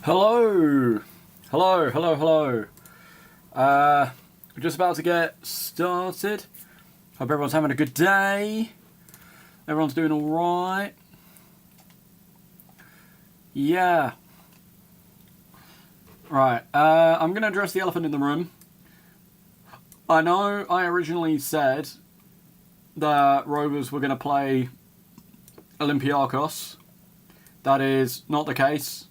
Hello! Hello, hello, hello. We're just about to get started. Hope everyone's having a good day. Everyone's doing alright. Yeah. Right, I'm going to address the elephant in the room. I know I originally said that Rovers were going to play Olympiacos. That is not the case,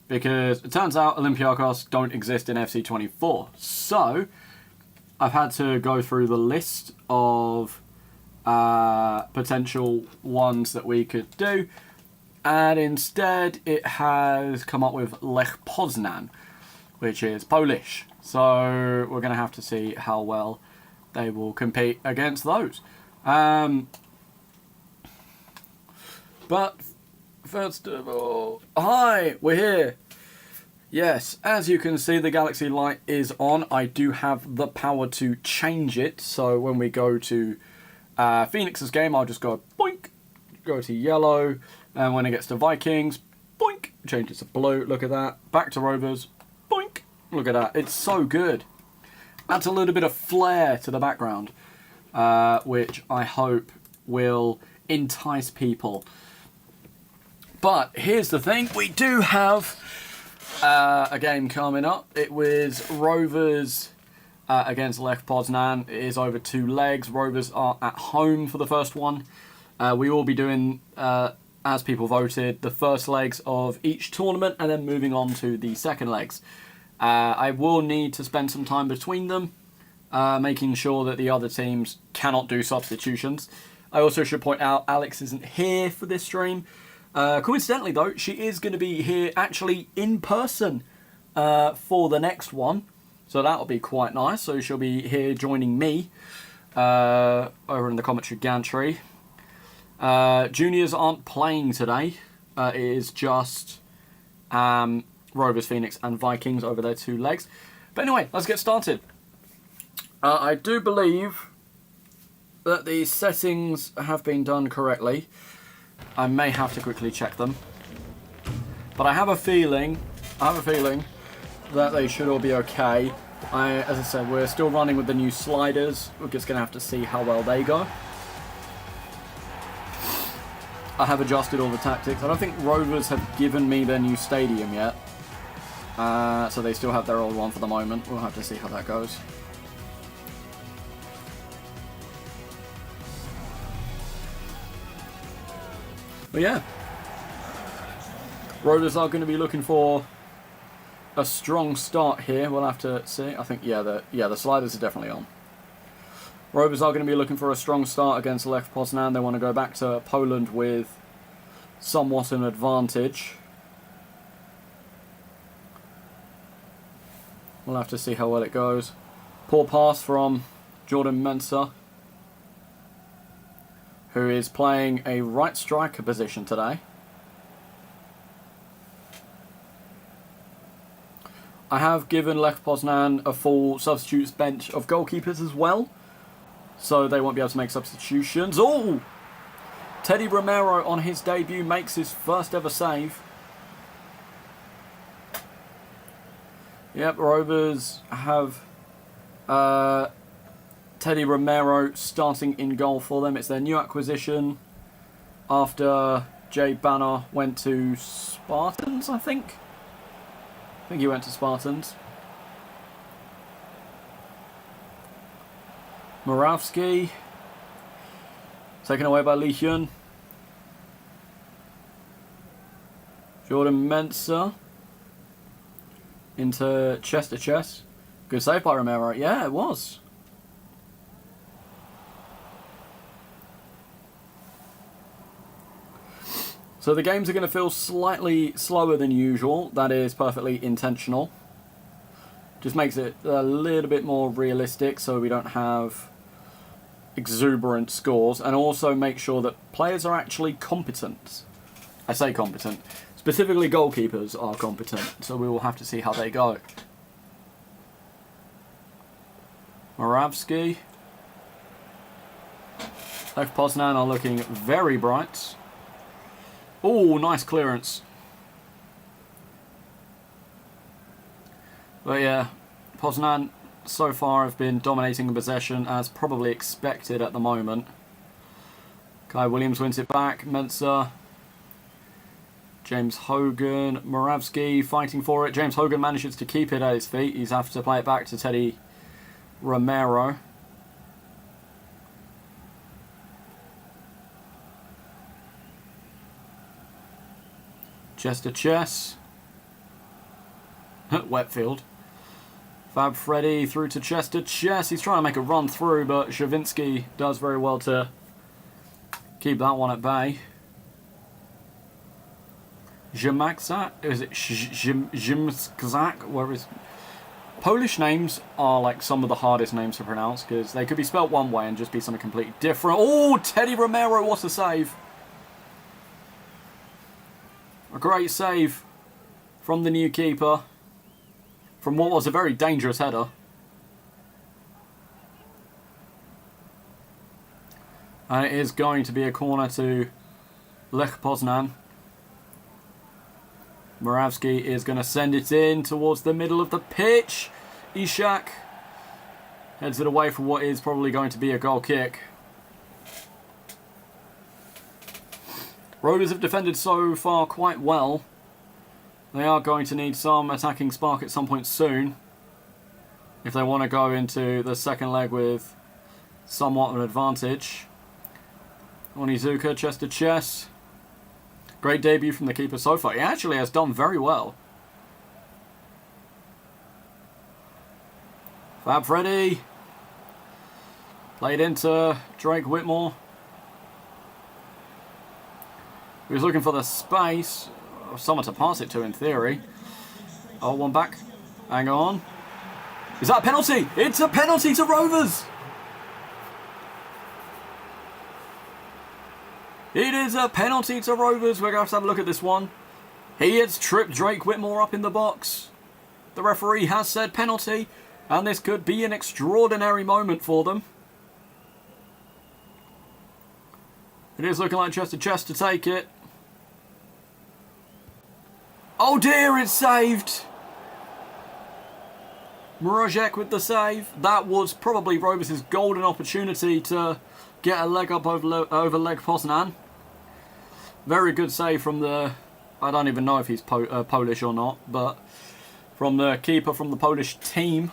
because it turns out Olympiacos don't exist in FC24. So, I've had to go through the list of potential ones that we could do, and instead it has come up with Lech Poznan, which is Polish. So, we're going to have to see how well they will compete against those. But first of all, hi, we're here. Yes, as you can see, the galaxy light is on. I do have the power to change it. So when we go to Phoenix's game, I'll just go boink, go to yellow. And when it gets to Vikings, boink, change it to blue. Look at that. Back to Rovers, boink. Look at that. It's so good. Adds a little bit of flair to the background, which I hope will entice people. But here's the thing, we do have a game coming up. It was Rovers against Lech Poznan. It is over 2 legs. Rovers are at home for the first one. We will be doing, as people voted, the first legs of each tournament and then moving on to the second legs. I will need to spend some time between them, making sure that the other teams cannot do substitutions. I also should point out Alex isn't here for this stream. Coincidentally, though, she is going to be here actually in person for the next one. So that'll be quite nice. So she'll be here joining me over in the commentary gantry. Juniors aren't playing today. It is just Rovers, Phoenix and Vikings over their 2 legs. But anyway, let's get started. I do believe that the settings have been done correctly. I may have to quickly check them, but I have a feeling that they should all be okay. As I said, we're still running with the new sliders. We're just going to have to see how well they go. I have adjusted all the tactics. I don't think Rovers have given me their new stadium yet, so they still have their old one for the moment. We'll have to see how that goes. But yeah, Rovers are going to be looking for a strong start here. We'll have to see. I think, yeah, the sliders are definitely on. Rovers are going to be looking for a strong start against Lech Poznan. They want to go back to Poland with somewhat an advantage. We'll have to see how well it goes. Poor pass from Jordan Mensah, who is playing a right striker position today. I have given Lech Poznan a full substitutes bench of goalkeepers as well, so they won't be able to make substitutions. Oh! Teddy Romero on his debut makes his first ever save. Yep, Rovers have Teddy Romero starting in goal for them. It's their new acquisition after Jay Banner went to Spartans, I think. I think he went to Spartans. Morawski, taken away by Lee Hyun. Jordan Mensah into chest to chest. Good save by Romero. Yeah, it was. So the games are going to feel slightly slower than usual. That is perfectly intentional. Just makes it a little bit more realistic so we don't have exuberant scores, and also make sure that players are actually competent. I say competent. Specifically goalkeepers are competent, so we will have to see how they go. Morawski. Lech Poznan are looking very bright. Oh, nice clearance. But yeah, Poznan so far have been dominating the possession as probably expected at the moment. Kai Williams wins it back. Mensah. James Hogan. Moravsky fighting for it. James Hogan manages to keep it at his feet. He's have to play it back to Teddy Romero. Chester Chess. Wetfield. Fab Freddy through to Chester Chess. He's trying to make a run through, but Shavinsky does very well to keep that one at bay. Zimczak? Is it Zimczak? Where is... Polish names are like some of the hardest names to pronounce because they could be spelled one way and just be something completely different. Oh, Teddy Romero, what a save. A great save from the new keeper. From what was a very dangerous header. And it is going to be a corner to Lech Poznan. Moravsky is going to send it in towards the middle of the pitch. Ishak heads it away for what is probably going to be a goal kick. Rovers have defended so far quite well. They are going to need some attacking spark at some point soon if they want to go into the second leg with somewhat of an advantage. Onizuka, Chester Chess. Great debut from the keeper so far. He actually has done very well. Fab Freddy. Played into Drake Whitmore. He was looking for the space. Someone to pass it to in theory. Oh, one back. Hang on. Is that a penalty? It's a penalty to Rovers! It is a penalty to Rovers. We're going to have a look at this one. He has tripped Drake Whitmore up in the box. The referee has said penalty. And this could be an extraordinary moment for them. It is looking like Chester Chess to take it. Oh dear, it's saved. Mrozek with the save. That was probably Rovers' golden opportunity to get a leg up over Lech Poznan. Very good save from the... I don't even know if he's Polish or not, but from the keeper from the Polish team.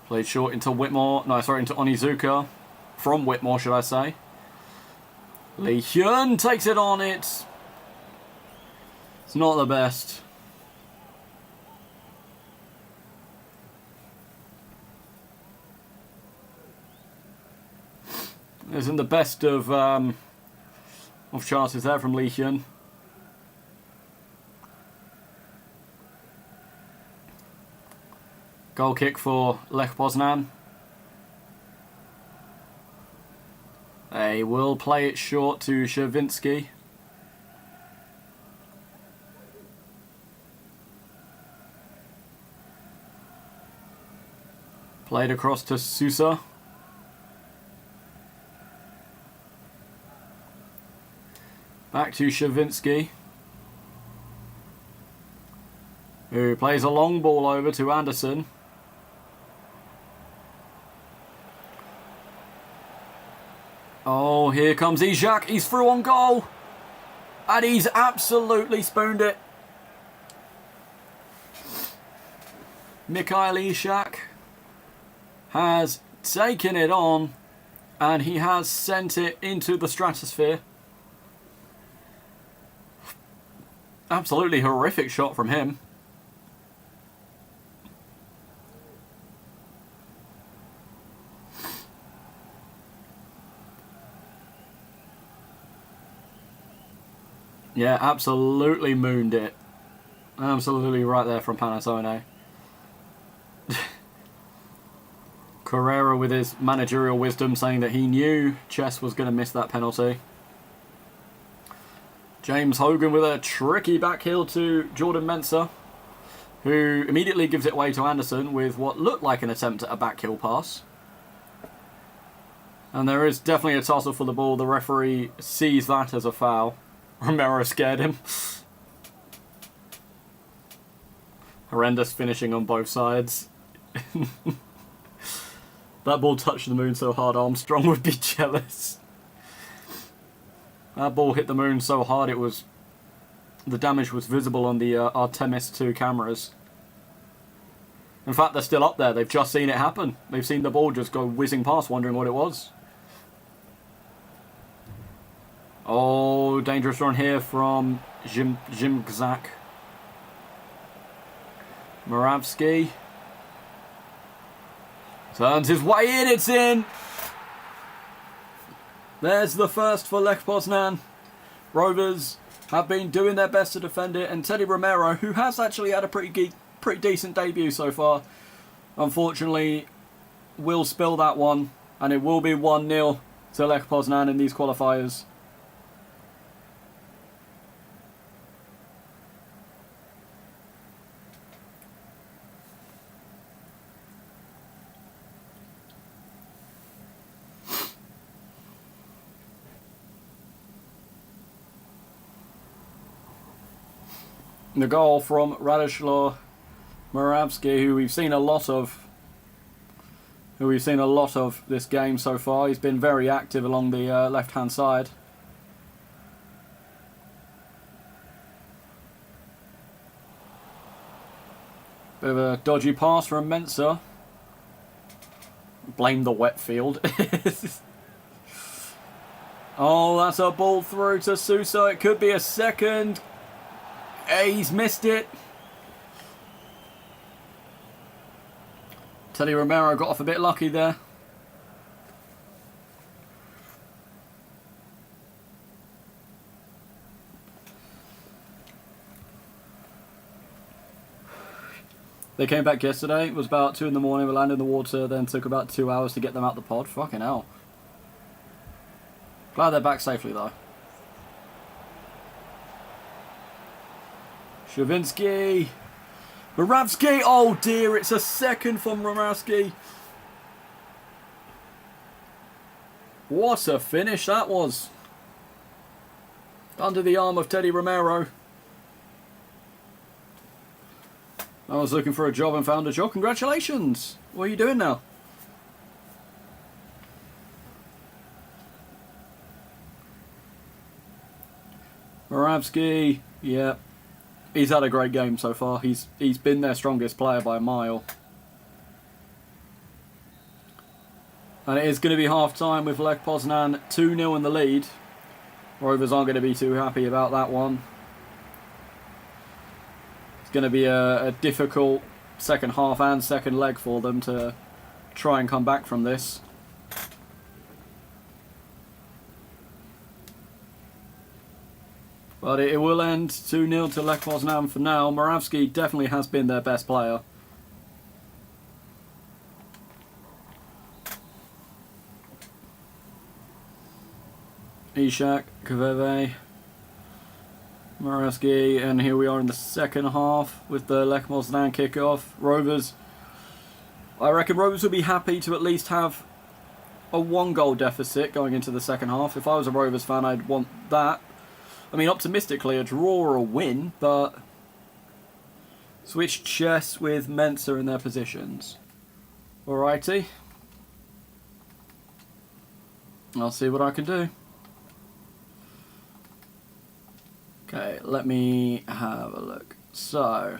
Played short into Whitmore. No, sorry, into Onizuka. From Whitmore, should I say. Lee Hyun takes it on it. It's not the best. Isn't the best of chances there from Lee Hyun. Goal kick for Lech Poznan. They will play it short to Shavinsky. Played across to Sousa. Back to Shavinsky, who plays a long ball over to Anderson. Oh, here comes Ishak. He's through on goal. And he's absolutely spooned it. Mikhail Ishak has taken it on. And he has sent it into the stratosphere. Absolutely horrific shot from him. Yeah, absolutely mooned it. Absolutely right there from Panettone. Carrera with his managerial wisdom saying that he knew Chess was going to miss that penalty. James Hogan with a tricky backheel to Jordan Mensah, who immediately gives it away to Anderson with what looked like an attempt at a backheel pass. And there is definitely a tussle for the ball. The referee sees that as a foul. Romero scared him. Horrendous finishing on both sides. That ball touched the moon so hard, Armstrong would be jealous. That ball hit the moon so hard the damage was visible on the Artemis 2 cameras. In fact, they're still up there. They've just seen it happen. They've seen the ball just go whizzing past, wondering what it was. Oh, dangerous run here from Zimgzak. Moravsky turns his way in. It's in. There's the first for Lech Poznan. Rovers have been doing their best to defend it, and Teddy Romero, who has actually had a pretty decent debut so far, unfortunately will spill that one, and it will be 1-0 to Lech Poznan in these qualifiers. The goal from Radoslaw Moravsky, who we've seen a lot of this game so far. He's been very active along the left-hand side. Bit of a dodgy pass from Mensah. Blame the wet field. Oh, that's a ball through to Sousa. It could be a second. He's missed it. Teddy Romero got off a bit lucky there. They came back yesterday. It was about 2 in the morning. We landed in the water. Then took about 2 hours to get them out the pod. Fucking hell. Glad they're back safely though. Shavinsky. Moravsky. Oh dear, it's a second from Moravsky. What a finish that was. Under the arm of Teddy Romero. I was looking for a job and found a job. Congratulations. What are you doing now? Moravsky. Yeah. He's had a great game so far. He's been their strongest player by a mile. And it is going to be half-time with Lech Poznan 2-0 in the lead. Rovers aren't going to be too happy about that one. It's going to be a difficult second half and second leg for them to try and come back from this. But it will end 2-0 to Lech Poznan for now. Moravsky definitely has been their best player. Ishak, Kveve, Moravsky, and here we are in the second half with the Lech Poznan kickoff. Rovers, I reckon Rovers would be happy to at least have a 1-goal deficit going into the second half. If I was a Rovers fan, I'd want that. I mean, optimistically, a draw or a win, but switch chess with Mensah in their positions. Alrighty. I'll see what I can do. Okay, let me have a look. So,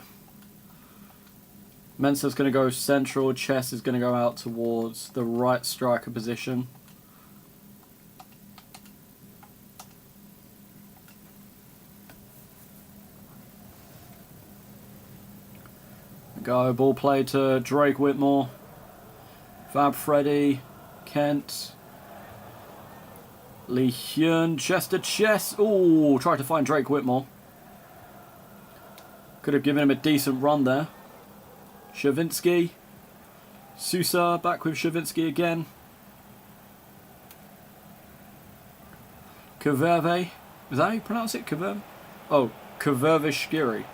Mensah's going to go central, Chess is going to go out towards the right striker position. Go, ball play to Drake Whitmore, Fab Freddy, Kent, Lee Hyun, Chester Chess. Ooh, tried to find Drake Whitmore. Could have given him a decent run there. Shavinsky, Sousa back with Shavinsky again. Kveve, is that how you pronounce it? Kveve? Oh, Kvervishkiri.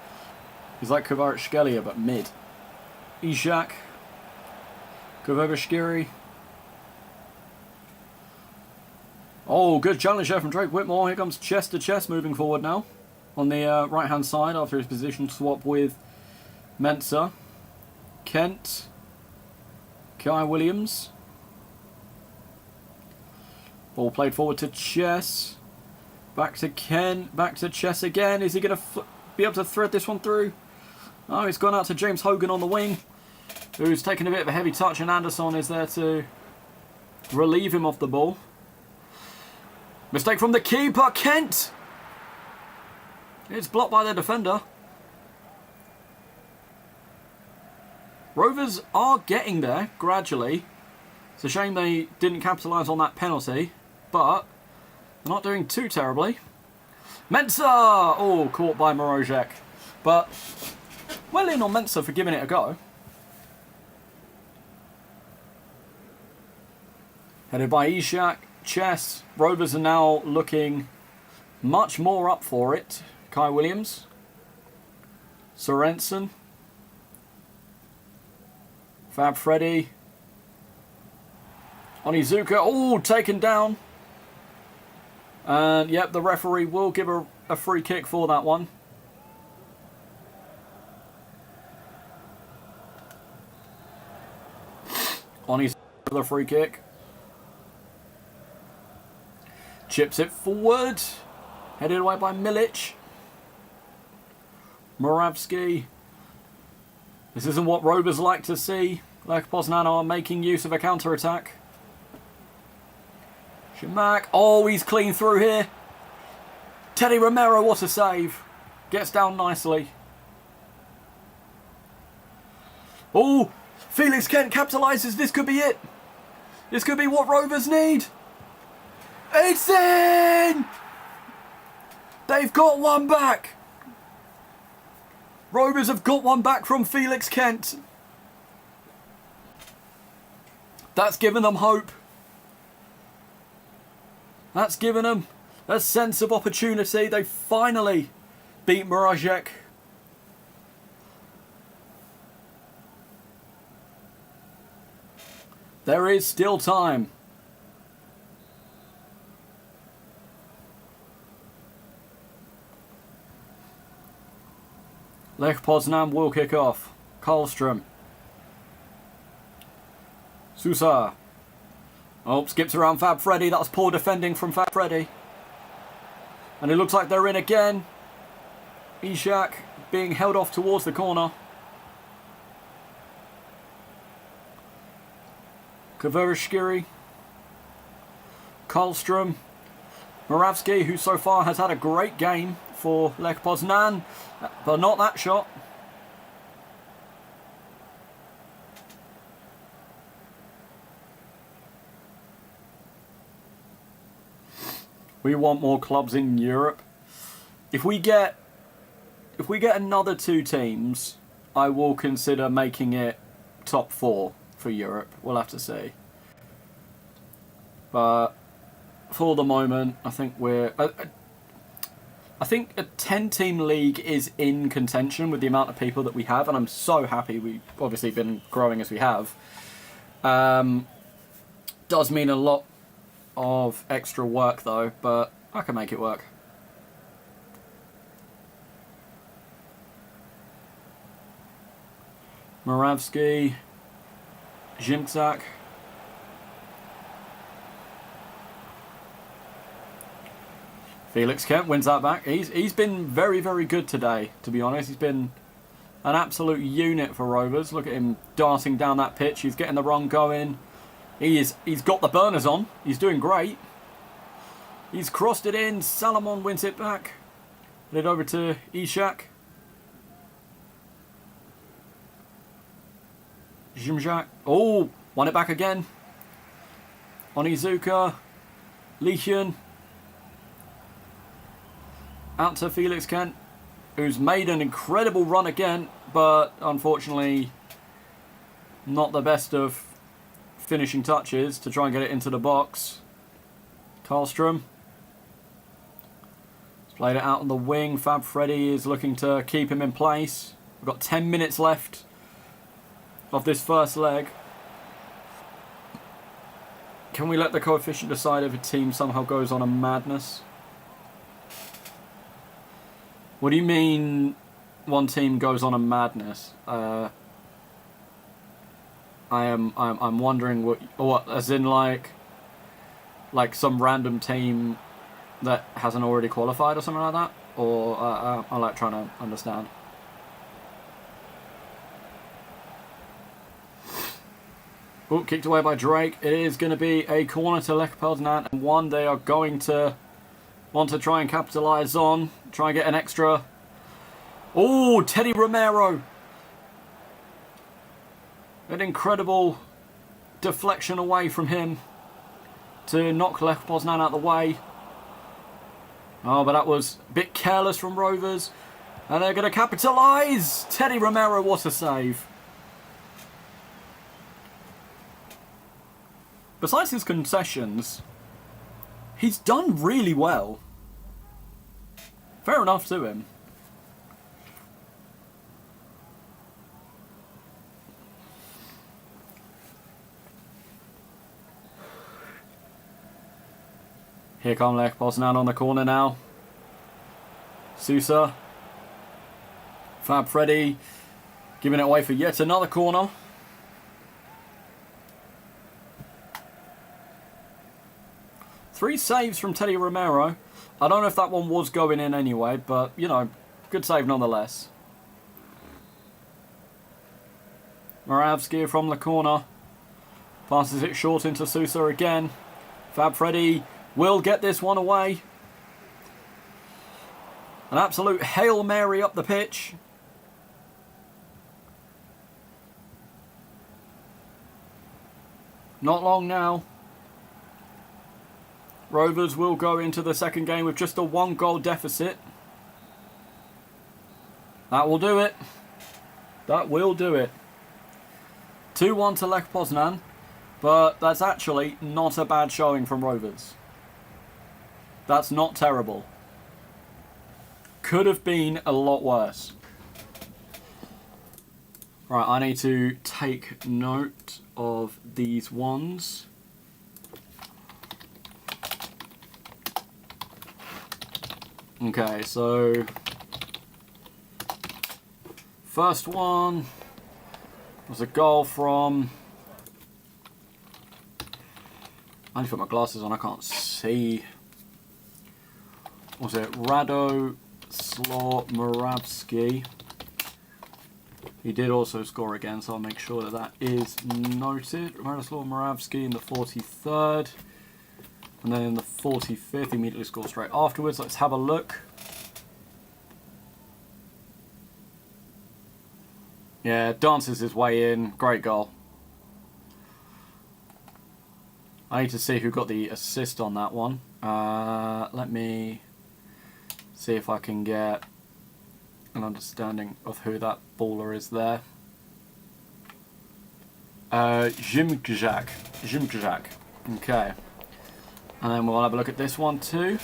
He's like Kvaratskhelia but mid. Ishak, Kvervishkiri. Oh, good challenge there from Drake Whitmore. Here comes Chess to Chess moving forward now. On the right-hand side after his position swap with Mensah. Kent. Kai Williams. Ball played forward to Chess. Back to Kent. Back to Chess again. Is he going to be able to thread this one through? Oh, he's gone out to James Hogan on the wing, who's taken a bit of a heavy touch, and Anderson is there to relieve him of the ball. Mistake from the keeper, Kent! It's blocked by the defender. Rovers are getting there, gradually. It's a shame they didn't capitalise on that penalty, but they're not doing too terribly. Mensah! Oh, caught by Morozek. But well in on Mensah for giving it a go. Headed by Ishak. Chess. Rovers are now looking much more up for it. Kai Williams. Sorensen. Fab Freddy. Onizuka. Oh, taken down. And yep, the referee will give a free kick for that one. Onizuka for the free kick. Chips it forward. Headed away by Milic. Moravsky. This isn't what Rovers like to see. Lech Poznan are making use of a counter-attack. Shimak. Oh, he's clean through here. Teddy Romero, what a save. Gets down nicely. Oh, Felix Kent capitalises. This could be it. This could be what Rovers need. It's in! They've got one back. Rovers have got one back from Felix Kent. That's given them hope. That's given them a sense of opportunity. They finally beat Morozek. There is still time. Lech Poznan will kick off. Karlström. Sousa. Oh, skips around Fab Freddy. That was poor defending from Fab Freddy. And it looks like they're in again. Ishak being held off towards the corner. Kverishkiri. Karlström. Moravsky, who so far has had a great game for Lech Poznan, but not that shot. We want more clubs in Europe. If we get another two teams, I will consider making it top 4 for Europe. We'll have to see. But for the moment, I think I think a 10-team league is in contention with the amount of people that we have, and I'm so happy we've obviously been growing as we have. Does mean a lot of extra work though, but I can make it work. Moravsky, Zimczak. Felix Kent wins that back. He's been very, very good today, to be honest. He's been an absolute unit for Rovers. Look at him darting down that pitch. He's getting the run going. He's got the burners on. He's doing great. He's crossed it in. Salomon wins it back. Headed over to Ishak. Zimczak. Oh, won it back again. Onizuka. Lechian. Out to Felix Kent, who's made an incredible run again, but unfortunately not the best of finishing touches to try and get it into the box. Karlström. He's played it out on the wing. Fab Freddy is looking to keep him in place. We've got 10 minutes left of this first leg. Can we let the coefficient decide if a team somehow goes on a madness? What do you mean one team goes on a madness. I'm wondering what, as in like some random team that hasn't already qualified or something like that, or I like trying to understand. Oh, kicked away by Drake. It is going to be a corner to Lech Poznan, and one they are going to want to try and capitalise on, try and get an extra. Oh, Teddy Romero. An incredible deflection away from him to knock Lech Poznan out of the way. Oh, but that was a bit careless from Rovers. And they're going to capitalise. Teddy Romero, what a save. Besides his concessions, he's done really well. Fair enough to him. Here come Lech Poznan on the corner now. Sousa. Fab Freddy giving it away for yet another corner. Three saves from Teddy Romero. I don't know if that one was going in anyway, but, you know, good save nonetheless. Moravsky from the corner. Passes it short into Sousa again. Fab Freddy will get this one away. An absolute Hail Mary up the pitch. Not long now. Rovers will go into the second game with just a 1-goal deficit. That will do it. That will do it. 2-1 to Lech Poznan. But that's actually not a bad showing from Rovers. That's not terrible. Could have been a lot worse. Right, I need to take note of these ones. Okay, so first one was a goal from, I need to put my glasses on, I can't see. Was it Rado Moravsky? He did also score again, so I'll make sure that that is noted. Rado Moravsky in the 43rd. And then in the 45th, immediately scored straight afterwards. Let's have a look. Yeah, dances his way in. Great goal. I need to see who got the assist on that one. Let me see if I can get an understanding of who that baller is there. Jimkjak. Okay. And then we'll have a look at this one too.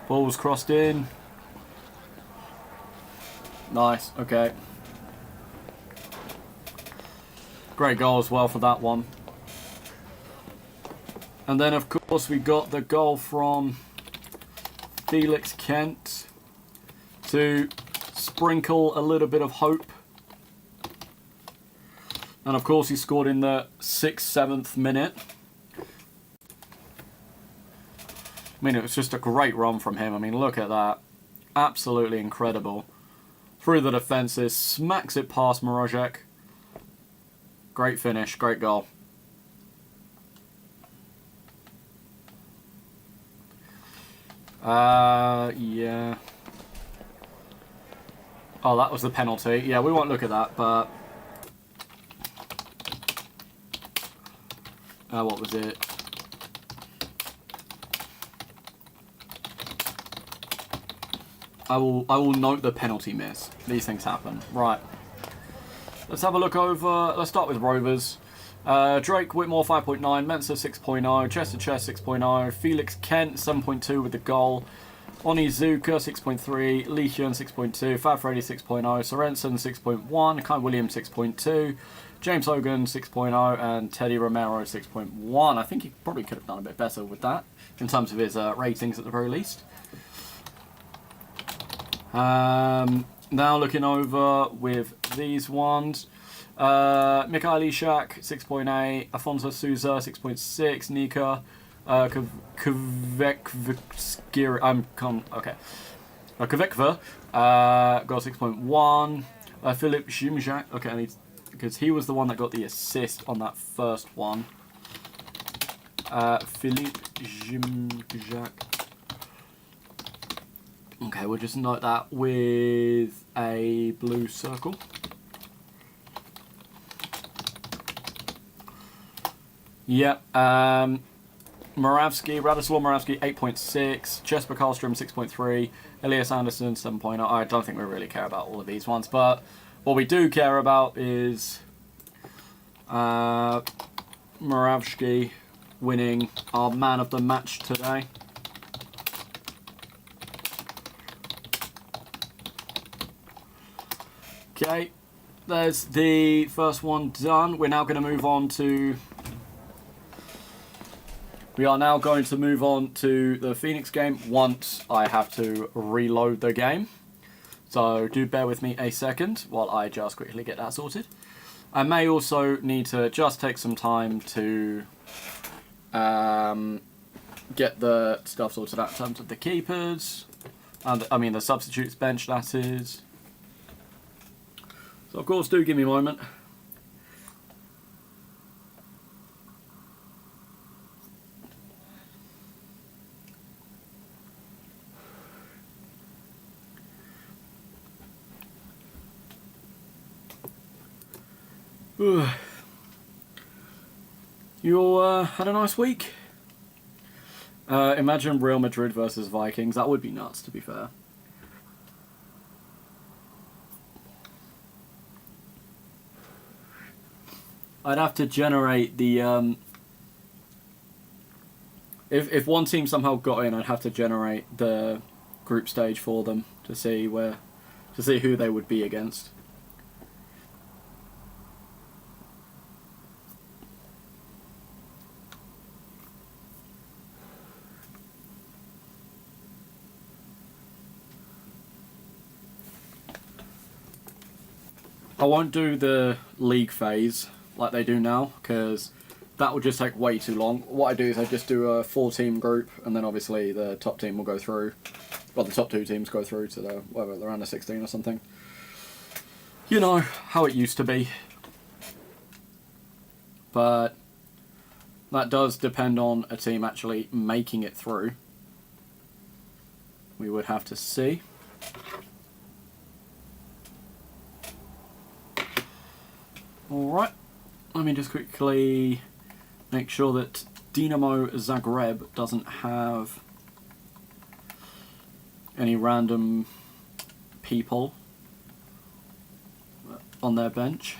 Ball's crossed in. Nice, okay. Great goal as well for that one. And then of course we got the goal from Felix Kent to sprinkle a little bit of hope. And of course he scored in the 6th, 7th minute. I mean, it was just a great run from him. I mean, look at that. Absolutely incredible. Through the defences, smacks it past Morozek. Great finish, great goal. Yeah. Oh, that was the penalty. Yeah, we won't look at that, but... what was it? I will note the penalty miss. These things happen. Right. Let's have a look over. Let's start with Rovers. Drake Whitmore 5.9, Mensa 6.0, Chester Chess 6.0, Felix Kent 7.2 with the goal, Onizuka 6.3, Lee Hyun 6.2, Fab Freddy 6.0, Sorensen 6.1, Kai Williams 6.2, James Hogan 6.0, and Teddy Romero 6.1. I think he probably could have done a bit better with that in terms of his ratings at the very least. Now looking over with these ones. Mikhail Ishak, 6.8. Afonso Souza, 6.6. Nika Kvekvskir. Kvekva got 6.1. Philip Zimjak. Okay, I need because he was the one that got the assist on that first one. Philip Zimjak. Okay, we'll just note that with a blue circle. Yep. Radislav Moravsky, 8.6. Jesper Karlström, 6.3. Elias Anderson, 7.0. I don't think we really care about all of these ones, but what we do care about is Moravsky winning our man of the match today. Okay, there's the first one done. We're now going to move on to... We are now going to move on to the Phoenix game once I have to reload the game. So do bear with me a second while I just quickly get that sorted. I may also need to just take some time to get the stuff sorted out in terms of the keepers. And I mean the substitutes bench, that is. So of course, do give me a moment. You all had a nice week? Imagine Real Madrid versus Vikings. That would be nuts, to be fair. I'd have to generate the... If one team somehow got in, I'd have to generate the group stage for them to see who they would be against. I won't do the league phase like they do now, because that will just take way too long. What I do is I just do a 4-team group, and then obviously the top team will go through. Well, the top 2 teams go through to the round of 16 or something. You know how it used to be. But that does depend on a team actually making it through. We would have to see. Alright, let me just quickly make sure that Dinamo Zagreb doesn't have any random people on their bench.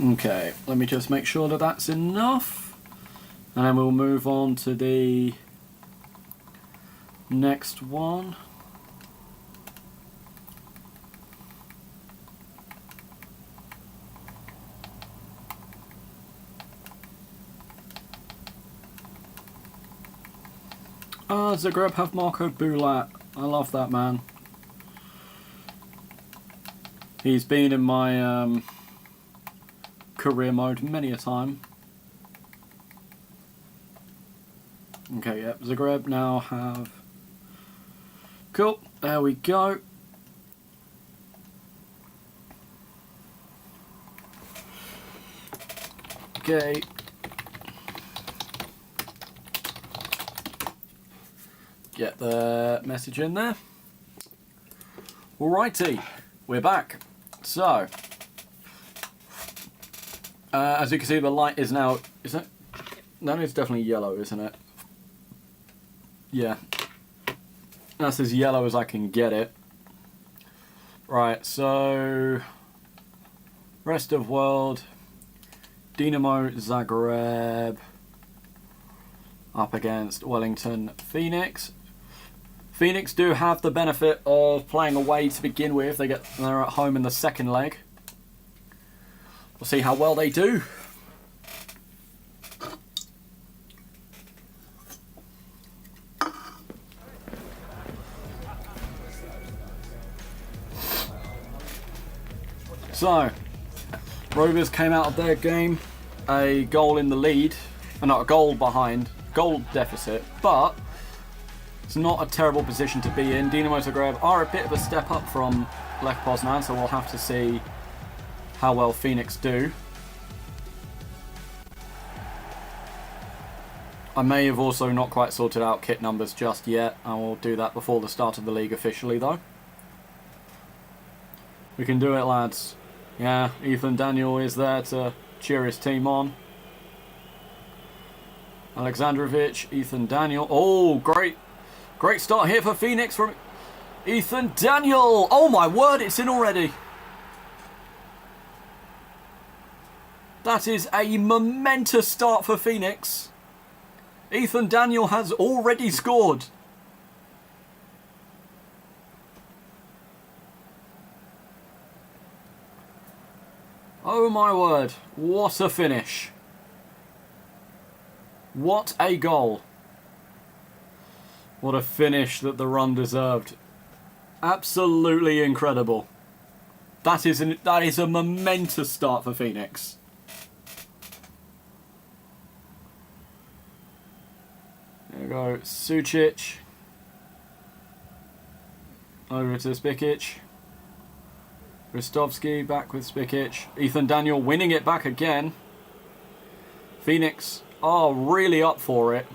Okay, let me just make sure that that's enough, and then we'll move on to the next one. Zagreb have Marco Bulat. I love that man. He's been in my career mode many a time. Okay, yep, Zagreb now have... Cool, there we go. Okay. Get the message in there. Alrighty, we're back. So, as you can see, the light is now... Is it? That is definitely yellow, isn't it? Yeah. That's as yellow as I can get it. Right, so... Rest of world. Dinamo Zagreb. Up against Wellington Phoenix. Phoenix do have the benefit of playing away to begin with. They're at home in the second leg. We'll see how well they do. So, Rovers came out of their game a goal in the lead, not a goal behind, goal deficit, but it's not a terrible position to be in. Dinamo Zagreb are a bit of a step up from Lech Poznan, so we'll have to see how well Phoenix do. I may have also not quite sorted out kit numbers just yet. I will do that before the start of the league officially, though. We can do it, lads. Yeah, Ethan Daniel is there to cheer his team on. Alexandrovich, Ethan Daniel. Oh, great start here for Phoenix from Ethan Daniel. Oh my word, it's in already. That is a momentous start for Phoenix. Ethan Daniel has already scored. Oh my word, what a finish. What a goal. What a finish that the run deserved. Absolutely incredible. That is a momentous start for Phoenix. There we go, Sucic. Over to Spikic. Ristovski back with Spikic. Ethan Daniel winning it back again. Phoenix are really up for it.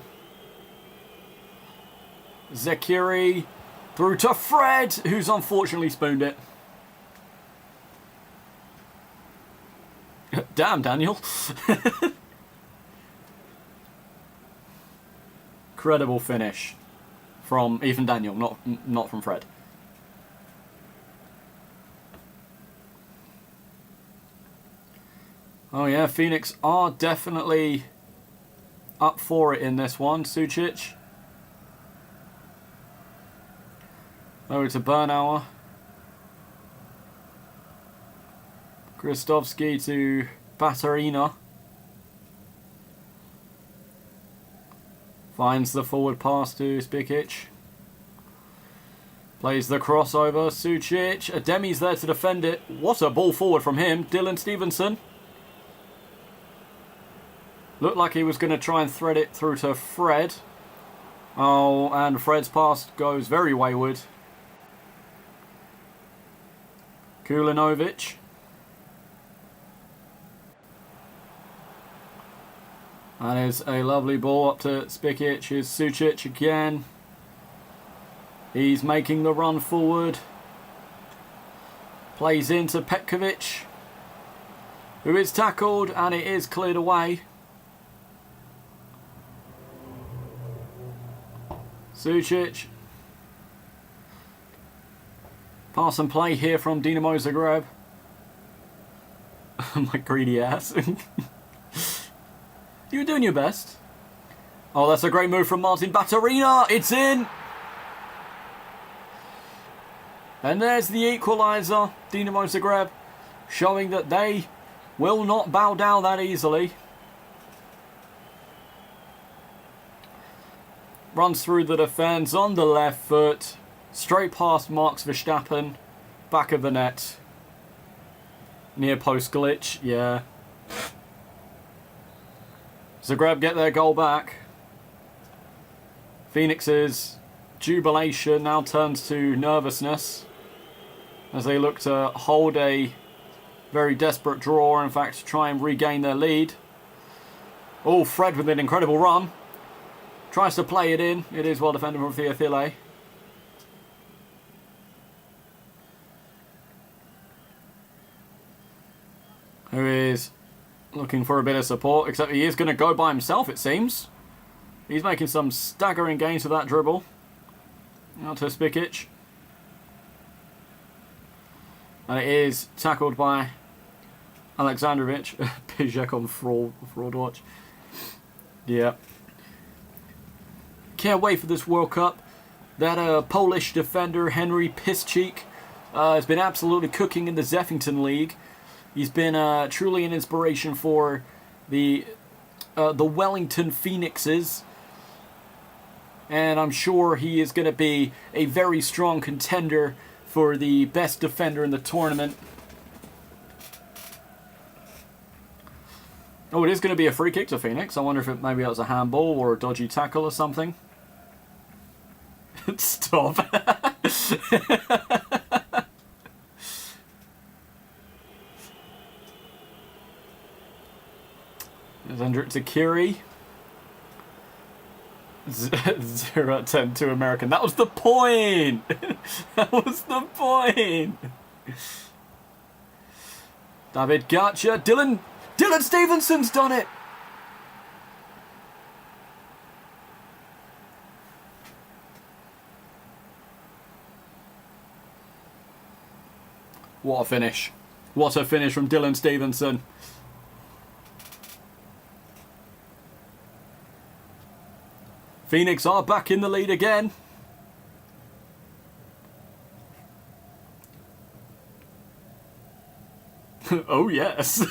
Zekiri through to Fred, who's unfortunately spooned it. Damn, Daniel. Incredible finish from Ethan Daniel, not from Fred. Oh yeah, Phoenix are definitely up for it in this one. Sucic. Over to Bernauer. Kristovski to Batarina. Finds the forward pass to Spikic. Plays the crossover. Sucic. Ademi's there to defend it. What a ball forward from him. Dylan Stevenson. Looked like he was going to try and thread it through to Fred. Oh, and Fred's pass goes very wayward. Kulinovic. That is a lovely ball up to Spikic. Here's Sucic again. He's making the run forward. Plays into Petkovic, who is tackled, and it is cleared away. Sucic. Pass and play here from Dinamo Zagreb. My greedy ass. You were doing your best. Oh, that's a great move from Martin Batarina. It's in. And there's the equaliser. Dinamo Zagreb showing that they will not bow down that easily. Runs through the defence on the left foot. Straight past Max Verstappen. Back of the net. Near post glitch, yeah. Zagreb get their goal back. Phoenix's jubilation now turns to nervousness as they look to hold a very desperate draw, in fact, to try and regain their lead. Oh, Fred with an incredible run. Tries to play it in. It is well defended from Theophile. Who is looking for a bit of support, except he is going to go by himself, it seems. He's making some staggering gains with that dribble. Out to Spikic. And it is tackled by Aleksandrovic. Pijek on fraud watch. Yeah. Can't wait for this World Cup. That Polish defender, Henry Piszczek, has been absolutely cooking in the Zeffington League. He's been truly an inspiration for the Wellington Phoenixes. And I'm sure he is going to be a very strong contender for the best defender in the tournament. Oh, it is going to be a free kick to Phoenix. I wonder if maybe that was a handball or a dodgy tackle or something. Stop. There's under it to Kiri. 0-10 to American. That was the point! That was the point! David Gotcha. Dylan Stevenson's done it! What a finish. What a finish from Dylan Stevenson. Phoenix are back in the lead again. Oh yes.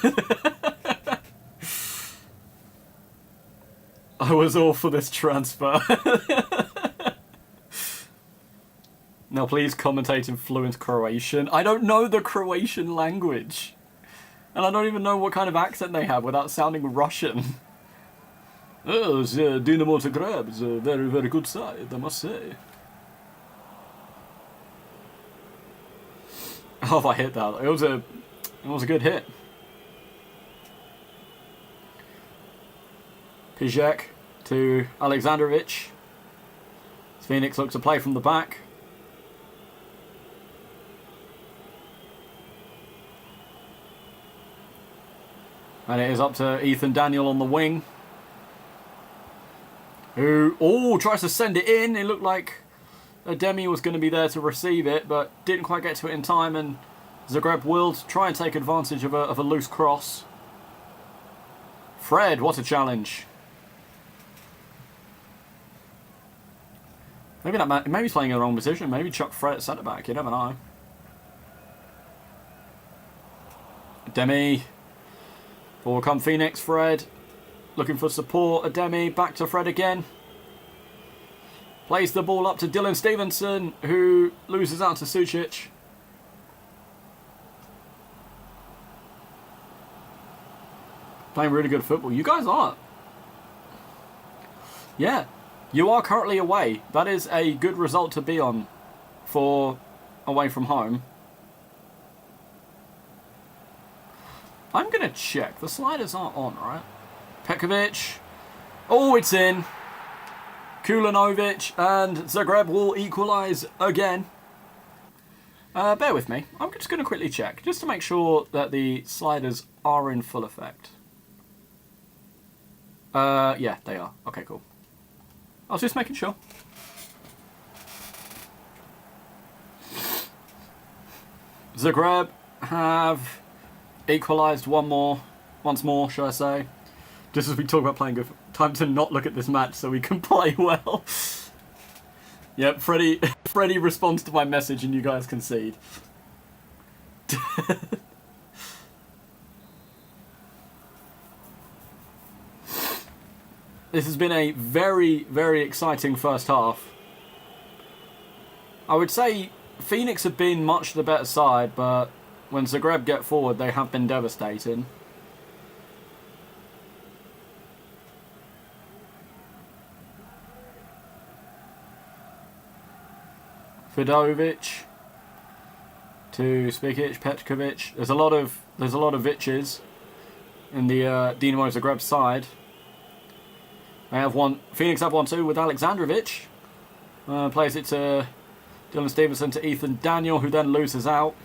I was all for this transfer. Now please commentate in fluent Croatian. I don't know the Croatian language. And I don't even know what kind of accent they have without sounding Russian. Oh, Dinamo Zagreb is a very, very good side, I must say. Oh, if I hit that. It was a good hit. Pijek to Aleksandrovic. Phoenix looks to play from the back. And it is up to Ethan Daniel on the wing. Who, tries to send it in. It looked like Ademi was going to be there to receive it, but didn't quite get to it in time, and Zagreb will try and take advantage of a loose cross. Fred, what a challenge. Maybe he's playing in the wrong position. Maybe chuck Fred at centre-back. You never know. Ademi. Forward come Phoenix. Fred. Looking for support. Ademi back to Fred again. Plays the ball up to Dylan Stevenson, who loses out to Sucic. Playing really good football. You guys are. Yeah. You are currently away. That is a good result to be on for away from home. I'm going to check. The sliders aren't on, right? Pekovic. Oh, it's in. Kulinovic and Zagreb will equalise again. Bear with me. I'm just going to quickly check, just to make sure that the sliders are in full effect. Yeah, they are. Okay, cool. I was just making sure. Zagreb have equalised once more, shall I say. Just as we talk about playing good, time to not look at this match so we can play well. Yep, Freddie responds to my message and you guys concede. This has been a very, very exciting first half. I would say Phoenix have been much the better side, but when Zagreb get forward, they have been devastating. Fidovic to Spikic, Petkovic. There's a lot of Viches in the Dinamo Zagreb side. They have one. Phoenix have 1-2 with Alexandrovich. Plays it to Dylan Stevenson to Ethan Daniel, who then loses out.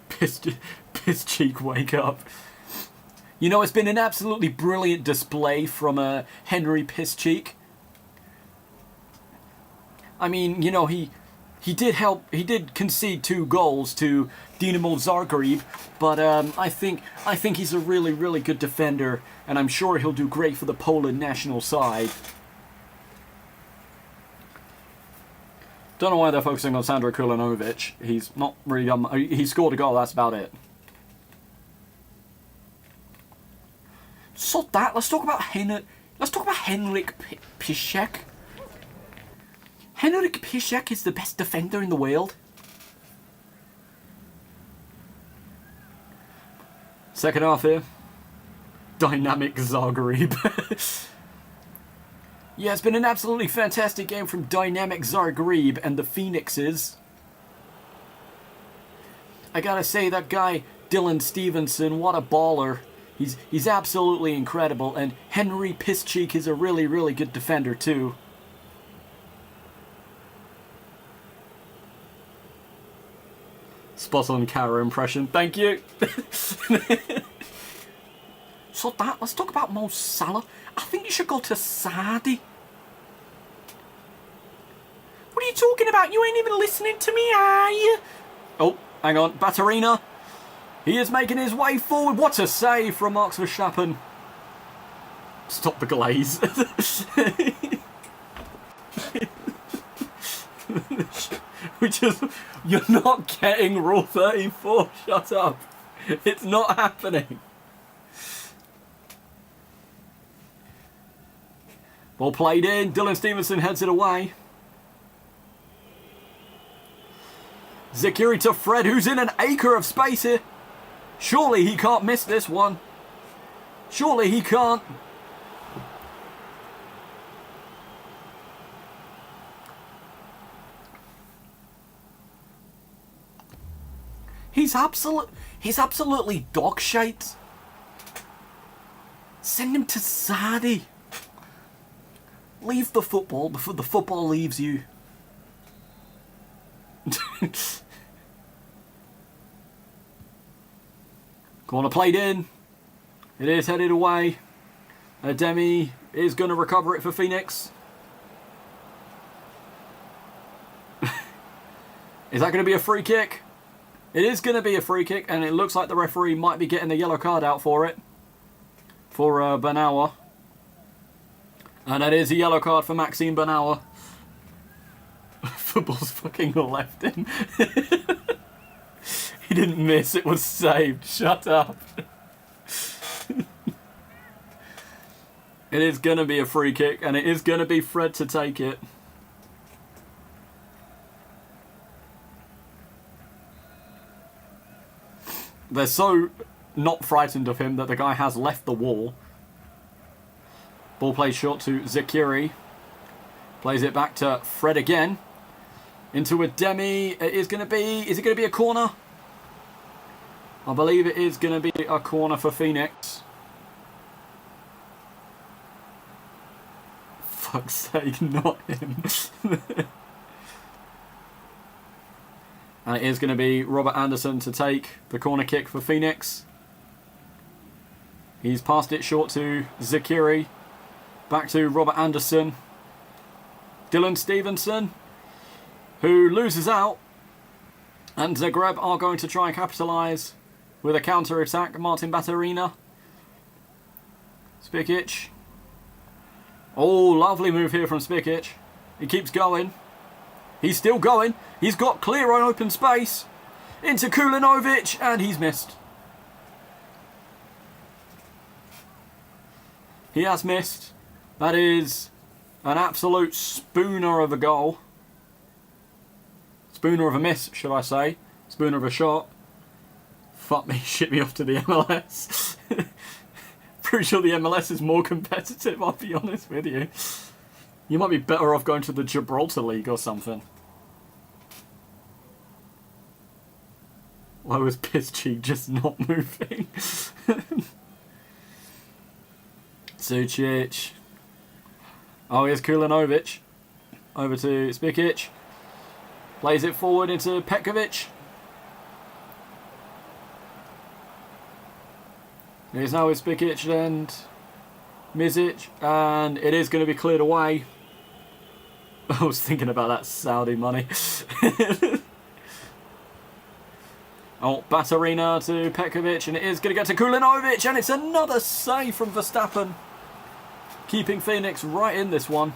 Piss cheek, wake up. You know, it's been an absolutely brilliant display from Henry Piss Cheek. I mean, you know, he did concede 2 goals to Dinamo Zagreb, but I think he's a really, really good defender, and I'm sure he'll do great for the Poland national side. Don't know why they're focusing on Sandro Kulinovic. He's not really done. He scored a goal. That's about it. So that. Let's talk about Henrik Piszczek. Henrik Piszczek is the best defender in the world. Second half here. Dynamic Zagreb. Yeah, it's been an absolutely fantastic game from Dynamic Zagreb and the Phoenixes. I gotta say, that guy, Dylan Stevenson, what a baller. He's absolutely incredible, and Henry Piszczek is a really, really good defender too. Spot on Kara impression, thank you. So that, let's talk about Mo Salah. I think you should go to Saudi. What are you talking about? You ain't even listening to me, are you? Oh, hang on. Baturina. He is making his way forward. What a save from Max Verstappen. Stop the glaze. You're not getting Rule 34. Shut up. It's not happening. Ball played in. Dylan Stevenson heads it away. Zakiri to Fred, who's in an acre of space here. Surely he can't miss this one. Surely he can't. He's absolutely dog shite. Send him to Saudi. Leave the football before the football leaves you. Corner played in. It is headed away. Ademi is going to recover it for Phoenix. Is that going to be a free kick? It is going to be a free kick, and it looks like the referee might be getting a yellow card out for it. For Banawa. And that is a yellow card for Maxime Banawa. Football's fucking left him. He didn't miss, it was saved. Shut up. It is going to be a free kick, and it is going to be Fred to take it. They're so not frightened of him that the guy has left the wall. Ball plays short to Zakiri. Plays it back to Fred again. Into a Demi. It is going to be... Is it going to be a corner? I believe it is going to be a corner for Phoenix. Fuck's sake, not him. And it is going to be Robert Anderson to take the corner kick for Phoenix. He's passed it short to Zakiri. Back to Robert Anderson. Dylan Stevenson, who loses out. And Zagreb are going to try and capitalise with a counter-attack. Martin Baturina. Spikic. Oh, lovely move here from Spikic. He keeps going. He's still going. He's got clear on open space. Into Kulinovic, and he's missed. He has missed. That is an absolute spooner of a goal. Spooner of a miss, should I say. Spooner of a shot. Fuck me, ship me off to the MLS. Pretty sure the MLS is more competitive, I'll be honest with you. You might be better off going to the Gibraltar League or something. Why was Piszczek just not moving? Sucic. Oh, here's Kulinovic. Over to Spikic. Plays it forward into Petkovic. Here's now with Spikic and Mizic. And it is going to be cleared away. I was thinking about that Saudi money. Oh, Baturina to Petkovic, and it is going to get to Kulinovic, and it's another save from Verstappen. Keeping Phoenix right in this one.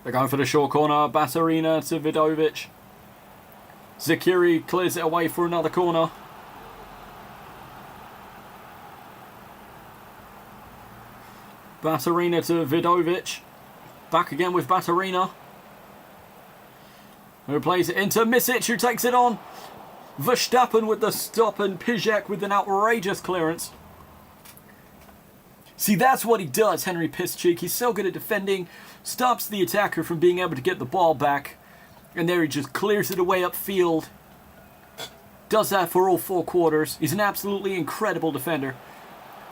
They're going for the short corner. Baturina to Vidovic. Zakiri clears it away for another corner. Baturina to Vidovic. Back again with Baturina. Who plays it into Misic, who takes it on. Verstappen with the stop and Pijek with an outrageous clearance. See, that's what he does, Henry Pisscheek. He's so good at defending. Stops the attacker from being able to get the ball back. And there he just clears it away upfield. Does that for all 4 quarters. He's an absolutely incredible defender.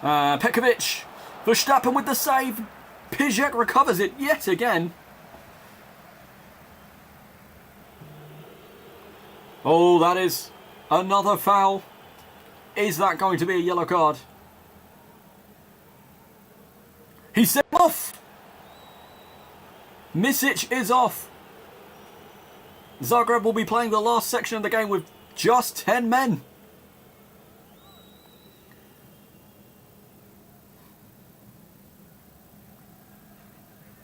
Petkovic. Verstappen with the save. Pijek recovers it yet again. Oh, that is another foul. Is that going to be a yellow card? He's sent off. Misic is off. Zagreb will be playing the last section of the game with just 10 men.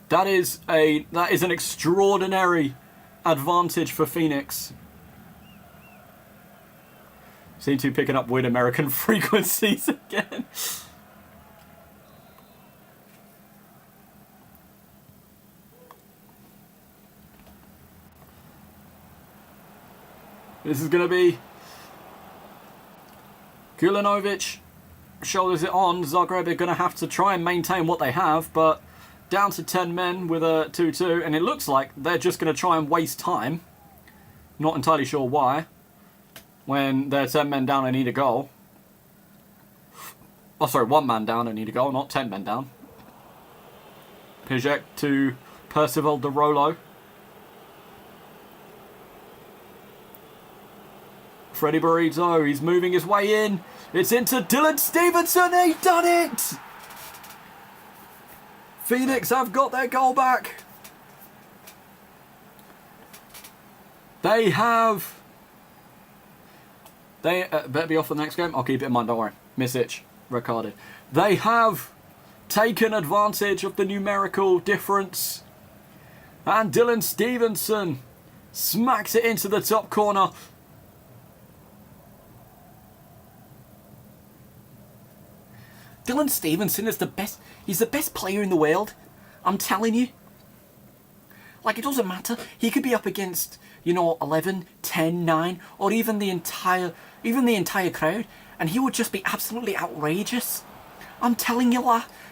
That is an extraordinary advantage for Phoenix. Seem to be picking up weird American frequencies again. This is going to be Kulinovic shoulders it on. Zagreb are going to have to try and maintain what they have, but down to 10 men with a 2-2, and it looks like they're just going to try and waste time. Not entirely sure why, when they're 10 men down and need a goal. Oh, sorry, 1 man down and need a goal, not 10 men down. Pijek to Percival De Rolo. Freddie Burrito, he's moving his way in. It's into Dylan Stevenson, he's done it! Phoenix have got their goal back. They have... They better be off for the next game. I'll keep it in mind, don't worry. Misic, red carded. They have taken advantage of the numerical difference. And Dylan Stevenson smacks it into the top corner. Dylan Stevenson is the best. He's the best player in the world. I'm telling you. Like, it doesn't matter. He could be up against, 11, 10, 9, or even the entire crowd, and he would just be absolutely outrageous. I'm telling you,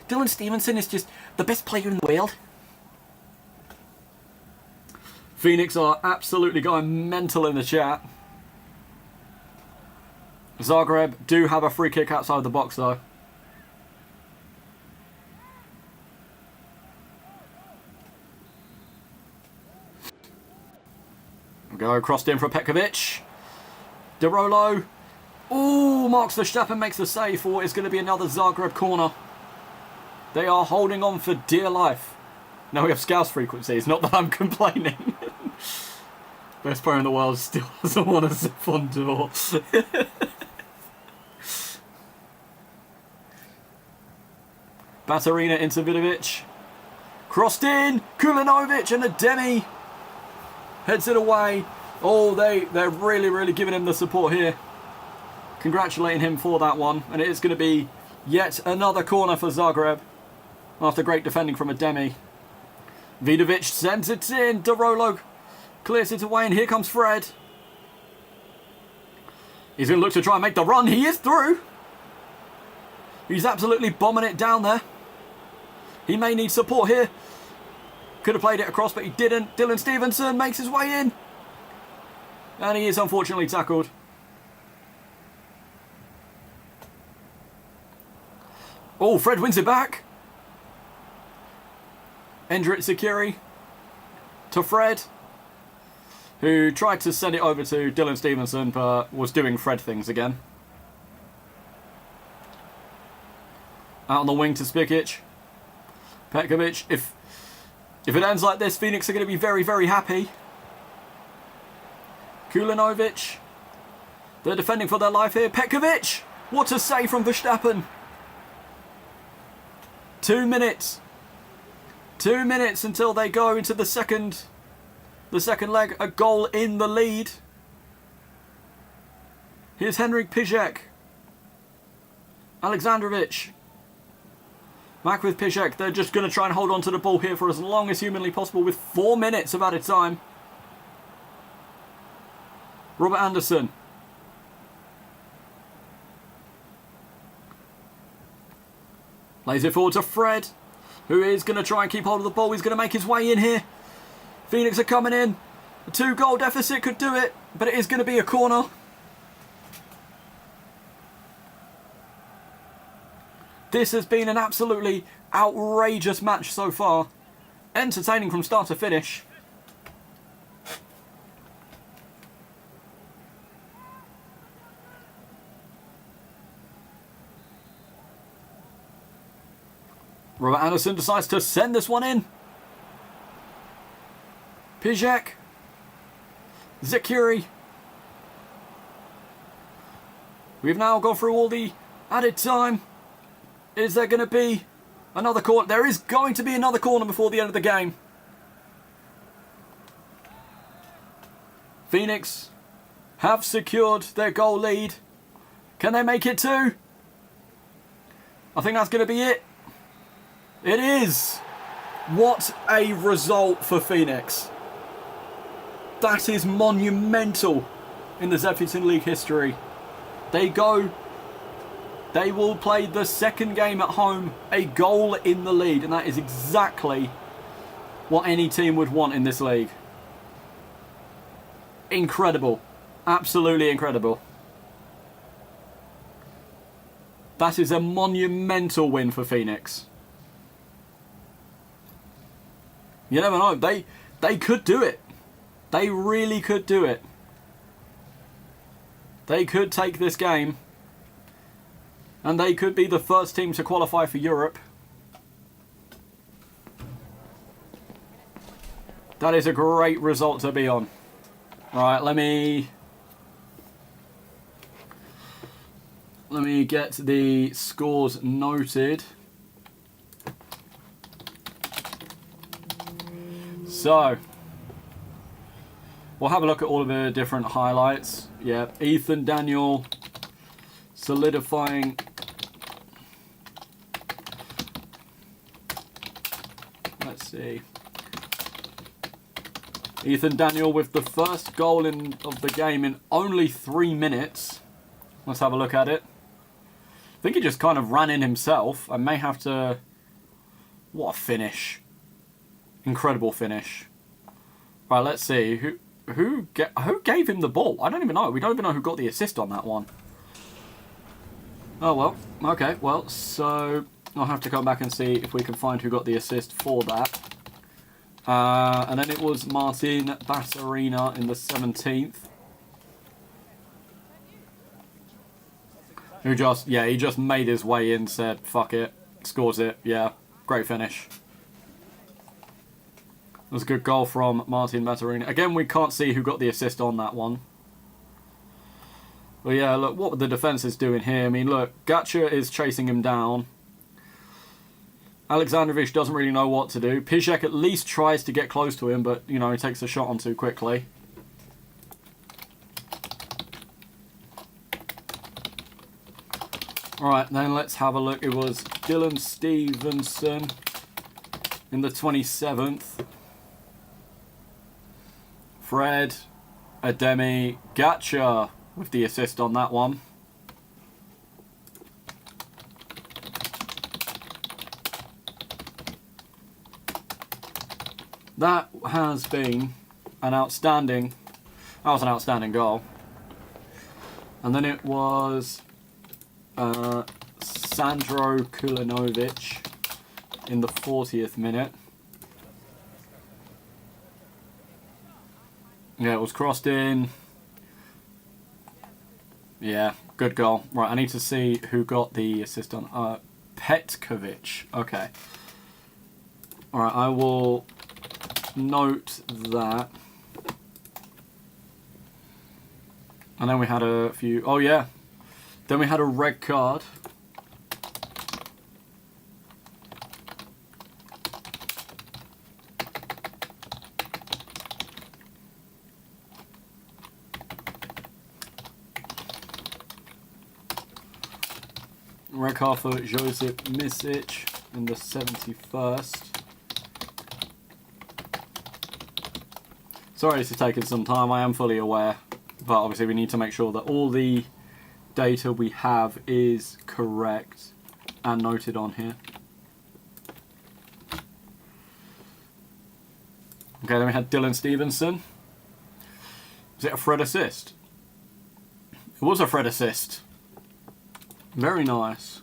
Dylan Stevenson is just the best player in the world. Phoenix are absolutely going mental in the chat. Zagreb do have a free kick outside the box, though. Go crossed in for Petkovic. De Rolo. Ooh, Marks Verstappen makes the save for what is going to be another Zagreb corner. They are holding on for dear life. Now we have Scouse frequencies, not that I'm complaining. Best player in the world still doesn't want a zip-on door. Baturina into Vidovic. Crossed in. Kulinovic and a demi. Heads it away. Oh, they're really, really giving him the support here. Congratulating him for that one. And it is going to be yet another corner for Zagreb. After great defending from a demi. Vidovic sends it in. De Rolo clears it away. And here comes Fred. He's going to look to try and make the run. He is through. He's absolutely bombing it down there. He may need support here. Could have played it across, but he didn't. Dylan Stevenson makes his way in. And he is unfortunately tackled. Oh, Fred wins it back. Endrit Sakiri to Fred, who tried to send it over to Dylan Stevenson, but was doing Fred things again. Out on the wing to Spikic. Petkovic. If it ends like this, Phoenix are going to be very, very happy. Kulinovic. They're defending for their life here. Petkovic. What a save from Verstappen. 2 minutes. 2 minutes until they go into the second leg. A goal in the lead. Here's Henrik Pijek. Alexandrovic. Back with Pijek. They're just going to try and hold on to the ball here for as long as humanly possible with 4 minutes of added time. Robert Anderson. Lays it forward to Fred, who is going to try and keep hold of the ball. He's going to make his way in here. Phoenix are coming in. A 2-goal deficit could do it, but it is going to be a corner. This has been an absolutely outrageous match so far. Entertaining from start to finish. Robert Anderson decides to send this one in. Pijek. Zakiri. We've now gone through all the added time. Is there going to be another corner? There is going to be another corner before the end of the game. Phoenix have secured their goal lead. Can they make it too? I think that's going to be it. It is. What a result for Phoenix. That is monumental in the Zephyr League history. They will play the second game at home, a goal in the lead, and that is exactly what any team would want in this league. Incredible. Absolutely incredible. That is a monumental win for Phoenix. You never know. They could do it. They really could do it. They could take this game. And they could be the first team to qualify for Europe. That is a great result to be on. Alright, let me get the scores noted. So, we'll have a look at all of the different highlights. Yeah, Ethan Daniel solidifying. Let's see. Ethan Daniel with the first goal of the game in only 3 minutes. Let's have a look at it. I think he just kind of ran in himself. I may have to... What a finish. Incredible finish. Right, let's see. Who gave him the ball? I don't even know. We don't even know who got the assist on that one. Oh, well. Okay, well, so I'll have to come back and see if we can find who got the assist for that. And then it was Martin Batarina in the 17th. Who just, yeah, he just made his way in, said, fuck it, scores it. Yeah, great finish. It was a good goal from Martin Batarina. Again, we can't see who got the assist on that one. But yeah, look, what were the defences doing here? I mean, look, Gatcha is chasing him down. Alexandrovic doesn't really know what to do. Pijek at least tries to get close to him, but, you know, he takes the shot on too quickly. Alright, then let's have a look. It was Dylan Stevenson in the 27th. Fred, Ademi, Gatcha with the assist on that one. That has been an outstanding... That was an outstanding goal. And then it was Sandro Kulinovic in the 40th minute. Yeah, it was crossed in. Yeah, good goal. Right, I need to see who got the assist on. Petkovic. Okay. Alright, I will note that. And then we had a few... Oh, yeah. Then we had a red card. Red card for Josip Misic in the 71st. Sorry this is taking some time, I am fully aware. But obviously we need to make sure that all the data we have is correct and noted on here. Okay, then we had Dylan Stevenson. Was it a Fred assist? It was a Fred assist. Very nice.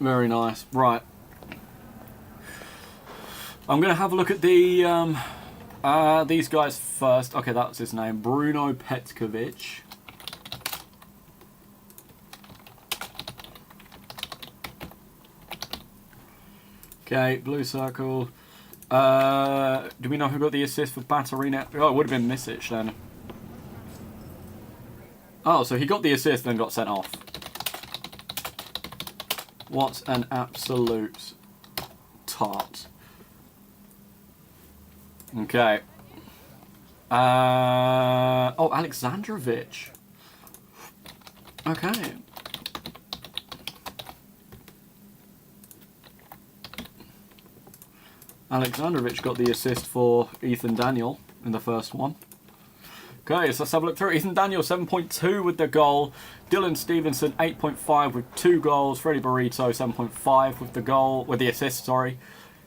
Very nice. Right. I'm going to have a look at the these guys first. Okay, that's his name. Bruno Petkovic. Okay, blue circle. Do we know who got the assist for Batarina? Oh, it would have been Misic then. Oh, so he got the assist then got sent off. What an absolute tart. Okay. Oh, Alexandrovich. Okay. Alexandrovich got the assist for Ethan Daniel in the first one. Okay, so let's have a look through. Ethan Daniel, 7.2 with the goal. Dylan Stevenson, 8.5 with 2 goals. Freddie Burrito, 7.5 with the goal, with the assist, sorry.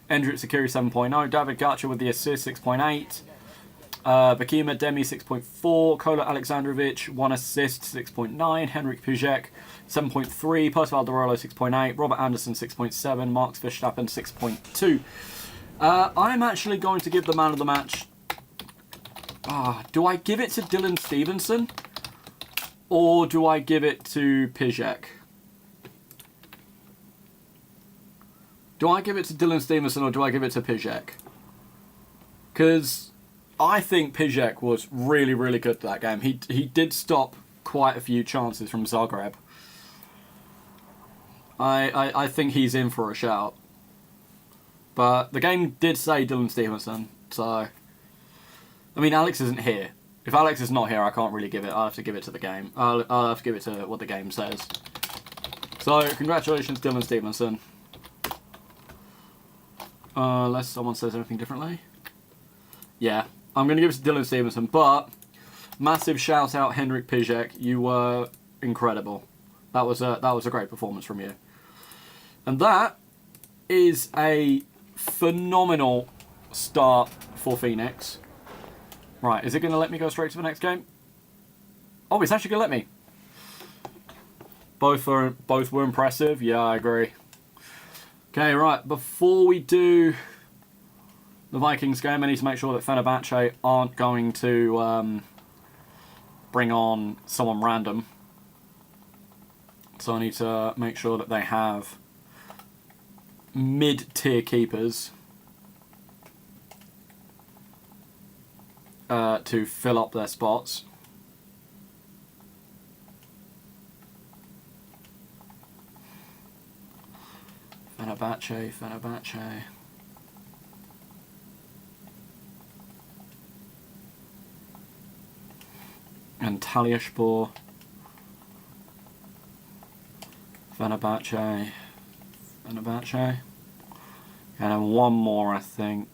Endrick Sakiri, 7.0. David Gacha with the assist, 6.8. Bakima Demi, 6.4. Kola Alexandrovich, 1 assist, 6.9. Henrik Pujek, 7.3. Percival Derolo, 6.8. Robert Anderson, 6.7. Marks Verstappen, 6.2. I'm actually going to give the man of the match... do I give it to Dylan Stevenson? Or do I give it to Pijek? Do I give it to Dylan Stevenson or do I give it to Pijek? Because I think Pijek was really, really good that game. He did stop quite a few chances from Zagreb. I think he's in for a shout. But the game did say Dylan Stevenson, so... I mean, Alex isn't here. If Alex is not here, I can't really give it. I'll have to give it to the game. I'll have to give it to what the game says. So, congratulations, Dylan Stevenson. Unless someone says anything differently. Yeah, I'm going to give it to Dylan Stevenson, but massive shout out, Henrik Pijek. You were incredible. That was a great performance from you. And that is a phenomenal start for Phoenix. Right, is it going to let me go straight to the next game? Oh, it's actually going to let me. Both were impressive. Yeah, I agree. Okay, right. Before we do the Vikings game, I need to make sure that Fenerbahce aren't going to bring on someone random. So I need to make sure that they have mid-tier keepers to fill up their spots. Fenerbahce. And Talyaspor. Fenerbahce. And then one more, I think.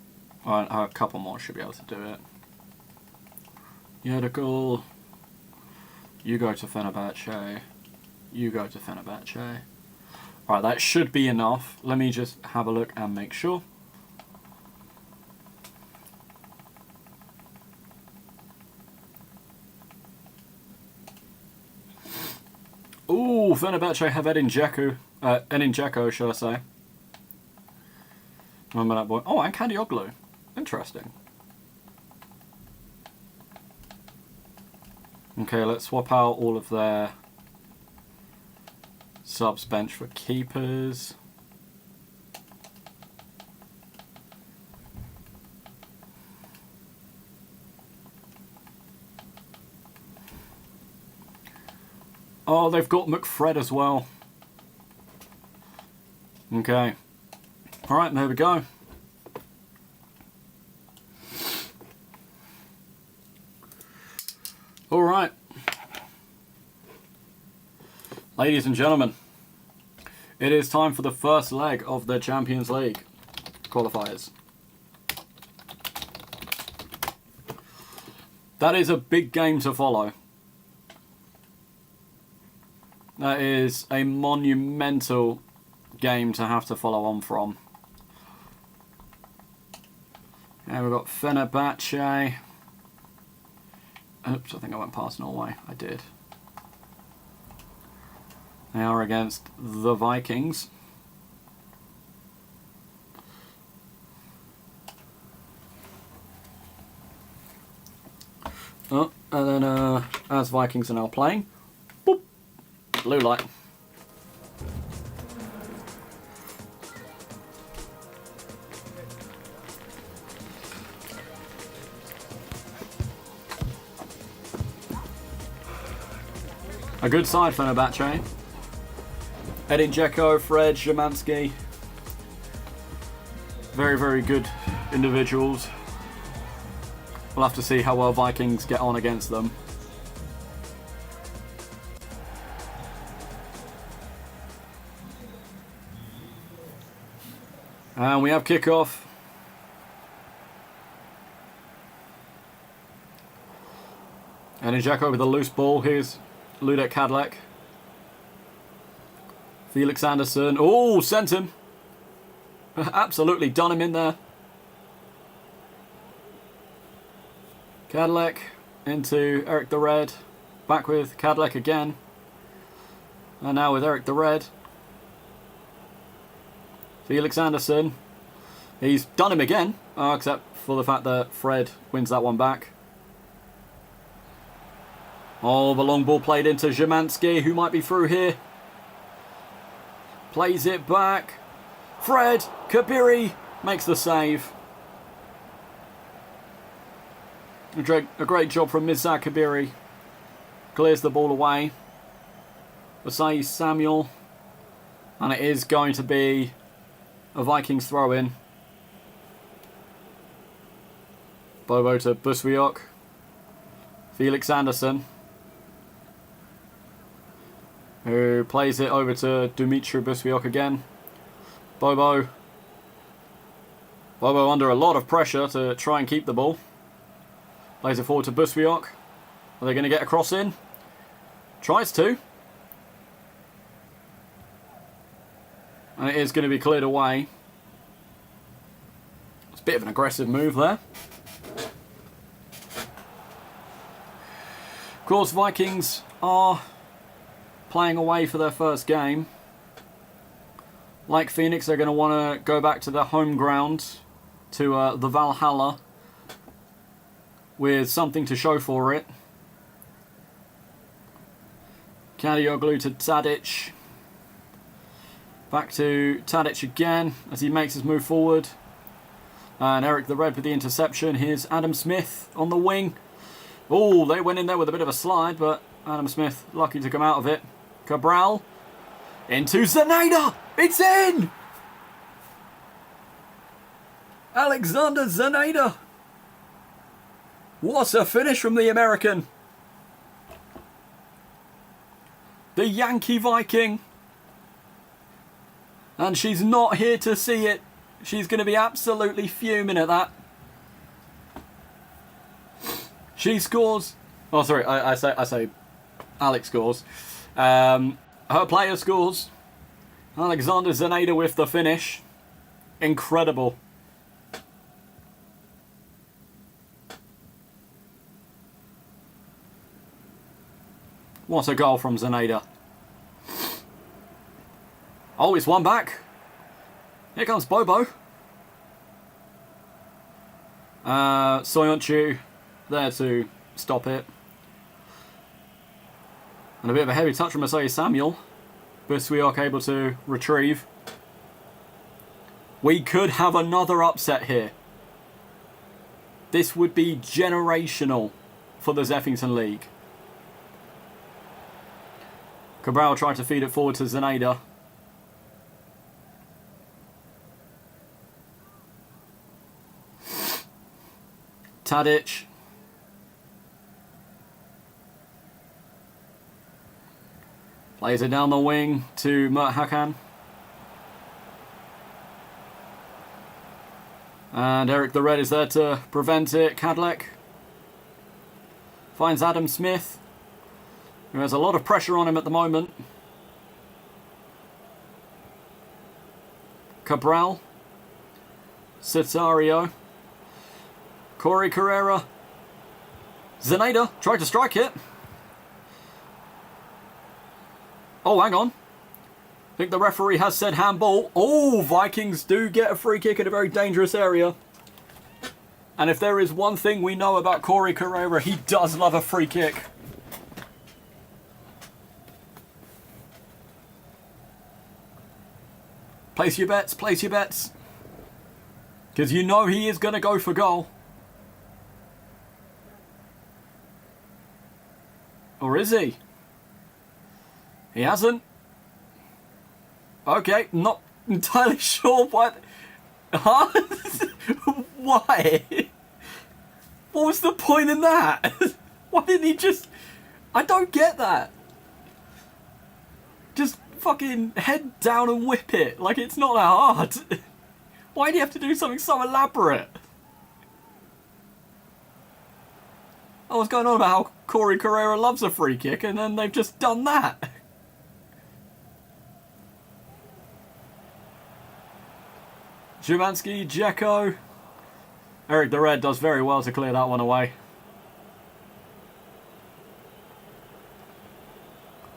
Well, a couple more should be able to do it. Yedikul. You go to Fenerbahce. you go to Fenerbahce. Alright, that should be enough. Let me just have a look and make sure. Ooh, Fenerbahce have Edin Dzeko, shall I say. Remember that boy? Oh, and Kadioglu. Interesting. Okay, let's swap out all of their subs bench for keepers. Oh, they've got McFred as well. Okay. Alright, there we go. Alright. Ladies and gentlemen, it is time for the first leg of the Champions League qualifiers. That is a big game to follow. That is a monumental game to have to follow on from. And we've got Fenerbahce. Oops, I think I went past Norway. I did. They are against the Vikings. Oh, and then as Vikings are now playing, boop, blue light. A good side, Fenerbahce. Edin Dzeko, Fred, Szymanski. Very, very good individuals. We'll have to see how well Vikings get on against them. And we have kickoff. Edin Dzeko with a loose ball. Here's Ludek Kadlec. Felix Anderson. Oh, sent him. Absolutely done him in there. Kadlec into Eric the Red. Back with Kadlec again. And now with Eric the Red. Felix Anderson. He's done him again. Except for the fact that Fred wins that one back. Oh, the long ball played into Szymanski, who might be through here. Plays it back. Fred, Kabiri makes the save. A great job from Mirza Kabiri. Clears the ball away. Osai Samuel. And it is going to be a Vikings throw-in. Bobo to Buswiok. Felix Anderson, who plays it over to Dumitru Buswiok again. Bobo under a lot of pressure to try and keep the ball. Plays it forward to Buswiok. Are they going to get a cross in? Tries to. And it is going to be cleared away. It's a bit of an aggressive move there. Of course, Vikings are playing away for their first game. Like Phoenix, they're going to want to go back to their home ground, to the Valhalla, with something to show for it. Kadioglu to Tadic. Back to Tadic again as he makes his move forward. And Eric the Red with the interception. Here's Adam Smith on the wing. Oh, they went in there with a bit of a slide, but Adam Smith lucky to come out of it. Cabral into Zaneda. It's in! Alexander Zaneda. What a finish from the American. The Yankee Viking. And she's not here to see it. She's going to be absolutely fuming at that. She scores. Oh, sorry. I say Alex scores. I Her player scores. Alexander Zaneda with the finish. Incredible. What a goal from Zaneda. Oh, it's one back. Here comes Bobo. Soyuncu there to stop it. And a bit of a heavy touch from Masai Samuel. Buswiok able to retrieve. We could have another upset here. This would be generational for the Zeffington League. Cabral tried to feed it forward to Zaneda. Tadic. Plays it down the wing to Mert Hakan. And Eric the Red is there to prevent it. Kadlec finds Adam Smith, who has a lot of pressure on him at the moment. Cabral. Citario. Corey Carrera. Zaneda tried to strike it. Oh, hang on. I think the referee has said handball. Oh, Vikings do get a free kick in a very dangerous area. And if there is one thing we know about Corey Carrera, he does love a free kick. Place your bets, place your bets. Because you know he is going to go for goal. Or is he? He hasn't. Okay, not entirely sure why. Huh? Why? What was the point in that? Why didn't he just... I don't get that. Just fucking head down and whip it. Like, it's not that hard. Why do you have to do something so elaborate? I was going on about how Corey Carrera loves a free kick, and then they've just done that. Szymanski, Dzeko. Eric the Red does very well to clear that one away.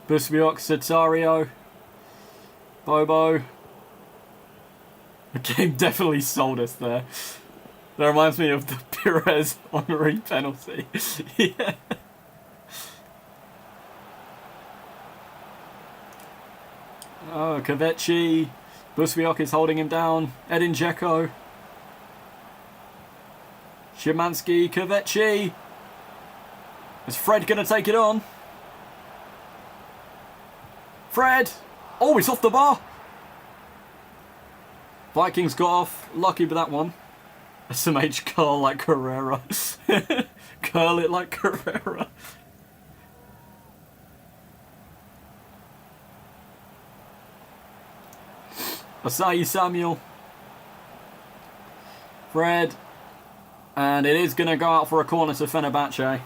Busbiok, Citario. Bobo. The game definitely sold us there. That reminds me of the Pires Henry penalty. Yeah. Oh, Kavechi. Busbiok is holding him down. Edin Dzeko. Szymanski, Kavechi. Is Fred going to take it on? Fred! Oh, it's off the bar! Vikings got off. Lucky with that one. SMH curl like Carrera. Curl it like Carrera. Asahi Samuel. Fred. And it is going to go out for a corner to Fenerbahce.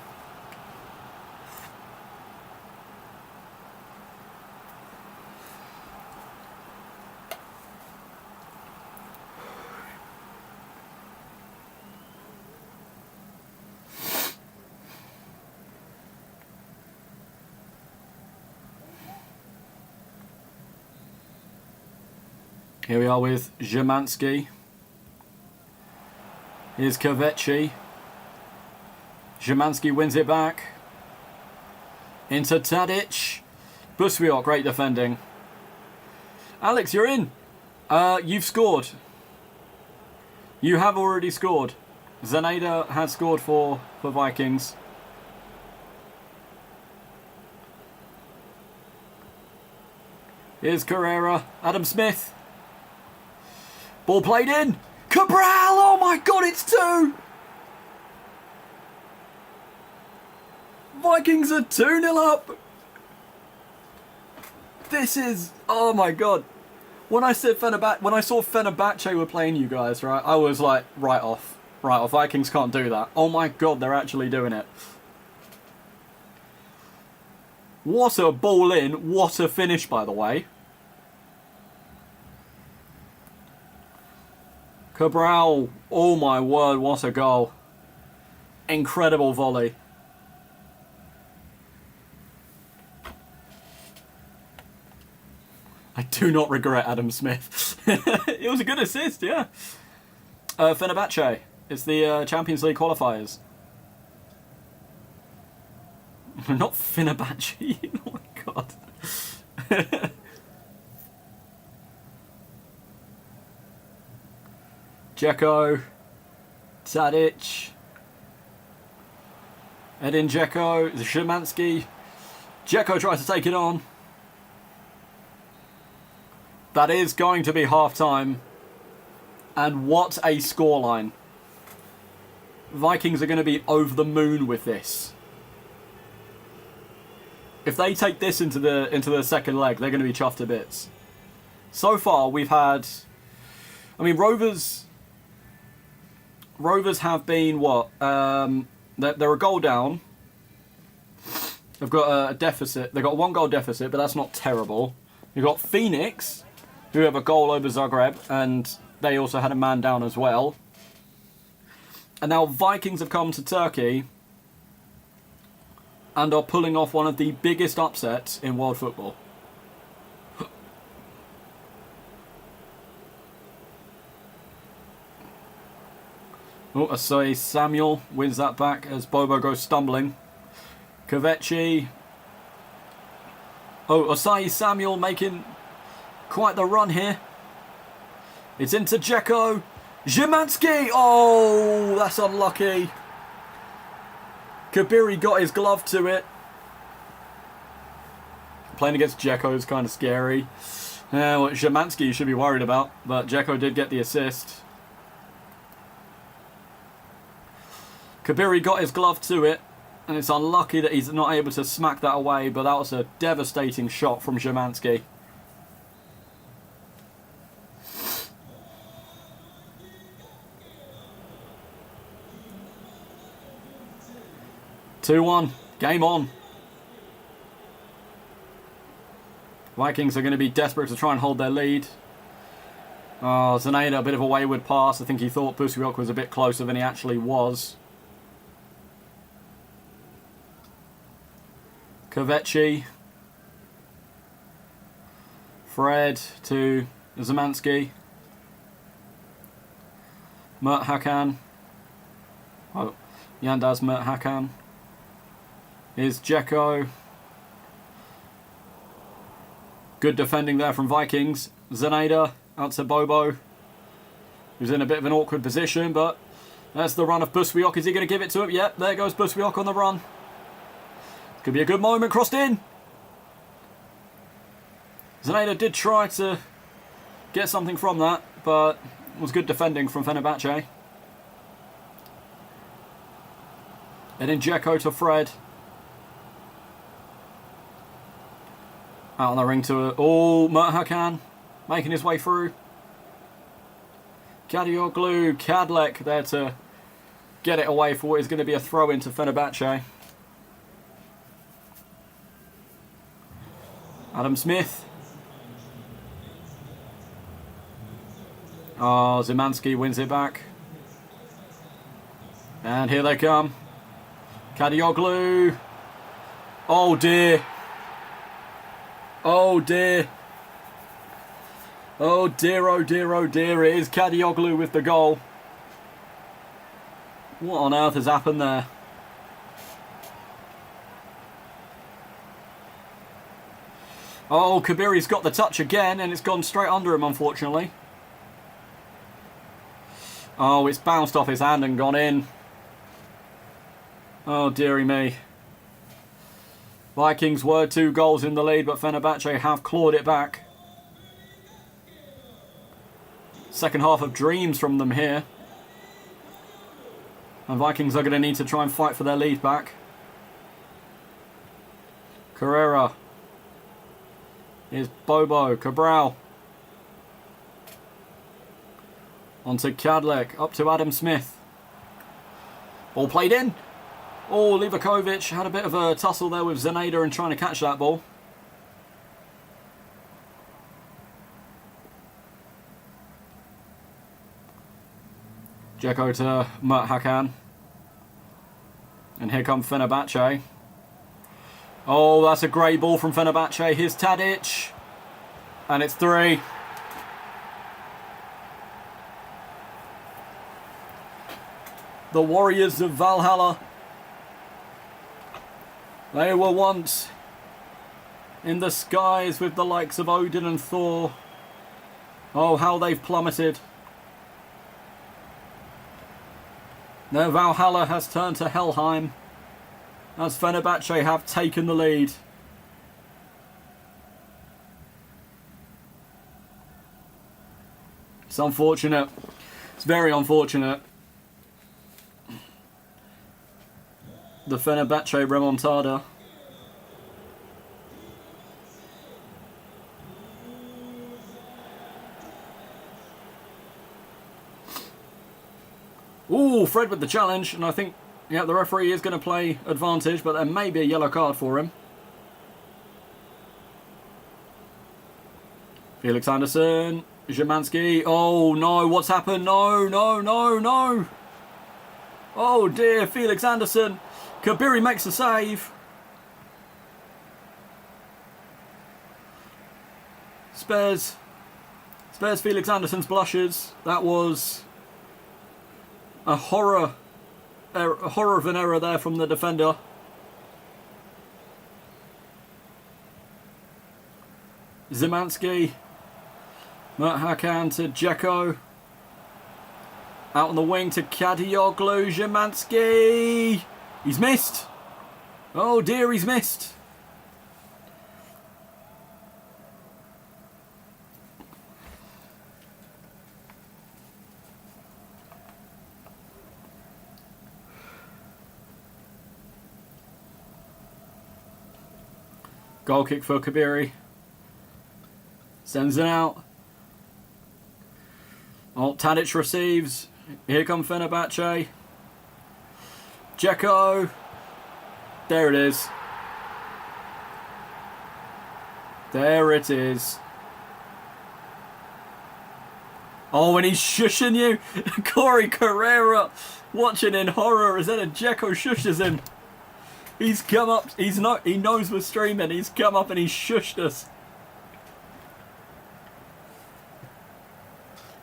Here we are with Szymanski. Here's Kavechi. Szymanski wins it back. Into Tadic. Buswiok, great defending. Alex, you're in. You've scored. You have already scored. Zaneda has scored for Vikings. Here's Carrera. Adam Smith. Ball played in. Cabral! Oh my god, it's 2! Vikings are 2-0 up. This is... Oh my god. When I saw Fenerbahce were playing you guys, right, I was like, right off. Right off. Vikings can't do that. Oh my god, they're actually doing it. What a ball in. What a finish, by the way. Cabral. Oh my word, what a goal. Incredible volley. I do not regret Adam Smith. It was a good assist, yeah. Fenerbahce. It's the Champions League qualifiers. Not Fenerbahce. Oh my god. Dzeko. Tadic. Edin Dzeko. Szymanski. Dzeko tries to take it on. That is going to be half-time. And what a scoreline. Vikings are going to be over the moon with this. If they take this into the second leg, they're going to be chuffed to bits. So far, we've had... I mean, Rovers have been, what? They're a goal down. They've got a deficit. They've got a 1-goal deficit, but that's not terrible. You've got Phoenix, who have a goal over Zagreb, and they also had a man down as well. And now Vikings have come to Turkey and are pulling off one of the biggest upsets in world football. Oh, Asai Samuel wins that back as Bobo goes stumbling. Kvechi. Oh, Asai Samuel making quite the run here. It's into Dzeko. Szymanski! Oh, that's unlucky. Kabiri got his glove to it. Playing against Dzeko is kind of scary. What Szymanski you should be worried about, but Dzeko did get the assist. Kabiri got his glove to it, and it's unlucky that he's not able to smack that away, but that was a devastating shot from Szymanski. Two-1. Game on. Vikings are going to be desperate to try and hold their lead. Oh, Zaneda, a bit of a wayward pass. I think he thought Busiok was a bit closer than he actually was. Kvechi. Fred to Szymanski. Mert Hakan. Oh, Yandaz Mert Hakan. Here's Dzeko. Good defending there from Vikings. Zaneda out to Bobo, who's in a bit of an awkward position, but that's the run of Busiok. Is he going to give it to him? Yep, there goes Busiok on the run. Could be a good moment, crossed in. Zaneda did try to get something from that, but it was good defending from Fenerbahce. And then Dzeko to Fred. Out on the ring to Mert Hakan, making his way through. Kadioglu, Kadlec there to get it away for what is going to be a throw into Fenerbahce. Adam Smith. Oh, Szymanski wins it back. And here they come. Kadioglu. Oh dear. Oh dear. Oh dear, oh dear, oh dear. It is Kadioglu with the goal. What on earth has happened there? Oh, Kabiri's got the touch again and it's gone straight under him, unfortunately. Oh, it's bounced off his hand and gone in. Oh, dearie me. Vikings were 2 goals in the lead, but Fenerbahce have clawed it back. Second half of dreams from them here. And Vikings are going to need to try and fight for their lead back. Carrera. Here's Bobo. Cabral. On to Kadlec. Up to Adam Smith. Ball played in. Oh, Livakovic had a bit of a tussle there with Zeneda and trying to catch that ball. Dzeko to Mert Hakan. And here comes Fenerbahce. Oh, that's a great ball from Fenerbahce. Here's Tadic. And it's 3. The Warriors of Valhalla. They were once in the skies with the likes of Odin and Thor. Oh, how they've plummeted. Now Valhalla has turned to Helheim, as Fenerbahce have taken the lead. It's unfortunate. It's very unfortunate. The Fenerbahce remontada. Ooh, Fred with the challenge, and I think, yeah, the referee is going to play advantage, but there may be a yellow card for him. Felix Anderson, Szymanski. Oh no, what's happened? No, no, no, no. Oh dear, Felix Anderson. Kabiri makes the save. Spares Felix Anderson's blushes. That was a horror of an error there from the defender. Szymanski. Mert Hakan to Dzeko. Out on the wing to Kadioglu. Szymanski. He's missed. Oh dear, he's missed. Goal kick for Kabiri. Sends it out. Oh, Tadic receives. Here comes Fenerbahce. Dzeko. There it is. There it is. Oh, and he's shushing you. Corey Carrera watching in horror as then Dzeko shushes him. He's come up. He knows we're streaming. He's come up and he's shushed us.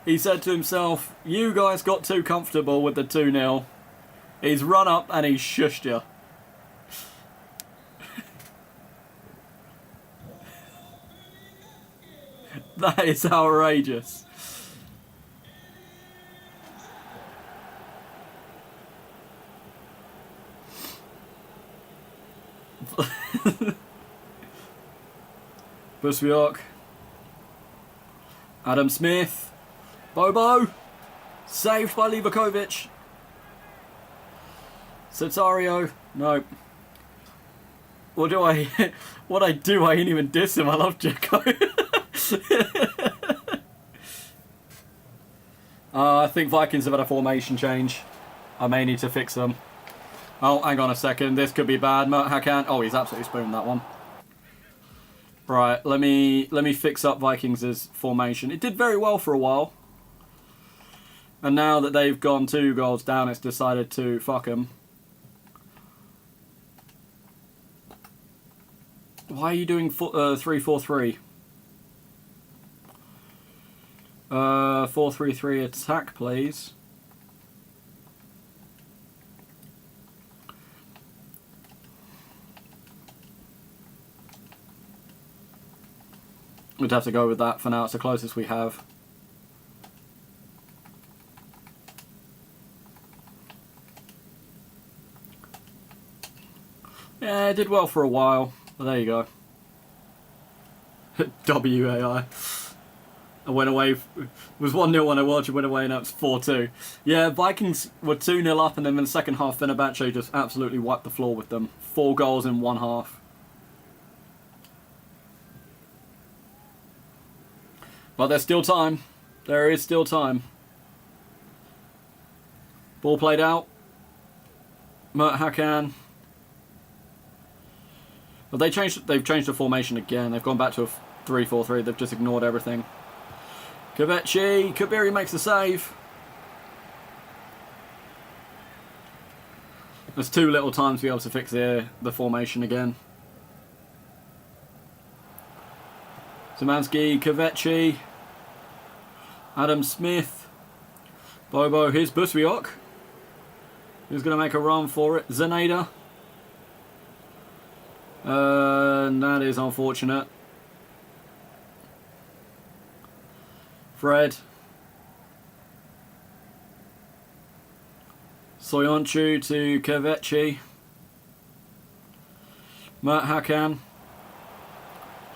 He said to himself, "You guys got too comfortable with the 2-0. He's run up and he's shushed you. That is outrageous. Buswiok. Adam Smith. Bobo. Saved by Livakovic. Sotario. No. What do I... What I do, I ain't even diss him. I love Dzeko. I think Vikings have had a formation change. I may need to fix them. Oh, hang on a second. This could be bad. Mert Hakan. Oh, he's absolutely spooned that one. Right, let me fix up Vikings' formation. It did very well for a while. And now that they've gone 2 goals down, it's decided to fuck them. Why are you doing 3-4-3? 4-3-3 attack, please. We'd have to go with that for now. It's the closest we have. Yeah, it did well for a while. Well, there you go. WAI. I went away. It was 1-0 when I watched it, went away, and now it's 4-2. Yeah, Vikings were 2-0 up, and then in the second half, Fenerbahce just absolutely wiped the floor with them. 4 goals in one half. But there's still time. There is still time. Ball played out. Mert Hakan. But they've changed the formation again. They've gone back to a 3-4-3. They've just ignored everything. Kvechi. Kabiri makes the save. There's too little time to be able to fix the formation again. Szymanski, Kvechi. Adam Smith. Bobo, here's Busyok. Who's going to make a run for it? Zeneda. And that is unfortunate. Fred. Soyuncu to Kvechi. Mert Hakan.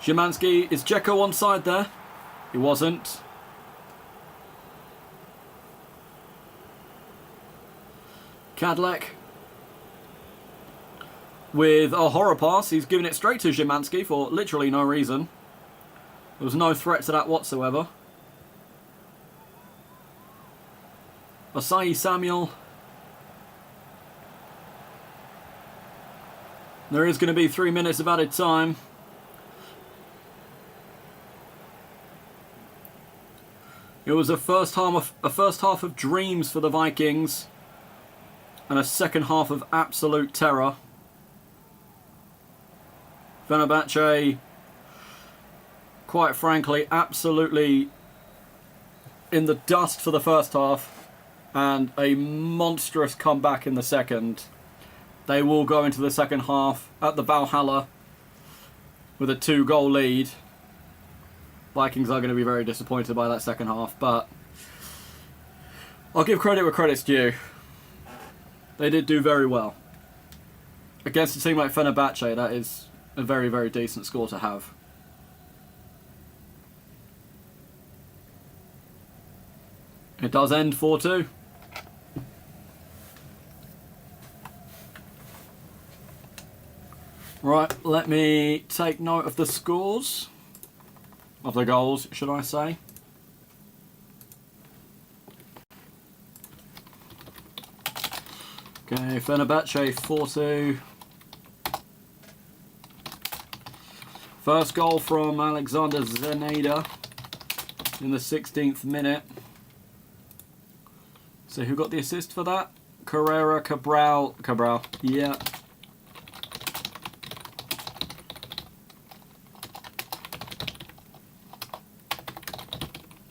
Szymanski. Is Dzeko onside there? He wasn't. Kadlec. With a horror pass, he's giving it straight to Szymanski for literally no reason. There was no threat to that whatsoever. Asai Samuel. There is going to be 3 minutes of added time. It was a first half of dreams for the Vikings, and a second half of absolute terror. Fenerbahce, quite frankly, absolutely in the dust for the first half, and a monstrous comeback in the second. They will go into the second half at the Valhalla with a 2-goal lead. Vikings are going to be very disappointed by that second half, but I'll give credit where credit's due. They did do very well. Against a team like Fenerbahce, that is a very, very decent score to have. It does end 4-2. Right, let me take note of the scores. Of the goals, should I say. Okay, Fenerbahce 4-2. First goal from Alexander Zeneda in the 16th minute. So who got the assist for that? Carrera Cabral. Yeah.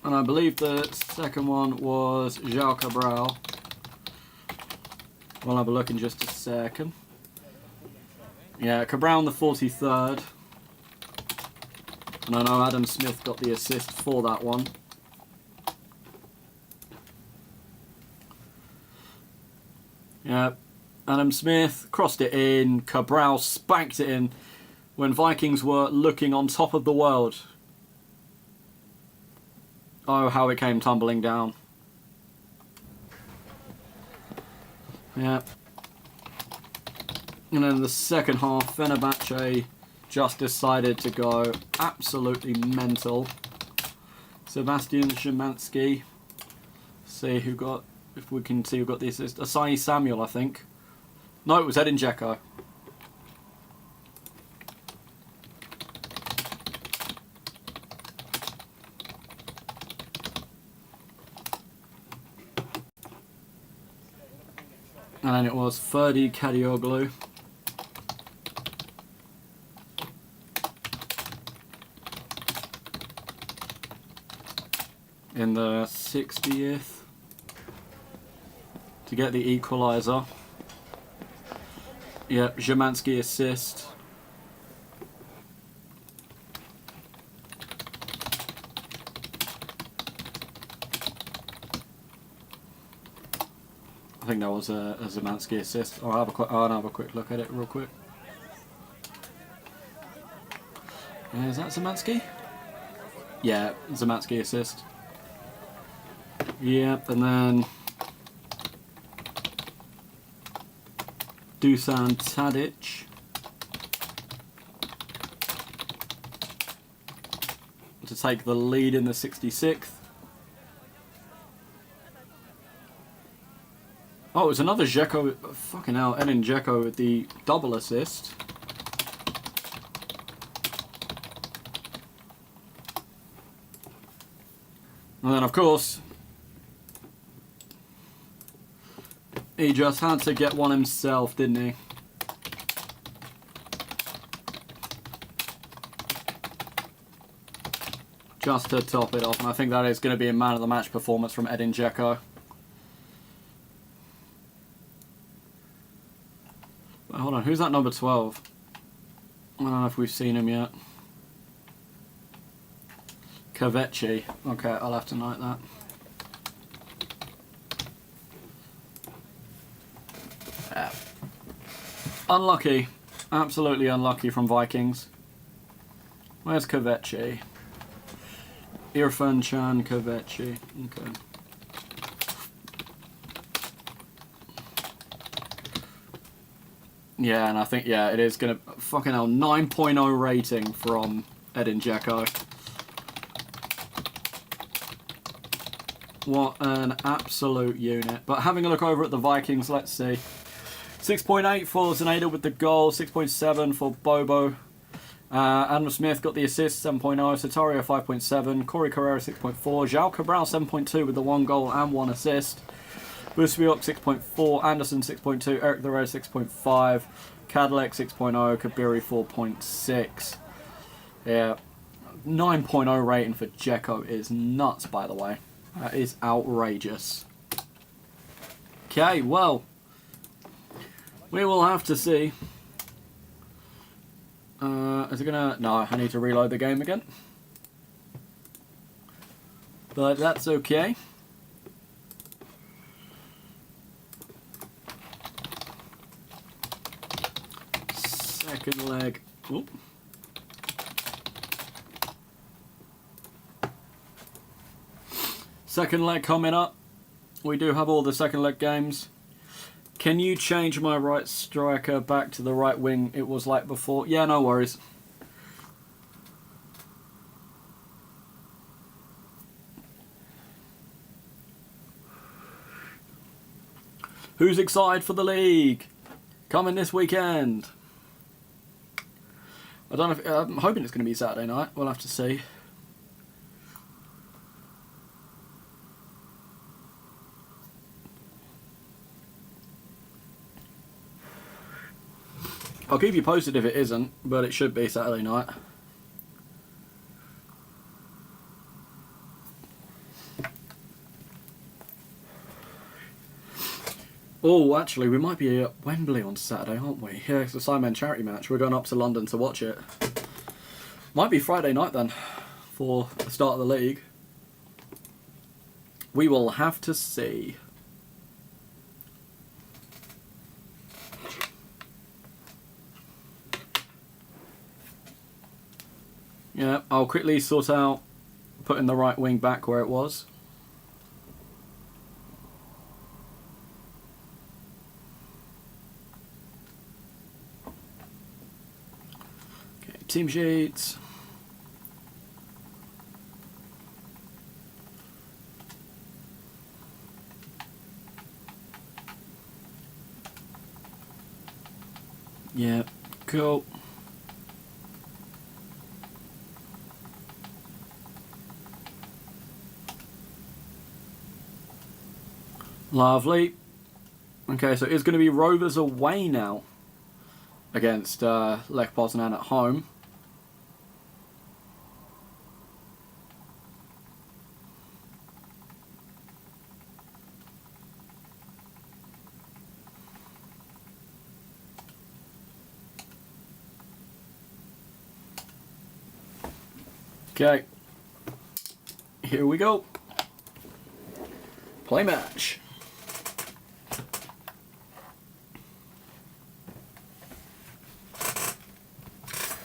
And I believe the second one was João Cabral. We'll have a look in just a second. Yeah, Cabral in the 43rd. And I know Adam Smith got the assist for that one. Yeah, Adam Smith crossed it in. Cabral spanked it in when Vikings were looking on top of the world. Oh, how it came tumbling down. Yeah. And then the second half, Fenerbahce just decided to go absolutely mental. Sebastian Szymanski. See who got, if we can see who got the assist. Asai Samuel, I think. No, it was Edin Dzeko. And then it was Ferdi Kadioglu. In the 60th. To get the equaliser. Yep, Szymanski assist. I think that was a Szymanski assist. I'll have a quick look at it real quick. Is that Szymanski? Yeah, Szymanski assist. Yep, and then Dusan Tadic to take the lead in the 66th. Oh, it's another Dzeko. Fucking hell, Edin Dzeko with the double assist. And then, of course, he just had to get one himself, didn't he? Just to top it off, and I think that is going to be a man of the match performance from Edin Dzeko. Hold on, who's that number 12? I don't know if we've seen him yet. Kaveci. Okay, I'll have to note that. Yeah. Unlucky. Absolutely unlucky from Vikings. Where's Kaveci? Irfan Can Kaveci. Okay. Yeah, and I think, yeah, it is going to... Fucking hell, 9.0 rating from Edin Dzeko. What an absolute unit. But having a look over at the Vikings, let's see. 6.8 for Zeneda with the goal. 6.7 for Bobo. Adam Smith got the assist, 7.0. Satario, 5.7. Corey Carrera, 6.4. João Cabral, 7.2 with the 1 goal and 1 assist. Busbiok, 6.4. Anderson, 6.2. Eric Thoreau, 6.5. Cadillac, 6.0. Kabiri, 4.6. Yeah. 9.0 rating for Dzeko is nuts, by the way. That is outrageous. Okay, well, we will have to see. Is it gonna... No, I need to reload the game again. But that's okay. Second leg. Oop. Second leg coming up. We do have all the second leg games. Can you change my right striker back to the right wing it was like before? Yeah, no worries. Who's excited for the league? Coming this weekend. I don't know if... I'm hoping it's going to be Saturday night. We'll have to see. I'll keep you posted if it isn't, but it should be Saturday night. Oh, actually, we might be at Wembley on Saturday, aren't we? Yeah, it's a Sidemen charity match. We're going up to London to watch it. Might be Friday night then, for the start of the league. We will have to see. Yeah, I'll quickly sort out putting the right wing back where it was. Okay, team sheets. Yeah, cool. Lovely. Okay, so it's going to be Rovers away now against Lech Poznan at home. Okay, here we go. Play match.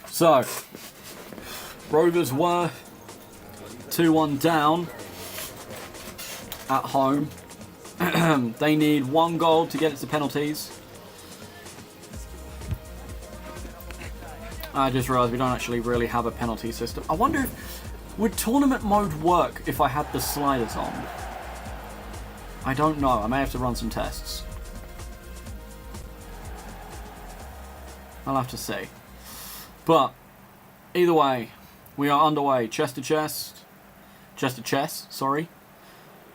So, Rovers were 2-1 down at home. They need 1 goal to get it to penalties. I just realised we don't actually really have a penalty system. I wonder if... Would tournament mode work if I had the sliders on? I don't know. I may have to run some tests. I'll have to see. But either way, we are underway. Chest to chest, sorry,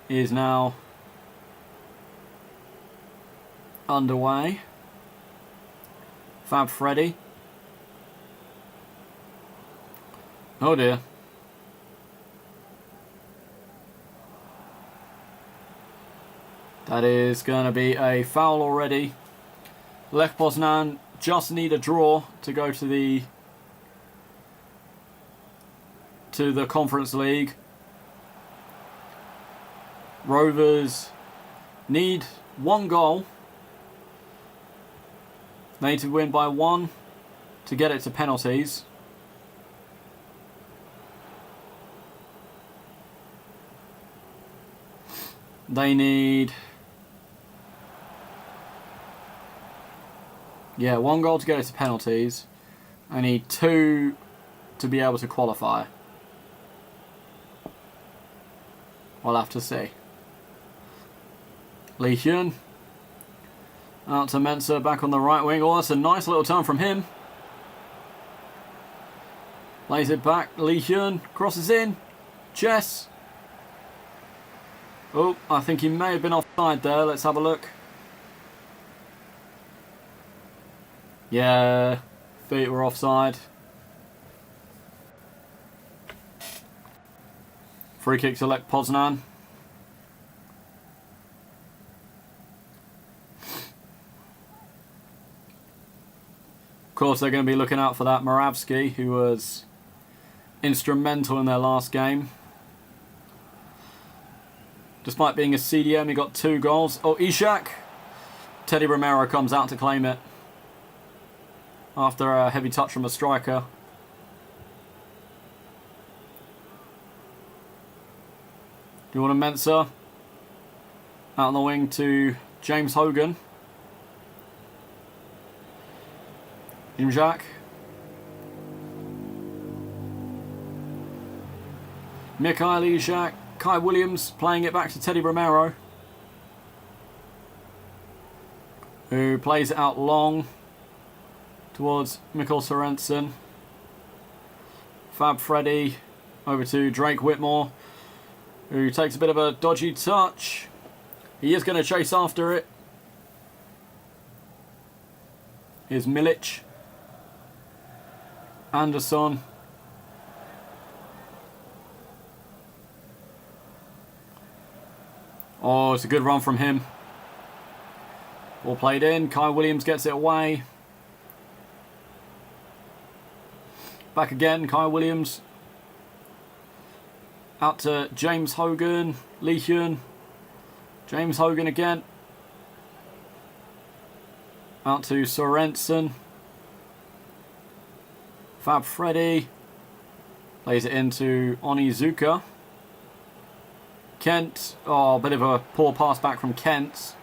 is now underway. Fab Freddy. Oh dear. That is going to be a foul already. Lech Poznan just need a draw to go to the Conference League. Rovers need 1 goal. They need to win by 1 to get it to penalties. They need... 1 goal to get it to penalties. I need 2 to be able to qualify. We'll have to see. Lee Hyun. Out to Mensah, back on the right wing. Oh, that's a nice little turn from him. Lays it back. Lee Hyun crosses in. Chess. Oh, I think he may have been offside there. Let's have a look. Yeah, feet were offside. Free kick to Lech Poznan. Of course, they're going to be looking out for that Moravsky, who was instrumental in their last game. Despite being a CDM, he got 2 goals. Oh, Ishak. Teddy Romero comes out to claim it after a heavy touch from a striker. Do you want a Mensah? Out on the wing to James Hogan. Imjak. Mikhail Ishak. Kai Williams playing it back to Teddy Romero, who plays it out long towards Mikkel Sorensen. Fab Freddy over to Drake Whitmore, who takes a bit of a dodgy touch. He is going to chase after it. Here's Milic. Anderson. Oh, it's a good run from him. Ball played in. Kai Williams gets it away. Back again, Kai Williams. Out to James Hogan. Lee Hyun. James Hogan again. Out to Sorensen. Fab Freddy. Plays it into Onizuka. Kent. Oh, a bit of a poor pass back from Kent.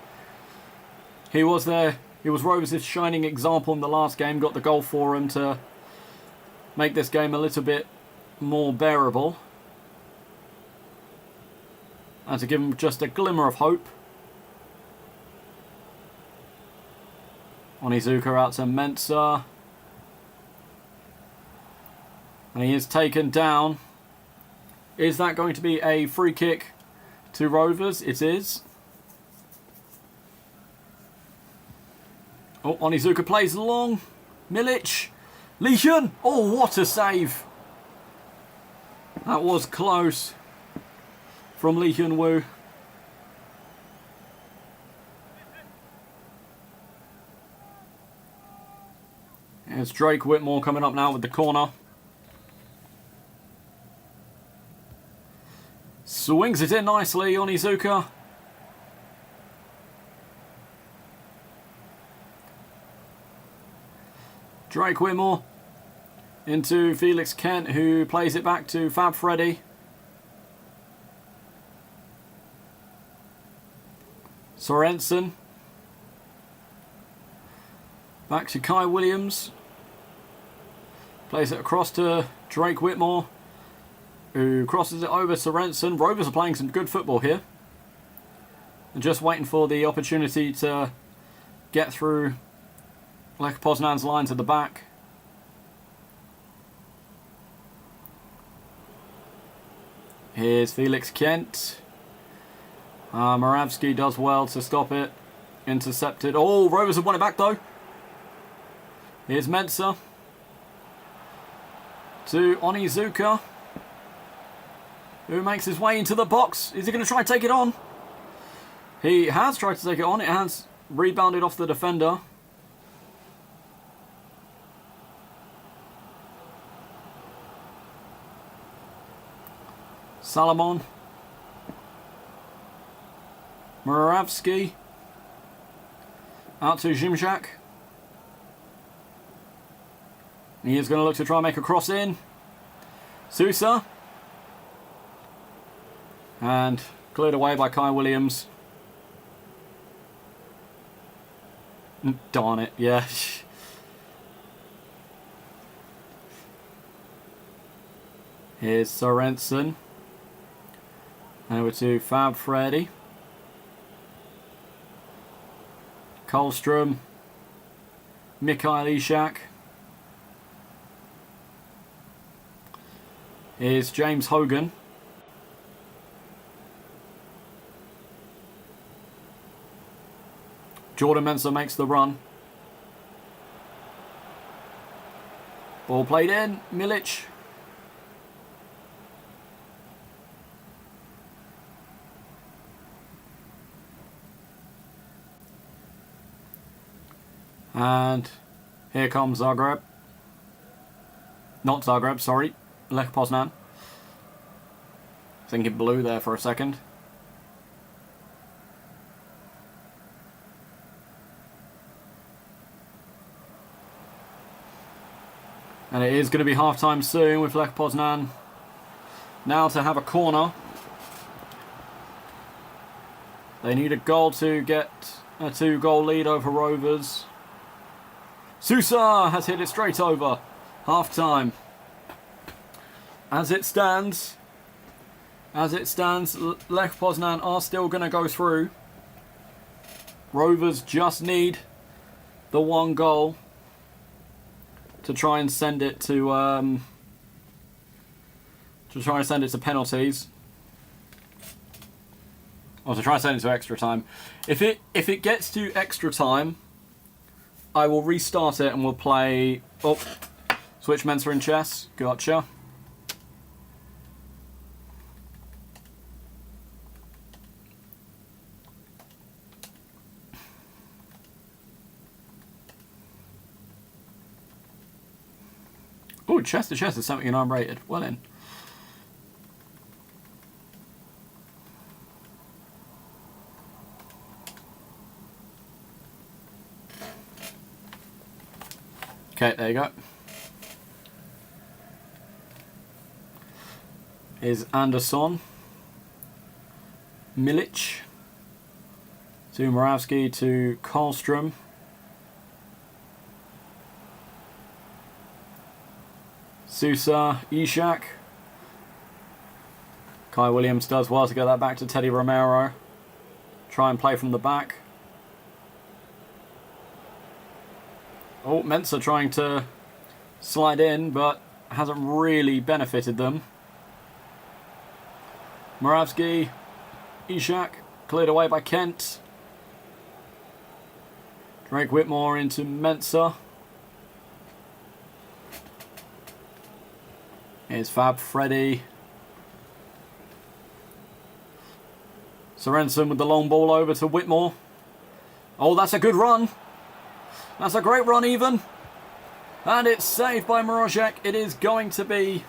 He was there. He was Rovers' shining example in the last game. Got the goal for him to make this game a little bit more bearable. And to give him just a glimmer of hope. Onizuka out to Mensah. And he is taken down. Is that going to be a free kick to Rovers? It is. Oh, Onizuka plays long. Milic. Lee Hyun. Oh, what a save. That was close from Lee Hyun Woo. It's Drake Whitmore coming up now with the corner. Swings it in nicely, Onizuka. Drake Whitmore into Felix Kent, who plays it back to Fab Freddy. Sorensen. Back to Kai Williams. Plays it across to Drake Whitmore, who crosses it over Sorensen. Rovers are playing some good football here. And just waiting for the opportunity to get through Lech Poznan's lines at the back. Here's Felix Kent. Moravsky does well to stop it. Intercepted. Oh, Rovers have won it back though. Here's Mensah. To Onizuka. Who makes his way into the box. Is he going to try and take it on? He has tried to take it on. It has rebounded off the defender. Salomon. Moravsky. Out to Zimzak. He is going to look to try and make a cross in. Sousa. And cleared away by Kai Williams. Darn it, yeah. Here's Sorensen. Over to Fab Freddy. Karlström. Mikhail Ishak. Here's James Hogan. Jordan Mensah makes the run. Ball played in. Milic. And here comes Zagreb. Not Zagreb, sorry. Lech Poznan. Thinking blue there for a second. And it is going to be half-time soon with Lech Poznan now to have a corner. They need a goal to get a 2-goal lead over Rovers. Sousa has hit it straight over. Half-time. As it stands, Lech Poznan are still going to go through. Rovers just need the 1 goal to try and send it to penalties, or to try and send it to extra time. If it gets to extra time, I will restart it and we'll play. Oh, switch Mensah in chess. Gotcha. Oh, chess to chess is something I'm rated. Well in. Okay, there you go. Is Anderson. Milic. To Moravsky to Karlström. Sousa, Ishak. Kai Williams does well to get that back to Teddy Romero. Try and play from the back. Oh, Mensah trying to slide in, but hasn't really benefited them. Moravsky, Ishak, cleared away by Kent. Drake Whitmore into Mensah. Here's Fab Freddy. Sorensen with the long ball over to Whitmore. Oh, that's a good run. That's a great run even. And it's saved by Mrozek. It is going to be...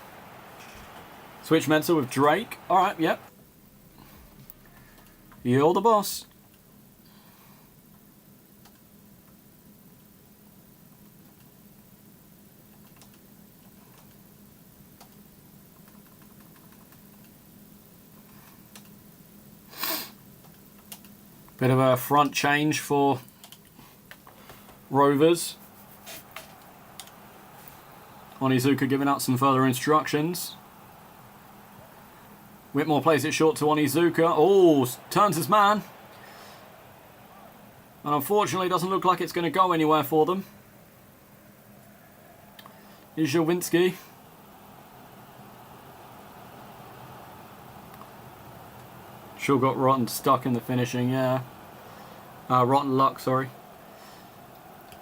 Switch Mensah with Drake. Alright, yep. You're the boss. Bit of a front change for Rovers. Onizuka giving out some further instructions. Whitmore plays it short to Onizuka. Oh, turns his man. And unfortunately, it doesn't look like it's going to go anywhere for them. Is Jawinski. Sure got rotten stuck in the finishing, yeah. Rotten luck, sorry.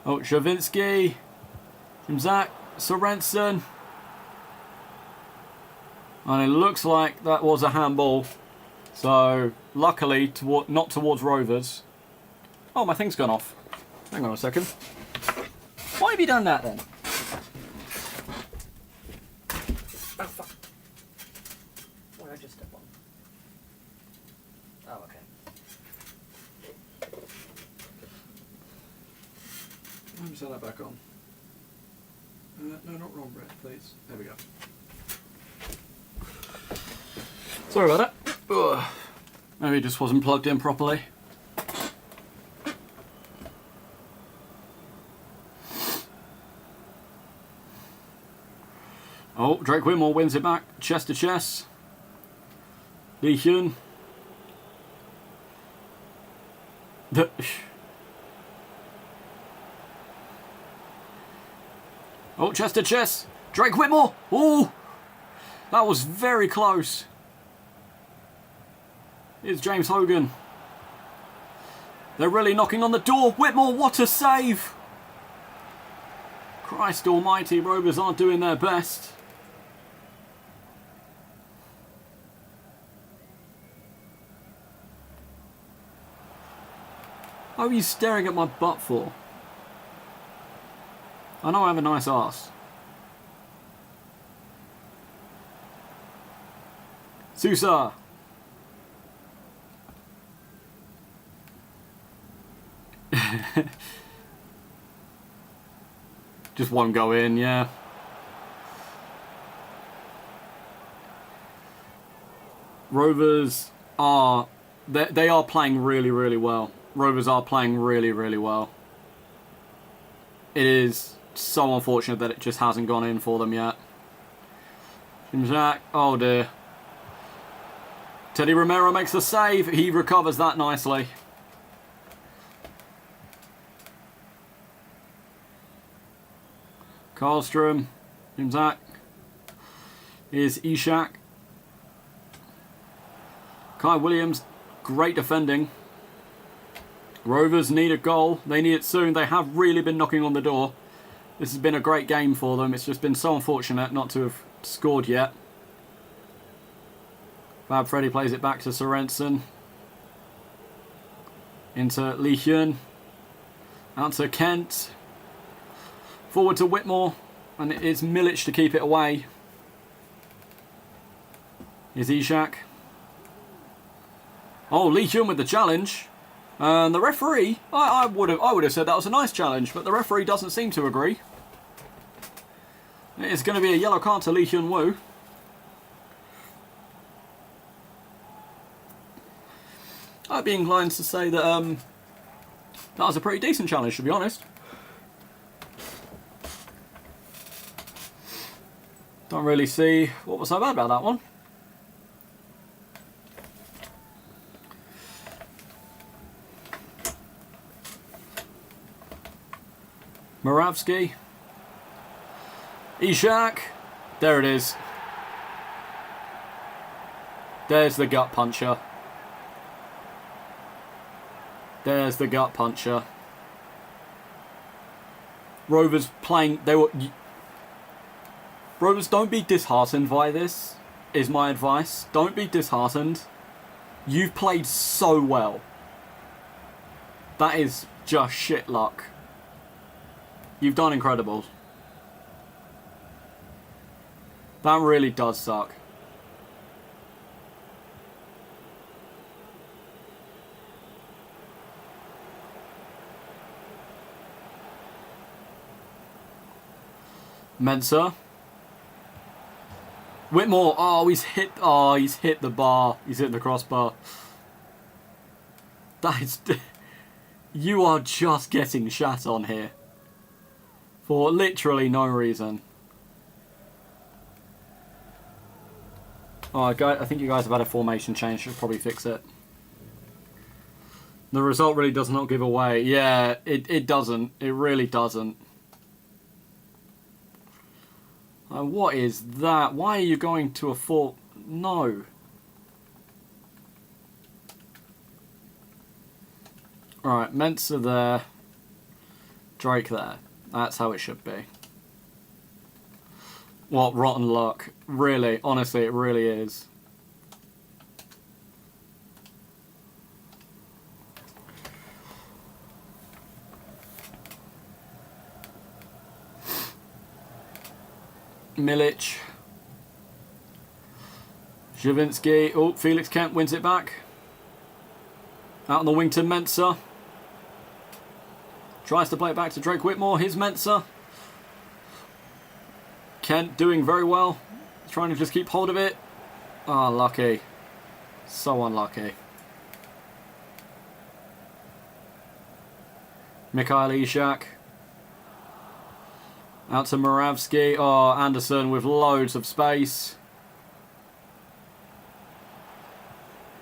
Oh, Shavinsky. From Zach Sorensen. And it looks like that was a handball. So, luckily, not towards Rovers. Oh, my thing's gone off. Hang on a second. Why have you done that then? Oh, fuck. What did I just step on? Oh, okay. Let me set that back on. No, not wrong, Brett, please. There we go. Sorry about that. Ugh. Maybe it just wasn't plugged in properly. Oh, Drake Whitmore wins it back. Chest to chest. Lee Hyun. Oh, chest to chest. Drake Whitmore. Oh, that was very close. Here's James Hogan. They're really knocking on the door. Whitmore, what a save. Christ almighty, Rovers aren't doing their best. What are you staring at my butt for? I know I have a nice arse. Sousa. Just won't go in, yeah. Rovers are... They are playing really, really well. Rovers are playing really, really well. It is so unfortunate that it just hasn't gone in for them yet. Jack, oh dear. Teddy Romero makes the save. He recovers that nicely. Karlstrom, Zach. Here's Ishak. Kai Williams, great defending. Rovers need a goal. They need it soon. They have really been knocking on the door. This has been a great game for them. It's just been so unfortunate not to have scored yet. Fab Freddy plays it back to Sorensen. Into Lee Hyun. Out to Kent. Forward to Whitmore. And it's Milic to keep it away. Here's Ishak. Oh, Lee Hyun with the challenge. And the referee, I would have said that was a nice challenge, but the referee doesn't seem to agree. It's going to be a yellow card to Lee Hyun Woo. I'd be inclined to say that that was a pretty decent challenge, to be honest. Don't really see what was so bad about that one. Moravsky. Ishak. There it is. There's the gut puncher. There's the gut puncher. Rovers playing... Rovers, don't be disheartened by this, is my advice. Don't be disheartened. You've played so well. That is just shit luck. You've done incredible. That really does suck. Mensah. Whitmore. Oh, he's hit the bar. He's hit the crossbar. That is... You are just getting shat on here. For literally no reason. Oh, I think you guys have had a formation change. Should probably fix it. The result really does not give away. Yeah, it doesn't. It really doesn't. What is that? Why are you going to a fort? No. Alright, Mensa there. Drake there. That's how it should be. What rotten luck. Really, honestly, it really is. Milic. Javinsky. Oh, Felix Kent wins it back. Out on the wing to Mensa. Tries to play it back to Drake Whitmore. Here's Mensa. Kent doing very well. Trying to just keep hold of it. Ah, oh, lucky. So unlucky. Mikhail Ishak. Out to Moravsky. Oh, Anderson with loads of space.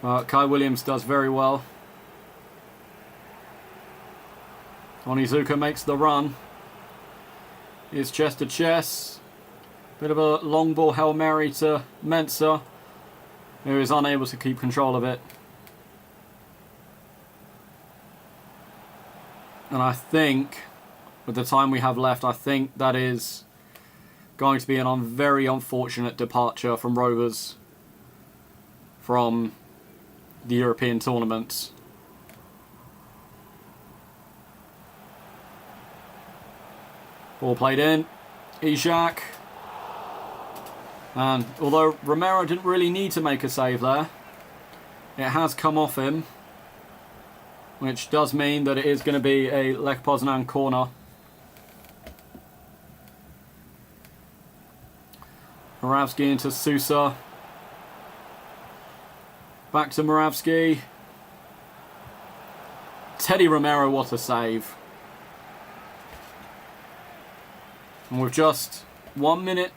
Kai Williams does very well. Onizuka makes the run. Here's chest to chest. Bit of a long ball Hail Mary to Mensa, who is unable to keep control of it. And I think, with the time we have left, I think that is going to be a very unfortunate departure from Rovers from the European tournaments. Ball played in. Ishak. And although Romero didn't really need to make a save there, it has come off him, which does mean that it is going to be a Lech Poznan corner. Moravsky into Sousa. Back to Moravsky. Teddy Romero, what a save. And with just 1 minute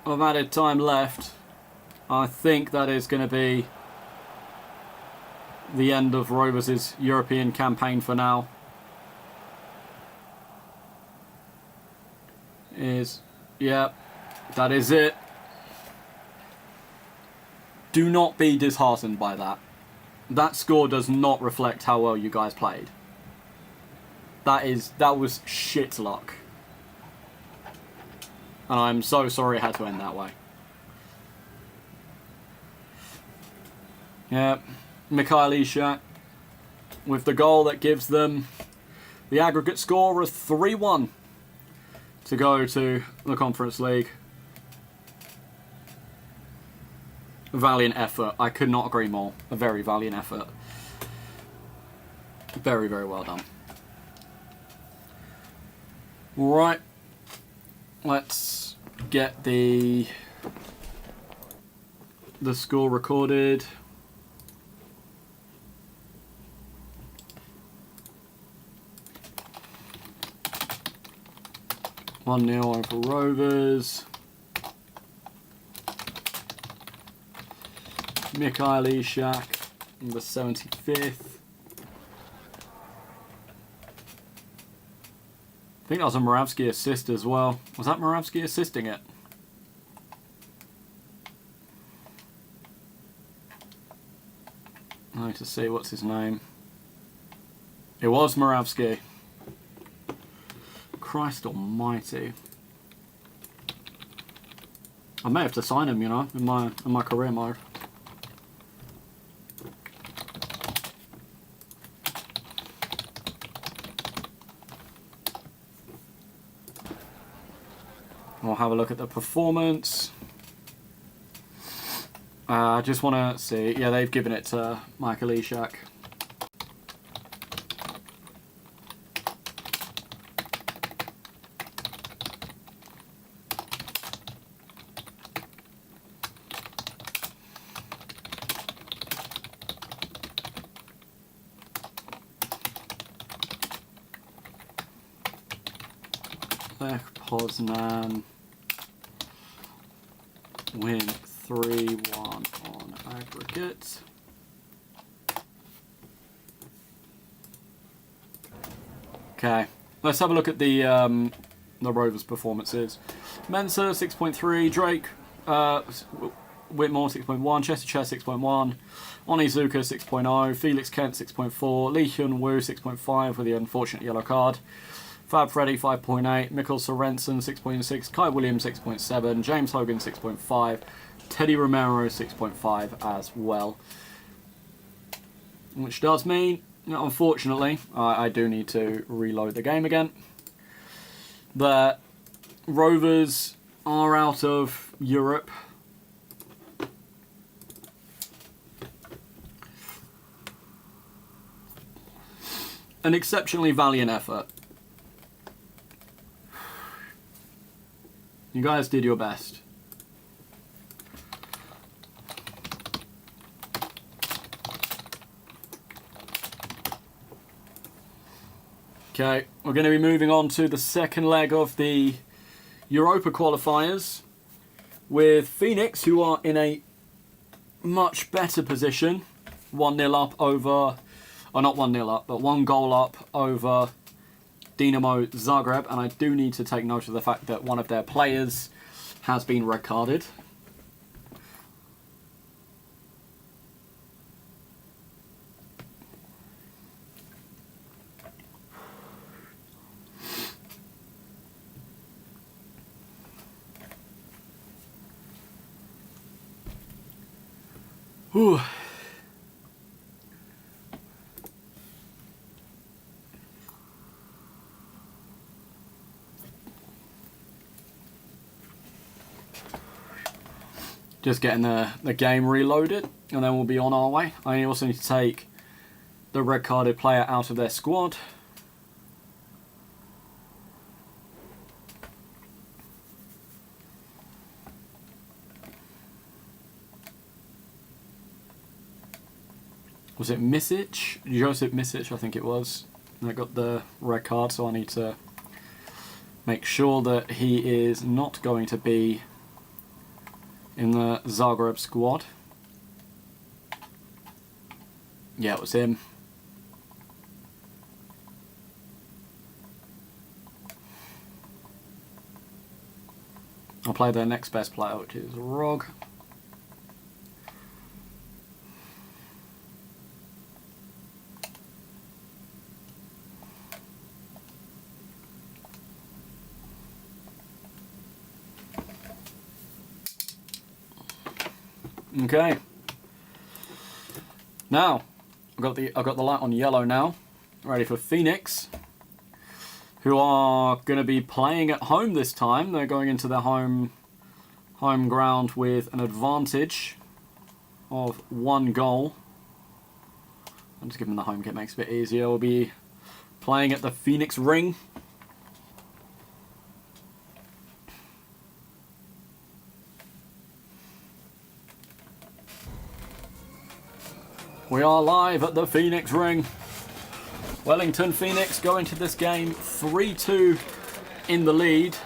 of added time left, I think that is going to be the end of Rovers' European campaign for now. Yeah, that is it. Do not be disheartened by that. That score does not reflect how well you guys played. That was shit luck. And I'm so sorry it had to end that way. Yeah, Mikhail Ishak with the goal that gives them the aggregate score of 3-1 to go to the Conference League. A valiant effort. I could not agree more. A very valiant effort. Very, very well done. Right. Let's get the score recorded. One 0 over Rovers. Mikhail Ishak, the 75th. I think that was a Moravsky assist as well. Was that Moravsky assisting it? I need to see what's his name. It was Moravsky. Christ almighty. I may have to sign him, you know, in my career mode. We'll have a look at the performance. I just want to see. Yeah, they've given it to Michael Ishak. Lech Poznan win 3-1 on aggregate. Okay, let's have a look at the the Rovers' performance is. Mensah 6.3, Drake, Whitmore 6.1, Chester Chess 6.1, Onizuka 6.0, Felix Kent 6.4, Lee Hyun Woo 6.5 with the unfortunate yellow card, Fab Freddy 5.8, Mikkel Sorensen 6.6, Kai Williams 6.7, James Hogan 6.5, Teddy Romero 6.5 as well. Which does mean, unfortunately, I do need to reload the game again. The Rovers are out of Europe. An exceptionally valiant effort. You guys did your best. Okay, we're going to be moving on to the second leg of the Europa qualifiers with Phoenix, who are in a much better position. 1-0 up over... or not 1-0 up, but 1 goal up over Dinamo Zagreb. And I do need to take note of the fact that one of their players has been red carded. Whew. Just getting the game reloaded, and then we'll be on our way. I also need to take the red-carded player out of their squad. Was it Misic? Josip Misic, I think it was. I got the red card, so I need to make sure that he is not going to be in the Zagreb squad. Yeah, it was him. I'll play their next best player, which is Rog. Okay. Now, I've got the light on yellow now. Ready for Phoenix, who are going to be playing at home this time. They're going into their home ground with an advantage of 1 goal. I'll just give them the home kit, makes it a bit easier. We'll be playing at the Phoenix Ring. We are live at the Phoenix Ring. Wellington Phoenix go into this game 3-2 in the lead,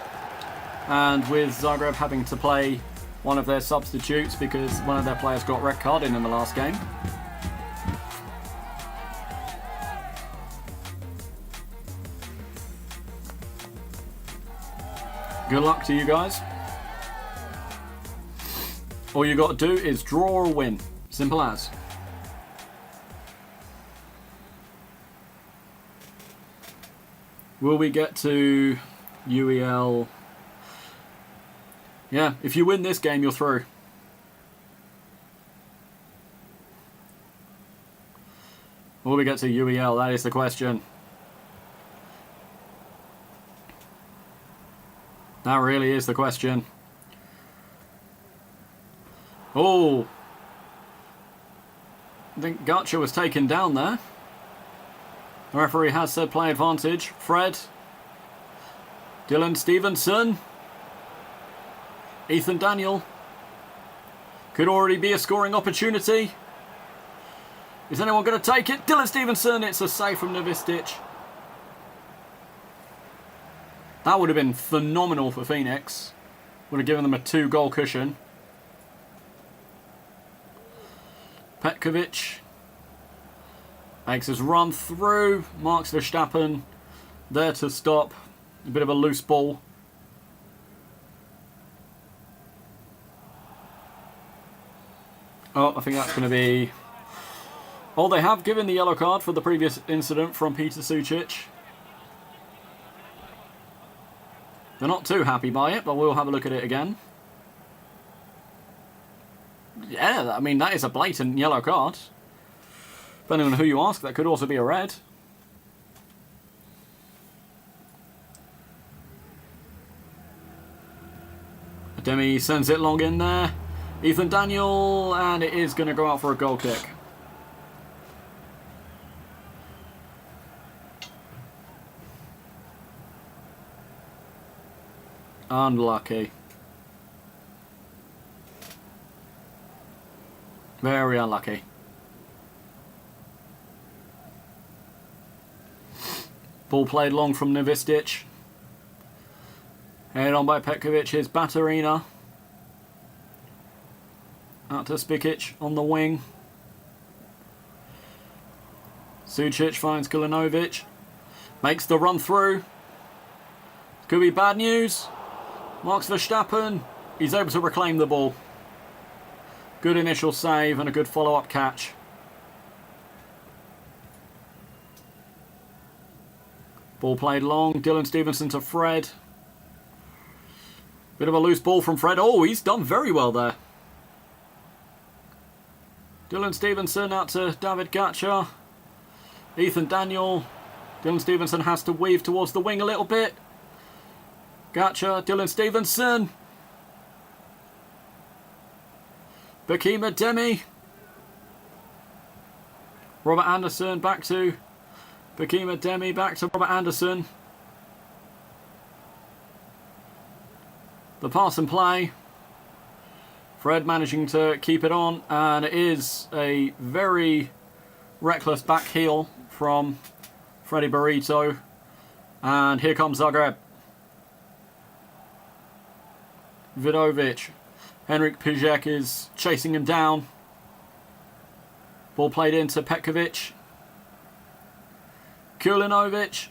and with Zagreb having to play one of their substitutes because one of their players got red carded in the last game. Good luck to you guys. All you got to do is draw or win. Simple as. Will we get to UEL? Yeah, if you win this game, you're through. Will we get to UEL? That is the question. That really is the question. Oh! I think Gutcher was taken down there. The referee has said play advantage. Fred. Dylan Stevenson. Ethan Daniel. Could already be a scoring opportunity. Is anyone going to take it? Dylan Stevenson. It's a save from Novistic. That would have been phenomenal for Phoenix. Would have given them a 2-goal cushion. Petkovic makes his run through. Marks Verstappen there to stop. A bit of a loose ball. Oh, I think that's going to be... Oh, they have given the yellow card for the previous incident from Peter Sucic. They're not too happy by it, but we'll have a look at it again. Yeah, I mean, that is a blatant yellow card. Depending on who you ask, that could also be a red. Demi sends it long in there. Ethan Daniel, and it is going to go out for a goal kick. Unlucky. Very unlucky. Ball played long from Novistic. Headed on by Petkovic. Here's Baturina. Out to Spikic on the wing. Sucic finds Kulinovic. Makes the run through. Could be bad news. Max Verstappen. He's able to reclaim the ball. Good initial save and a good follow-up catch. Ball played long. Dylan Stevenson to Fred. Bit of a loose ball from Fred. Oh, he's done very well there. Dylan Stevenson out to David Gatcha. Ethan Daniel. Dylan Stevenson has to weave towards the wing a little bit. Gatcha, Dylan Stevenson. Bakima Demi. Robert Anderson back to Bakima Demi, back to Robert Anderson. The pass and play. Fred managing to keep it on, and it is a very reckless back heel from Freddy Burrito. And here comes Zagreb. Vidovic. Henrik Pijek is chasing him down. Ball played into Petkovic. Kulinovic.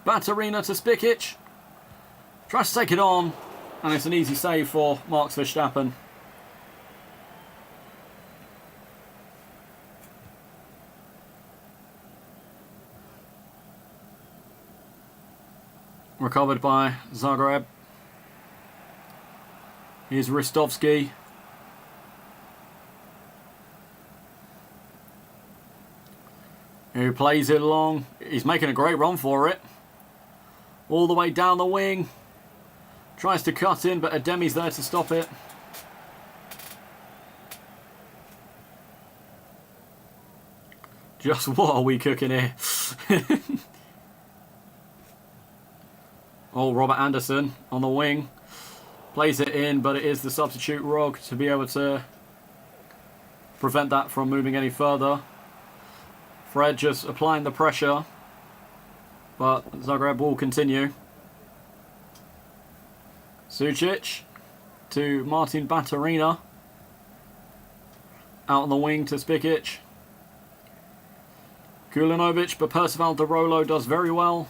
Baturina to Spikic. Tries to take it on. And it's an easy save for Max Verstappen. Recovered by Zagreb. Here's Ristovski. Who plays it long. He's making a great run for it. All the way down the wing. Tries to cut in, but Ademi's there to stop it. Just what are we cooking here? Oh, Robert Anderson on the wing. Plays it in, but it is the substitute Rog to be able to prevent that from moving any further. Fred just applying the pressure, but Zagreb will continue. Sucic to Martin Baturina. Out on the wing to Spikic. Kulinovic, but Percival De Rolo does very well.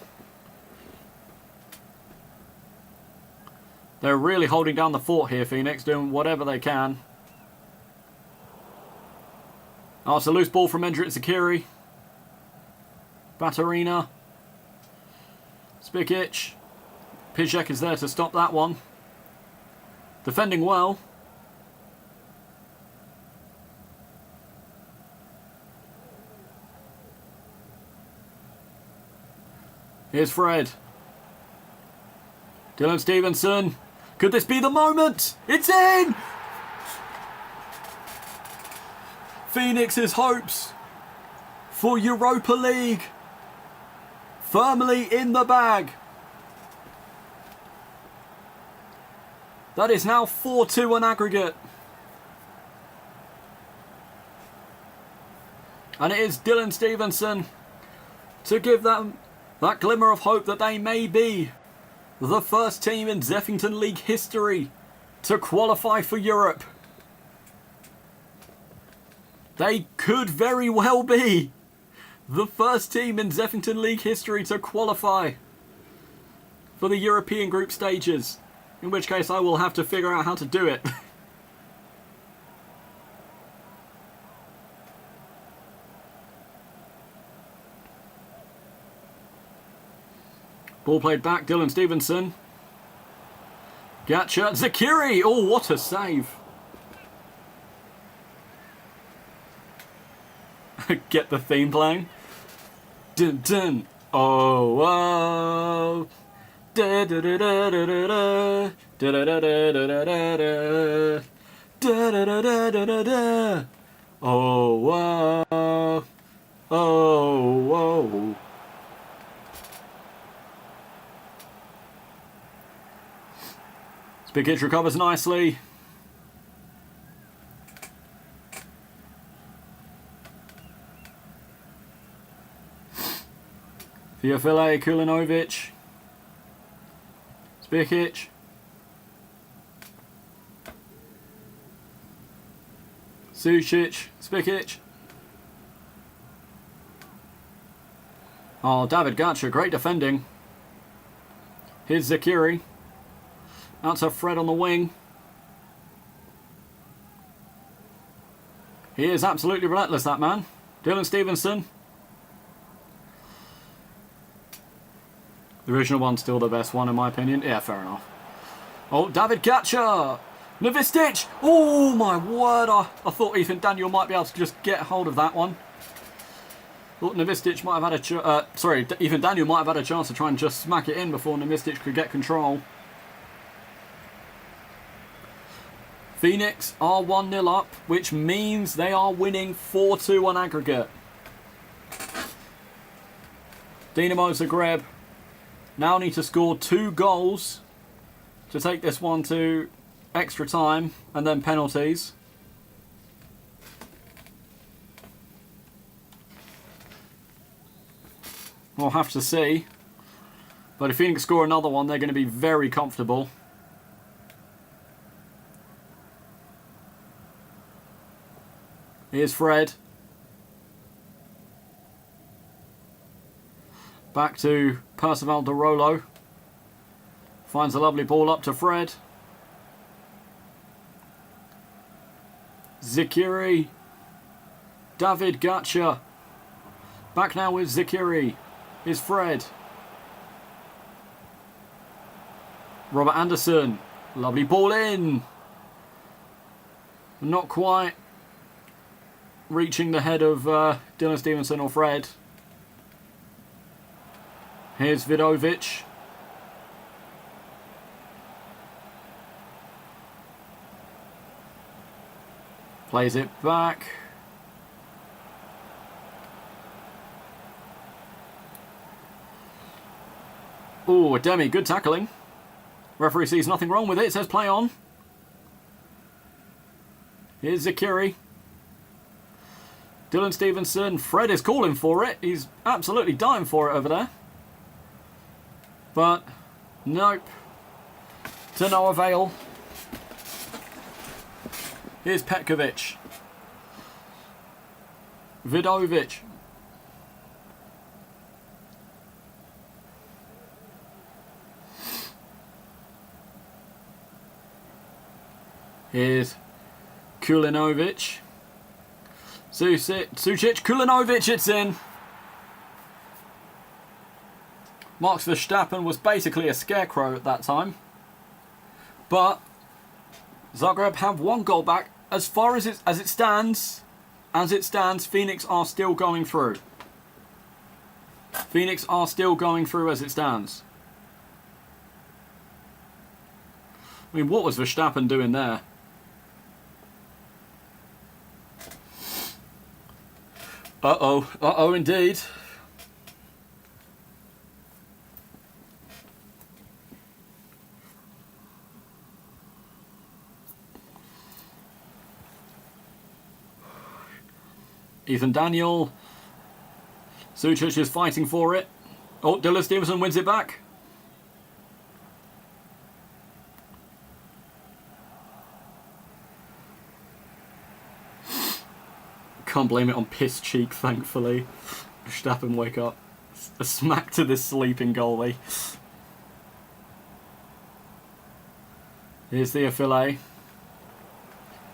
They're really holding down the fort here, Phoenix, doing whatever they can. Oh, it's a loose ball from Endrit Zakiri. Baturina. Spikic. Pijek is there to stop that one. Defending well. Here's Fred. Dylan Stevenson. Could this be the moment? It's in! Phoenix's hopes for Europa League firmly in the bag. That is now 4-2 on aggregate. And it is Dylan Stevenson to give them that glimmer of hope that they may be the first team in Zeffington League history to qualify for Europe. They could very well be the first team in Zeffington League history to qualify for the European group stages. In which case I will have to figure out how to do it. Ball played back, Dylan Stevenson. Gotcha, Zakiri! Oh, what a save. Get the theme playing. Dun dun. Oh, whoa. Da da da da da da da da da da da da da da da da da. Oh, whoa. Oh, whoa. Spikic recovers nicely. Fiafile, Kulinovic. Spikic. Sucic. Spikic. Oh, David Gatcha, great defending. Here's Zakiri. Out to Fred on the wing. He is absolutely relentless, that man. Dylan Stevenson. The original one's still the best one, in my opinion. Yeah, fair enough. Oh, David Gatcha! Novistic! Oh, my word! I thought Ethan Daniel might be able to just get hold of that one. Thought Novistic might have had a Ethan Daniel might have had a chance to try and just smack it in before Novistic could get control. Phoenix are 1-0 up, which means they are winning 4-2 on aggregate. Dinamo Zagreb now need to score 2 goals to take this one to extra time and then penalties. We'll have to see. But if Phoenix score another one, they're going to be very comfortable. Here's Fred. Back to Percival De Rolo. Finds a lovely ball up to Fred. Zakiri. David Gatcha. Back now with Zakiri. Here's Fred. Robert Anderson. Lovely ball in. Not quite reaching the head of Dylan Stevenson or Fred. Here's Vidovic. Plays it back. Oh, Demi, good tackling. Referee sees nothing wrong with it, says play on. Here's Zakiri. Dylan Stevenson. Fred is calling for it. He's absolutely dying for it over there. But, nope. To no avail. Here's Petkovic. Vidovic. Here's Kulinovic. Sucic, Kulinovic, it's in. Max Verstappen was basically a scarecrow at that time. But Zagreb have 1 goal back. As far as it stands, Phoenix are still going through. Phoenix are still going through as it stands. I mean, what was Verstappen doing there? Uh-oh, indeed. Ethan Daniel. Sucic is fighting for it. Oh, Dylan Stevenson wins it back. Can't blame it on piss cheek, thankfully. Verstappen wake up. A smack to this sleeping goalie. Here's the Affile.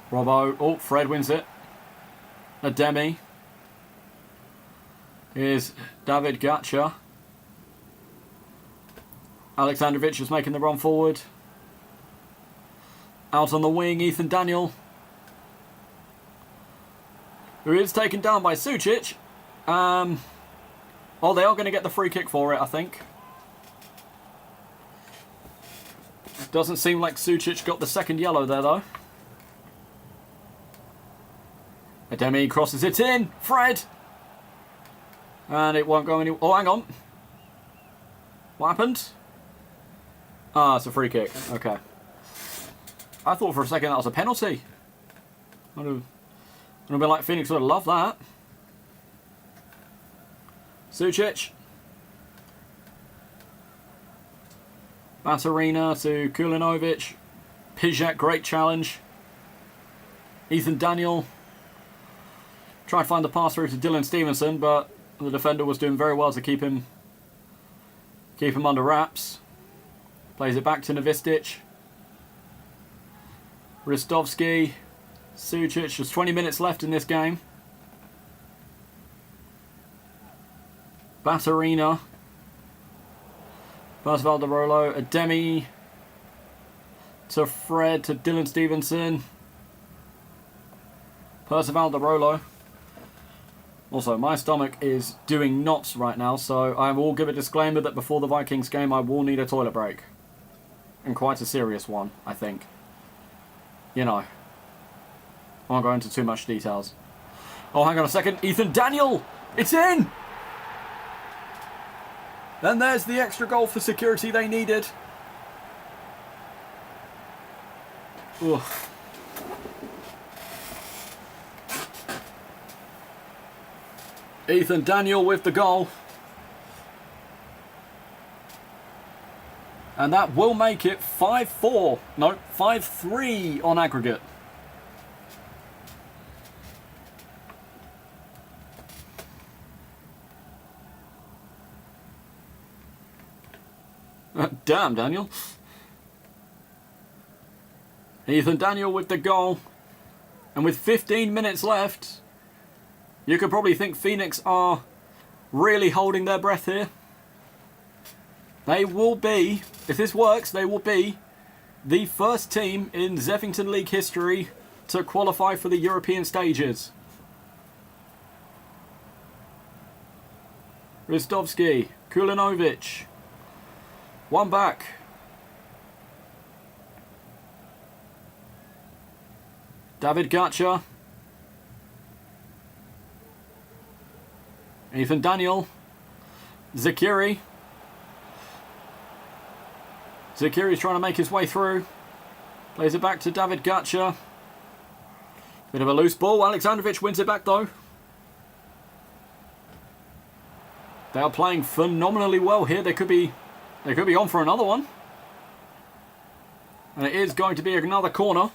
Robbo. Oh, Fred wins it. A Demi. Here's David Gatcha. Aleksandrovic is making the run forward. Out on the wing, Ethan Daniel, who is taken down by Sucic. Oh, they are going to get the free kick for it, I think. Doesn't seem like Sucic got the second yellow there, though. Ademi crosses it in. Fred! And it won't go any... Oh, hang on. What happened? Ah, it's a free kick. Okay. I thought for a second that was a penalty. I'd have been like, Phoenix would have loved that. Sucic. Baturina to Kulinovic. Pijak, great challenge. Ethan Daniel. Tried to find the pass through to Dylan Stevenson, but the defender was doing very well to keep him under wraps. Plays it back to Novistic. Ristovski. Sucic. There's 20 minutes left in this game. Baturina. Pass Valderolo. Ademi. To Fred. To Dylan Stevenson. Percival de Rolo. Also, my stomach is doing knots right now, so I will give a disclaimer that before the Vikings game I will need a toilet break. And quite a serious one, I think. You know. I won't go into too much details. Oh, hang on a second. Ethan Daniel! It's in! And there's the extra goal for security they needed. Ugh. Ethan Daniel with the goal. And that will make it 5-4. No, 5-3 on aggregate. Damn, Daniel. Ethan Daniel with the goal. And with 15 minutes left, you could probably think Phoenix are really holding their breath here. They will be, if this works, they will be the first team in Zeffington League history to qualify for the European stages. Ristovski, Kulinovic. One back. David Gatcha. Ethan Daniel. Zakiri. Zakiri's trying to make his way through. Plays it back to David Gatcha. Bit of a loose ball. Aleksandrovic wins it back though. They are playing phenomenally well here. They could be on for another one. And it is going to be another corner.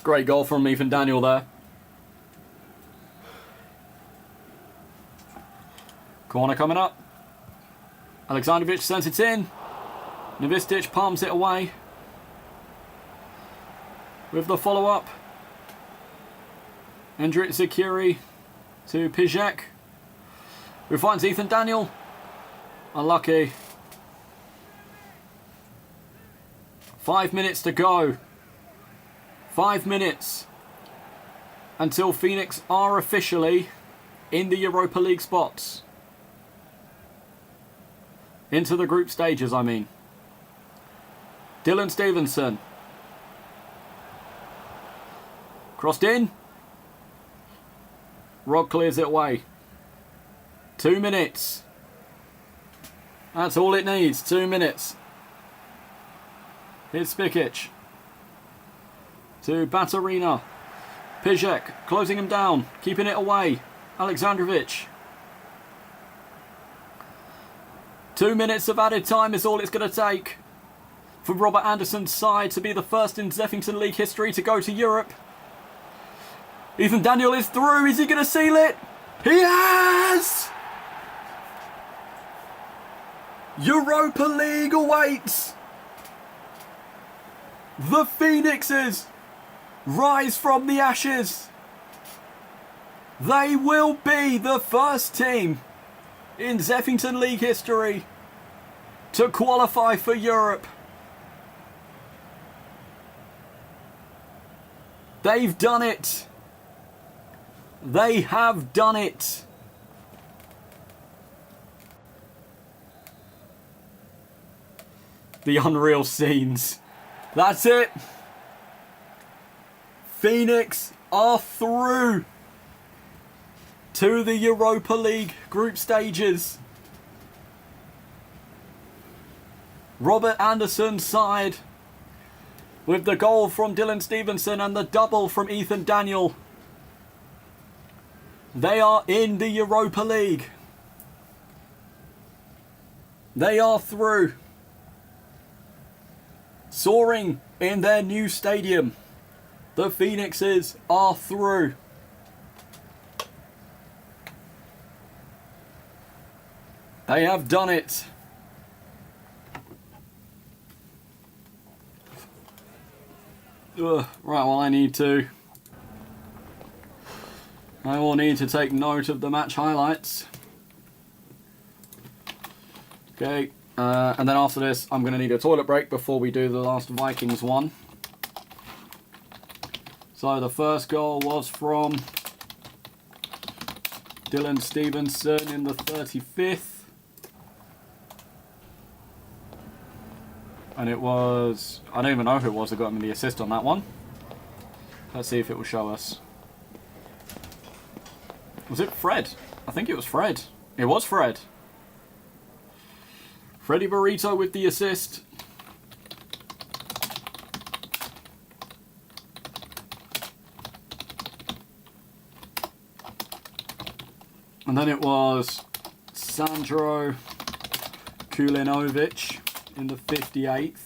Great goal from Ethan Daniel there. Corner coming up. Aleksandrovic sends it in. Novistic palms it away. With the follow-up. Endrit Zakiri to Pijak, who finds Ethan Daniel. Unlucky. 5 minutes to go. 5 minutes until Phoenix are officially in the Europa League spots. Into the group stages, I mean. Dylan Stevenson. Crossed in. Rod clears it away. 2 minutes. That's all it needs. 2 minutes. Here's Spikic. To Baturina. Pijak closing him down. Keeping it away. Aleksandrovic. 2 minutes of added time is all it's going to take for Robert Anderson's side to be the first in Zeffington League history to go to Europe. Ethan Daniel is through. Is he going to seal it? He has! Europa League awaits. The Phoenixes rise from the ashes. They will be the first team in Zeffington League history to qualify for Europe. They've done it. They have done it. The unreal scenes. That's it. Phoenix are through to the Europa League group stages. Robert Anderson's side, with the goal from Dylan Stevenson and the double from Ethan Daniel, they are in the Europa League. They are through. Soaring in their new stadium. The Phoenixes are through. They have done it. Right, well, I will need to take note of the match highlights. Okay, and then after this, I'm going to need a toilet break before we do the last Vikings one. So the first goal was from Dylan Stevenson in the 35th. And it was, I don't even know who it was that got him the assist on that one. Let's see if it will show us. Was it Fred? I think it was Fred. It was Fred. Freddie Burrito with the assist. And then it was Sandro Kulinovic in the 58th.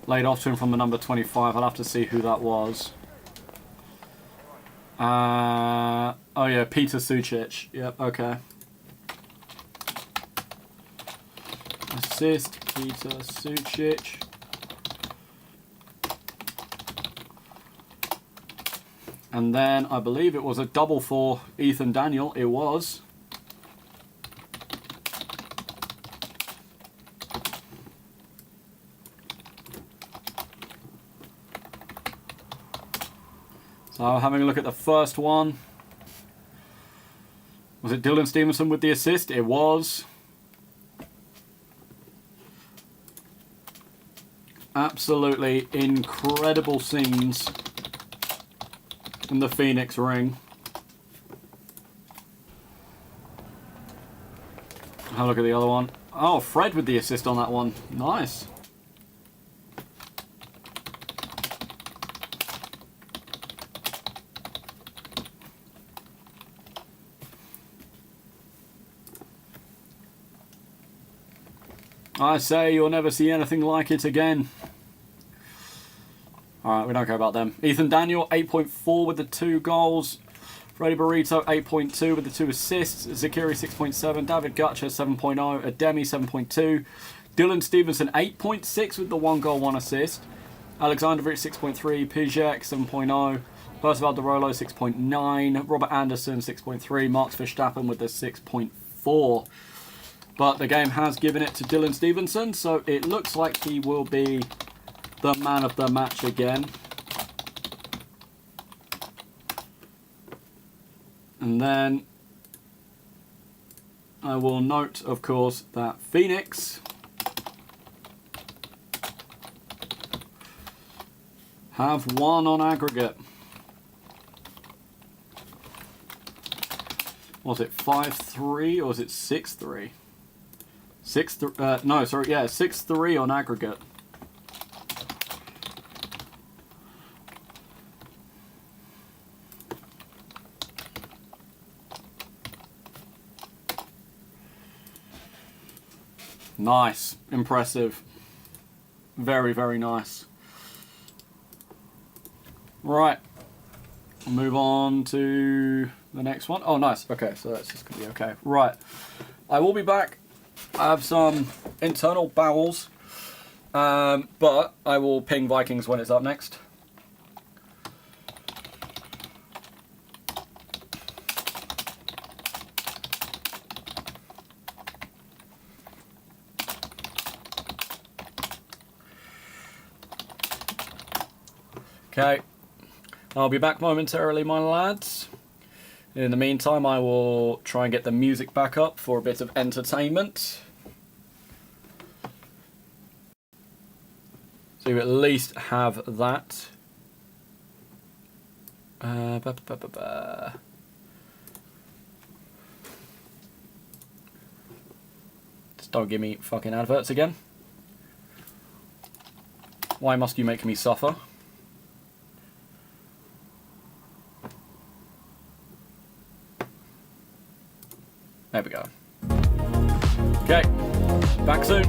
Laid off to him from the number 25. I'll have to see who that was. Oh yeah, Peter Sucic. Yep, okay. Assist, Peter Sucic. And then I believe it was a double for Ethan Daniel. It was. So having a look at the first one. Was it Dylan Stevenson with the assist? It was. Absolutely incredible scenes in the Phoenix ring. Have a look at the other one. Oh, Fred with the assist on that one. Nice. I say you'll never see anything like it again. Alright, we don't care about them. Ethan Daniel, 8.4 with the 2 goals. Freddie Burrito, 8.2 with the 2 assists. Zakiri, 6.7. David Gutcher, 7.0. Ademi, 7.2. Dylan Stevenson, 8.6 with the 1 goal, 1 assist. Alexandrovic, 6.3. Pijek, 7.0. Percival DeRolo, 6.9. Robert Anderson, 6.3. Mark Verstappen with the 6.4. But the game has given it to Dylan Stevenson, so it looks like he will be the man of the match again. And then I will note, of course, that Phoenix have won on aggregate. Was it 5-3 or was it 6-3? 6-3 on aggregate. Nice. Impressive. Very, very nice. Right. We'll move on to the next one. Oh, nice. Okay, so that's just going to be okay. Right. I will be back. I have some internal bowels But I will ping Vikings when it's up next. Okay, I'll be back momentarily, my lads. In the meantime, I will try and get the music back up for a bit of entertainment. So you at least have that. Just don't give me fucking adverts again. Why must you make me suffer? There we go. Okay, back soon.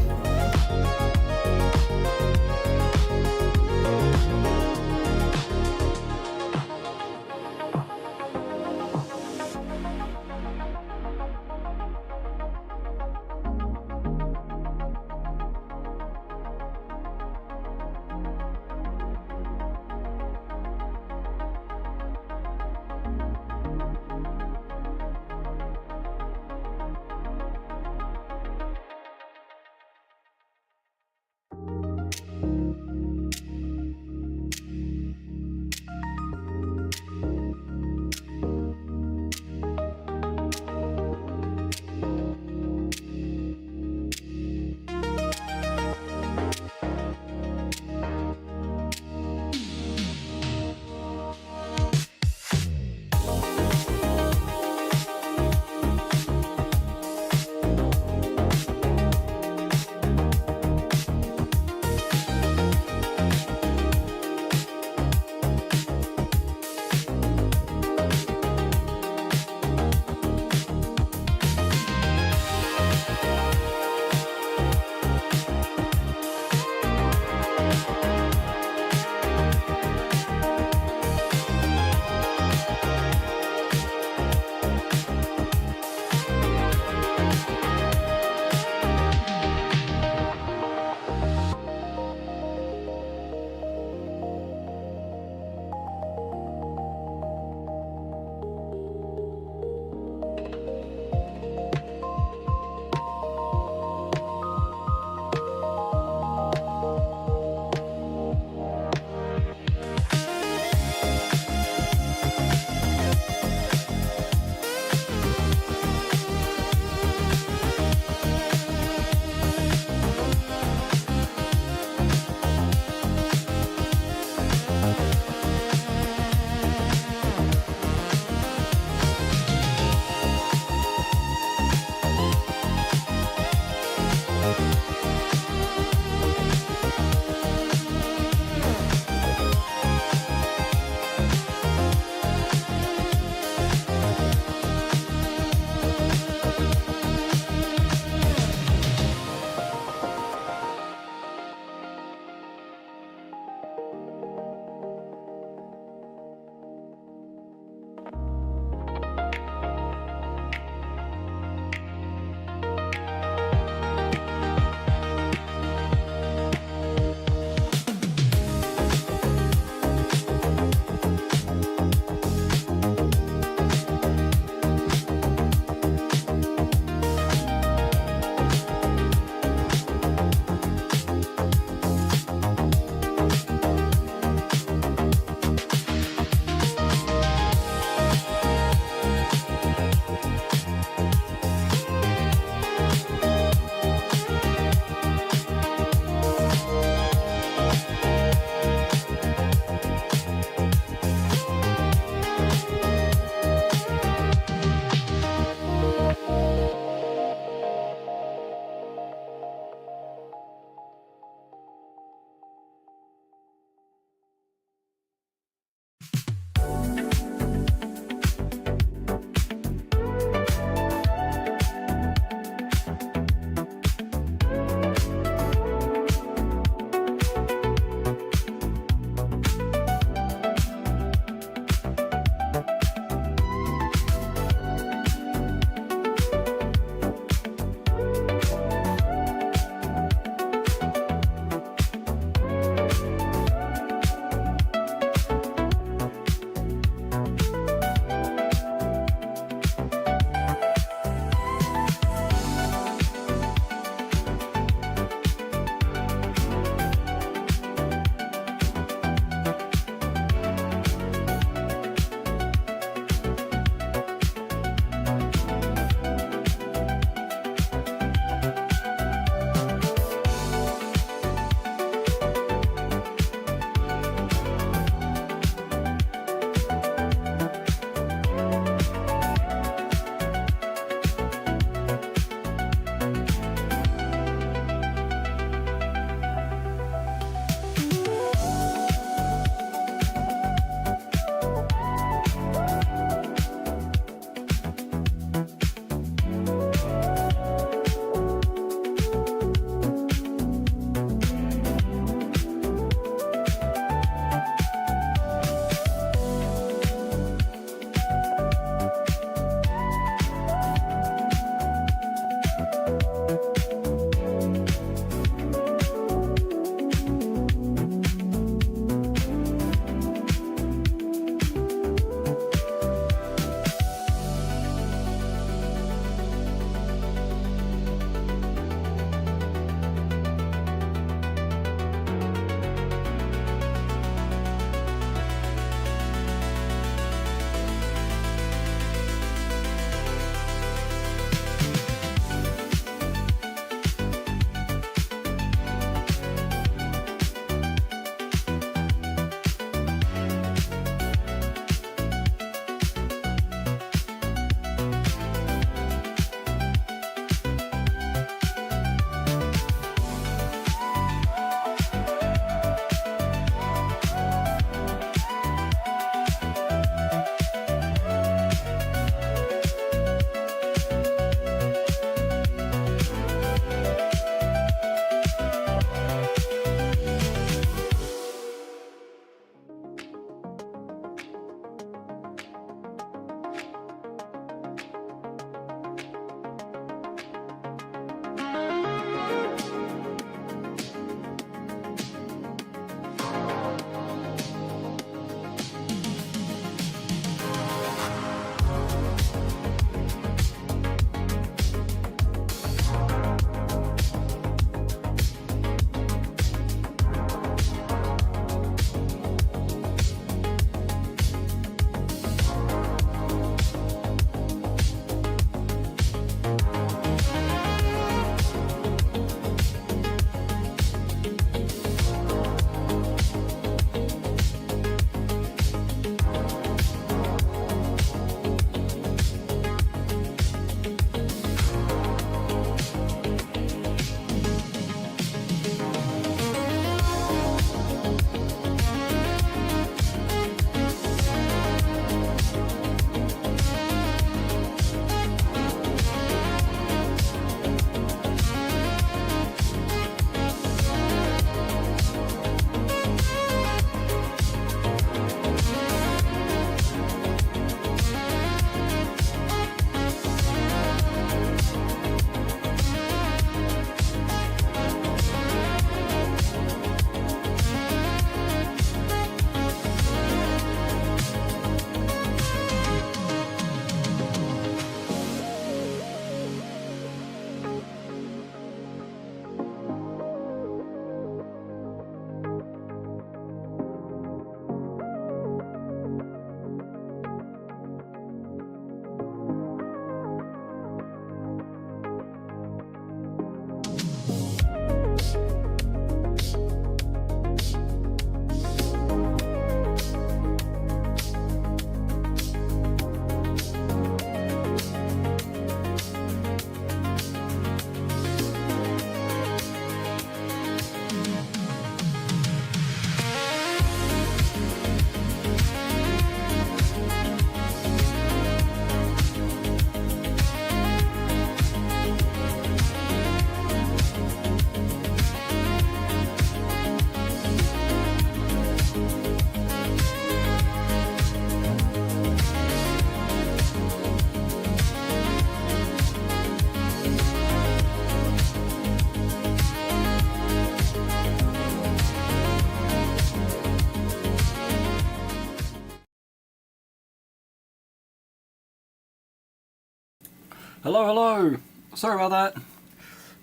Hello, hello. Sorry about that.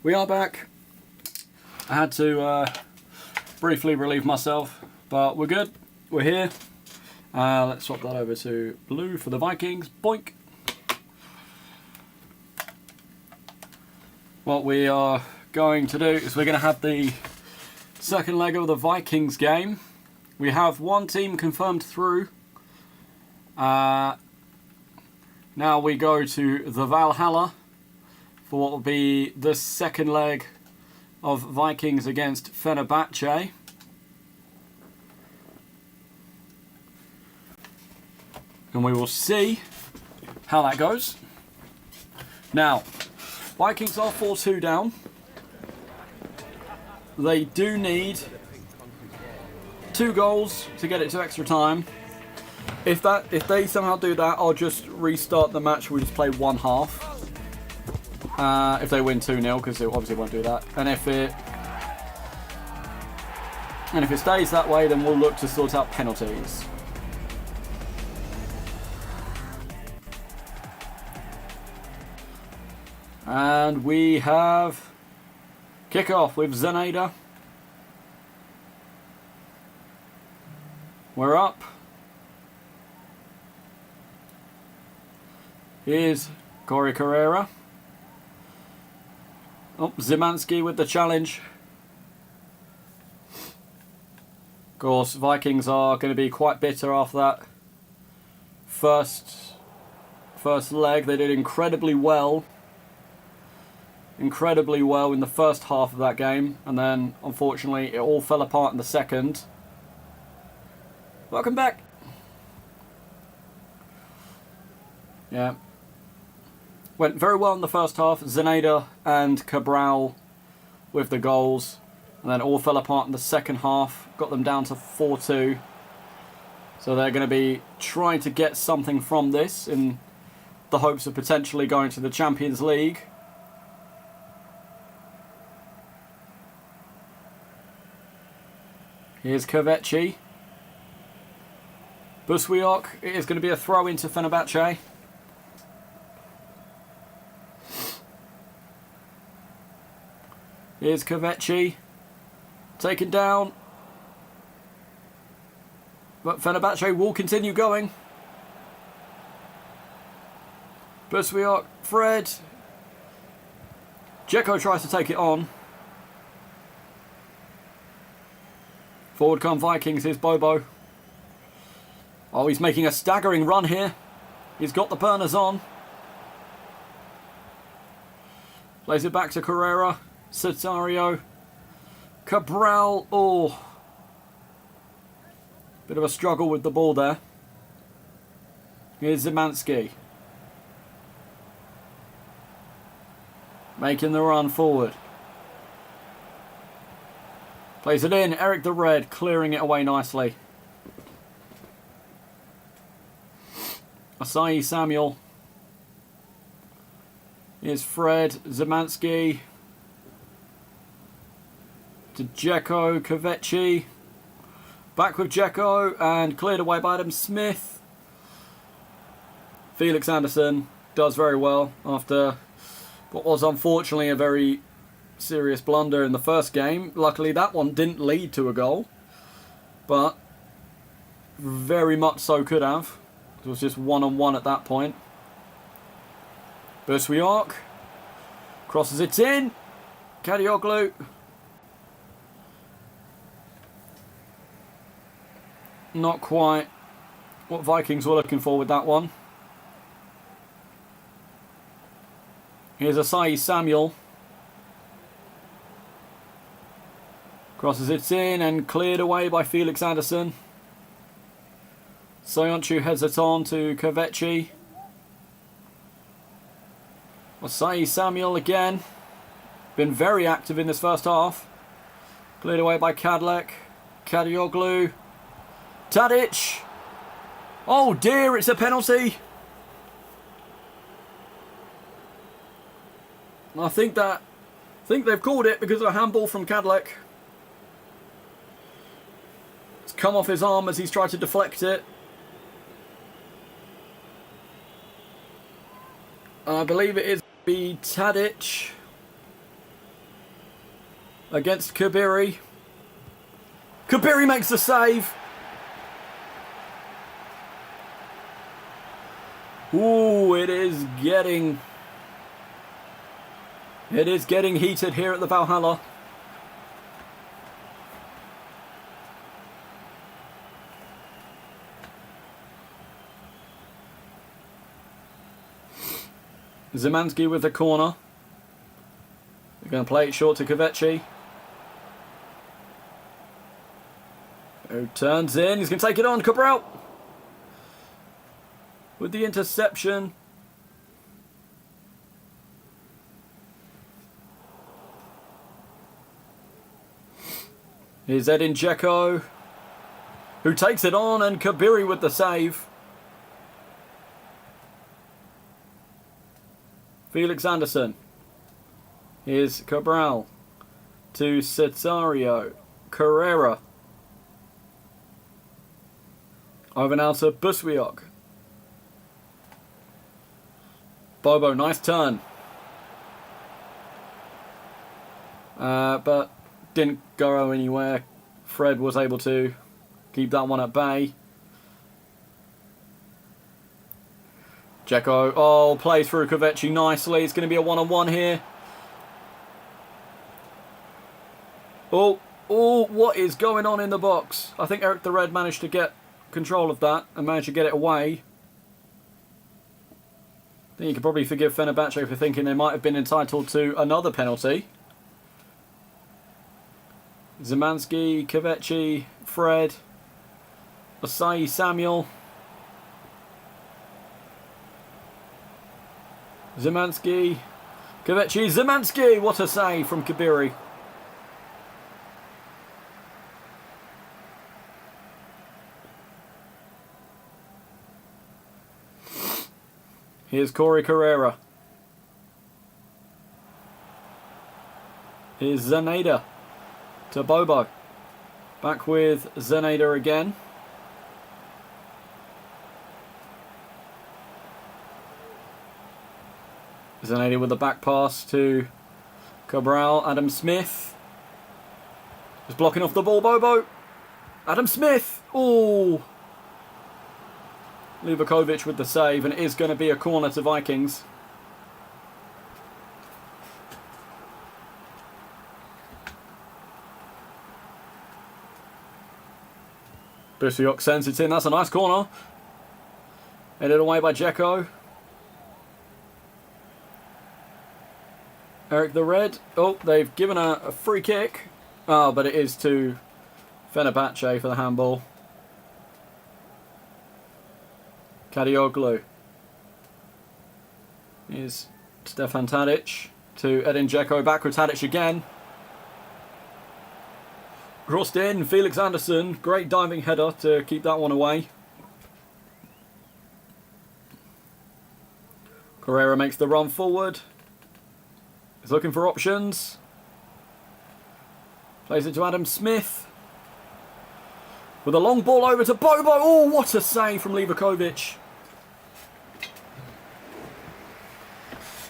We are back. I had to briefly relieve myself, but we're good. We're here. Let's swap that over to blue for the Vikings. Boink. What we are going to do is we're going to have the second leg of the Vikings game. We have one team confirmed through. Now we go to the Valhalla for what will be the second leg of Vikings against Fenerbahce. And we will see how that goes. Now, Vikings are 4-2 down. They do need 2 goals to get it to extra time. If they somehow do that, I'll just restart the match. We just play one half. If they win 2-0, because it obviously won't do that. And if it stays that way, then we'll look to sort out penalties. And we have kickoff with Zeneda. We're up. Here's Corey Carrera. Oh, Zimanski with the challenge. Of course, Vikings are going to be quite bitter after that first leg. They did incredibly well in the first half of that game, and then unfortunately it all fell apart in the second. Welcome back. Yeah. Went very well in the first half. Zeneda and Cabral with the goals. And then it all fell apart in the second half. Got them down to 4-2. So they're going to be trying to get something from this in the hopes of potentially going to the Champions League. Here's Kovacic. Buswiok. It is going to be a throw into Fenerbahce. Here's Kovacic, taken down, but Fenerbahce will continue going. Buswiok, Fred, Dzeko tries to take it on. Forward come Vikings, here's Bobo. Oh, he's making a staggering run here. He's got the burners on. Plays it back to Carrera. Cesario, Cabral, oh, bit of a struggle with the ball there. Here's Zimanski, making the run forward. Plays it in, Eric the Red clearing it away nicely. Asahi Samuel. Here's Fred, Zimanski. To Dzeko, Kovacic. Back with Dzeko and cleared away by Adam Smith. Felix Anderson does very well after what was unfortunately a very serious blunder in the first game. Luckily that one didn't lead to a goal, but very much so could have. It was just 1-on-1 at that point. Buswiok crosses it in. Kadioglu. Not quite what Vikings were looking for with that one. Here's Asahi Samuel. Crosses it in and cleared away by Felix Anderson. Soyuncu heads it on to Kovacic. Asahi Samuel again. Been very active in this first half. Cleared away by Kadlec. Kadioglu. Tadic. Oh dear, it's a penalty. I think they've called it because of a handball from Kadlec. It's come off his arm as he's tried to deflect it. I believe it is be Tadic against Kabiri. Kabiri makes the save. Ooh, it is getting heated here at the Valhalla. Zimanski with the corner. They're going to play it short to Kovaci. Who turns in. He's going to take it on. Cabral with the interception. Here's Edin Dzeko, who takes it on, and Kabiri with the save. Felix Anderson. Here's Cabral to Cesario. Carrera. Over now to Buswiok. Bobo, nice turn. But didn't go anywhere. Fred was able to keep that one at bay. Dzeko, oh, plays through Kovaci nicely. It's going to be a one-on-one here. Oh, what is going on in the box? I think Eric the Red managed to get control of that and managed to get it away. I think you could probably forgive Fenerbahce for thinking they might have been entitled to another penalty. Zimanski, Kovaci, Fred, Osayi Samuel. Zimanski, Kovaci, Zimanski! What a save from Kabiri. Here's Corey Carrera. Here's Zaneda to Bobo. Back with Zaneda again. Zaneda with the back pass to Cabral. Adam Smith is blocking off the ball. Bobo. Adam Smith. Oh. Livakovic with the save, and it is going to be a corner to Vikings. Busiok sends it in. That's a nice corner. Headed away by Dzeko. Eric the Red. Oh, they've given a free kick. Oh, but it is to Fenerbahce for the handball. Kadioglu. Here's Stefan Tadic to Edin Dzeko. Back with Tadic again. Crossed in. Felix Anderson. Great diving header to keep that one away. Carrera makes the run forward. He's looking for options. Plays it to Adam Smith. With a long ball over to Bobo. Oh, what a save from Livakovic.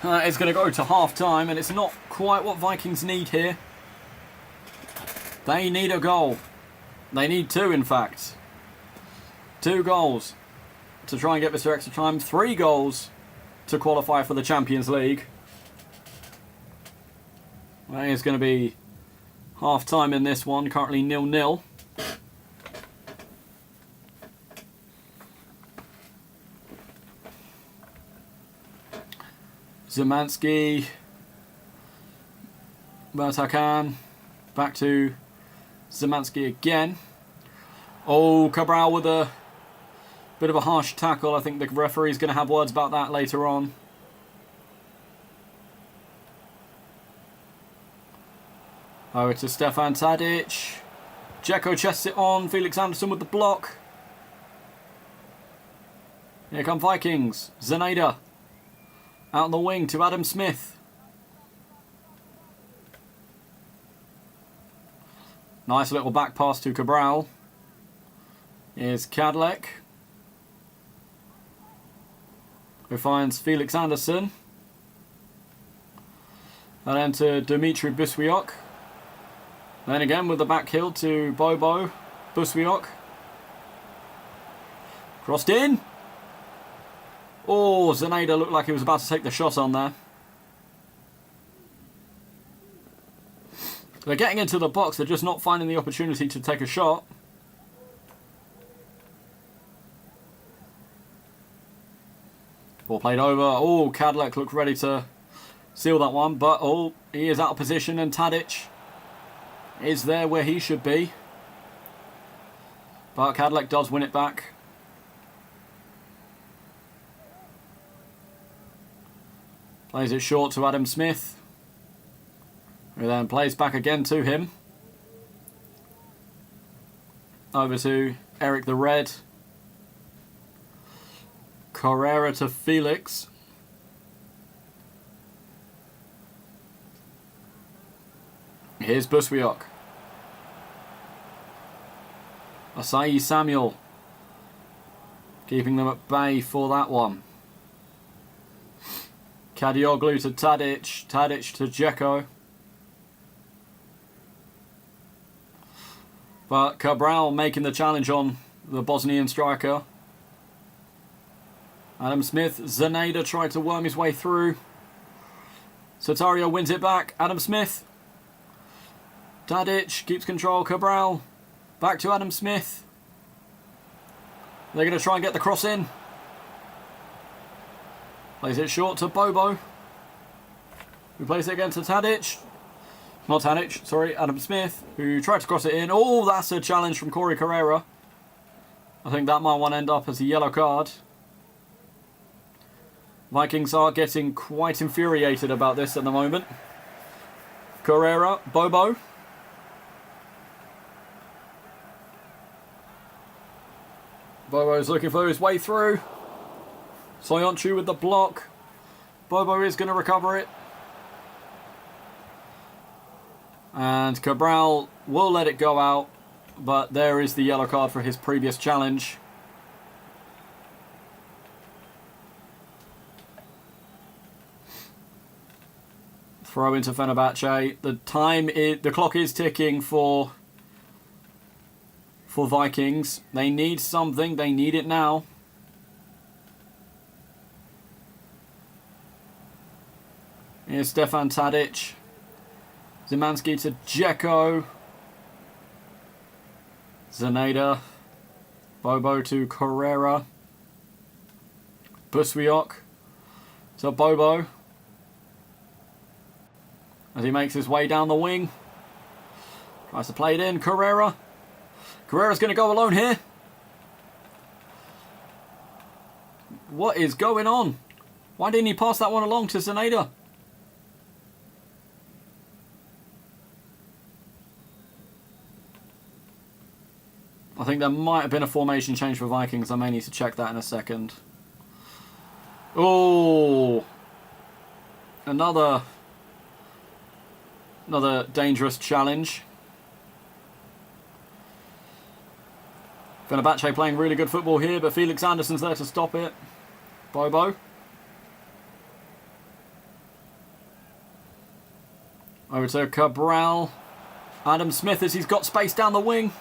It's going to go to half-time, and it's not quite what Vikings need here. They need a goal. They need two, in fact. 2 goals to try and get this to extra time. 3 goals to qualify for the Champions League. Well, it's going to be half-time in this one. Currently 0-0. Zimanski, Bertakan, back to Zimanski again. Oh, Cabral with a bit of a harsh tackle. I think the referee's going to have words about that later on. Oh, it's to Stefan Tadic. Dzeko chests it on. Felix Anderson with the block. Here come Vikings. Zaneda. Out on the wing to Adam Smith. Nice little back pass to Cabral. Here's Kadlec, who finds Felix Anderson. And then to Dimitri Buswiok. Then again with the back heel to Bobo Buswiok. Crossed in. Oh, Zaneda looked like he was about to take the shot on there. They're getting into the box. They're just not finding the opportunity to take a shot. Ball played over. Oh, Cadillac looked ready to seal that one. But, oh, he is out of position. And Tadic is there where he should be. But Cadillac does win it back. Plays it short to Adam Smith. Who then plays back again to him. Over to Eric the Red. Carrera to Felix. Here's Buswiok. Asai Samuel. Keeping them at bay for that one. Kadioglu to Tadic. Tadic to Dzeko. But Cabral making the challenge on the Bosnian striker. Adam Smith. Zaneda tried to worm his way through. Sotario wins it back. Adam Smith. Tadic keeps control. Cabral. Back to Adam Smith. They're going to try and get the cross in. Plays it short to Bobo. Who plays it again to Tadic. Not Tadic, sorry, Adam Smith, who tried to cross it in. Oh, that's a challenge from Corey Carrera. I think that might want to end up as a yellow card. Vikings are getting quite infuriated about this at the moment. Carrera, Bobo. Bobo's looking for his way through. Soyonchu with the block. Bobo is going to recover it. And Cabral will let it go out. But there is the yellow card for his previous challenge. Throw into Fenerbahce. The clock is ticking for Vikings. They need something. They need it now. Here's Stefan Tadic. Zimanski to Dzeko. Zaneda. Bobo to Carrera. Buswiok to Bobo. As he makes his way down the wing. Tries to play it in. Carrera. Carrera's going to go alone here. What is going on? Why didn't he pass that one along to Zaneda? I think there might have been a formation change for Vikings. I may need to check that in a second. Oh, another dangerous challenge. Fenerbahce playing really good football here, but Felix Anderson's there to stop it. Bobo. Over to Cabral. Adam Smith as he's got space down the wing.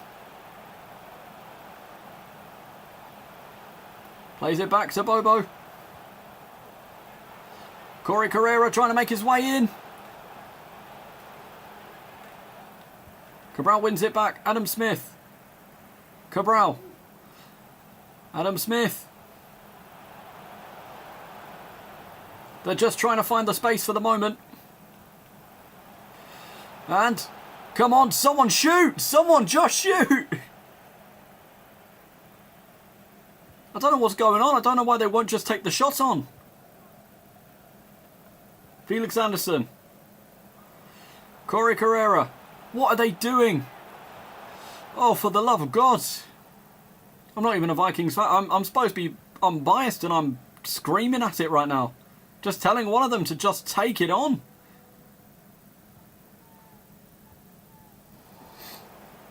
Plays it back to Bobo. Corey Carrera trying to make his way in. Cabral wins it back. Adam Smith. Cabral. Adam Smith. They're just trying to find the space for the moment. And, come on, someone shoot! Someone just shoot! I don't know what's going on. I don't know why they won't just take the shot on. Felix Anderson. Corey Carrera. What are they doing? Oh, for the love of God. I'm not even a Vikings fan. I'm supposed to be unbiased and I'm screaming at it right now. Just telling one of them to just take it on.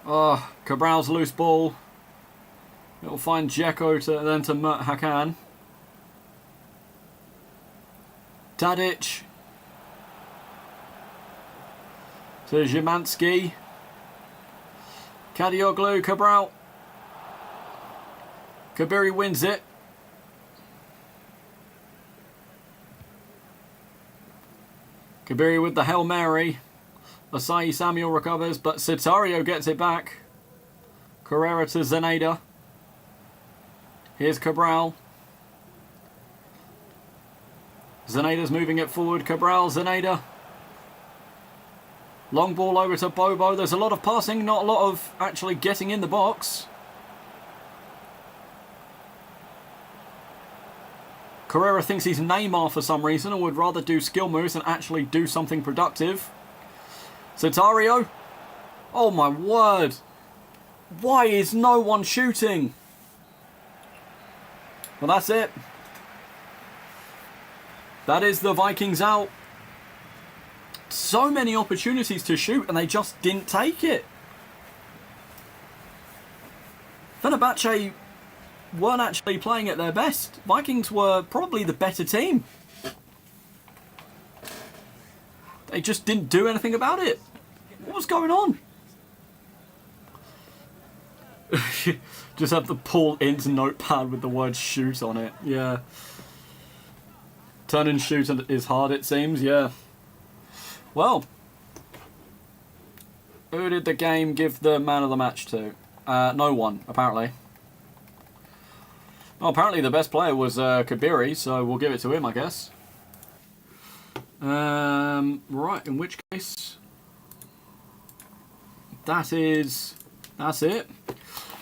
Oh, Cabral's loose ball. It'll find Dzeko to Mert Hakan. Tadic. to Zimanski. Kadioglu, Cabral. Kabiri wins it. Kabiri with the Hail Mary. Asai Samuel recovers, but Sitario gets it back. Carrera to Zeneda. Here's Cabral. Zeneda's moving it forward. Cabral, Zeneda. Long ball over to Bobo. There's a lot of passing, not a lot of actually getting in the box. Carrera thinks he's Neymar for some reason and would rather do skill moves than actually do something productive. Sitario. Oh my word. Why is no one shooting? Well, that's it. That is the Vikings out. So many opportunities to shoot and they just didn't take it. Fenerbahce weren't actually playing at their best. Vikings were probably the better team. They just didn't do anything about it. What was going on? Just have to pull into notepad with the word shoot on it. Yeah. Turn and shoot is hard, it seems. Yeah. Well. Who did the game give the man of the match to? No one, apparently. Well, apparently the best player was Kabiri, so we'll give it to him, I guess. Right, in which case... That's it.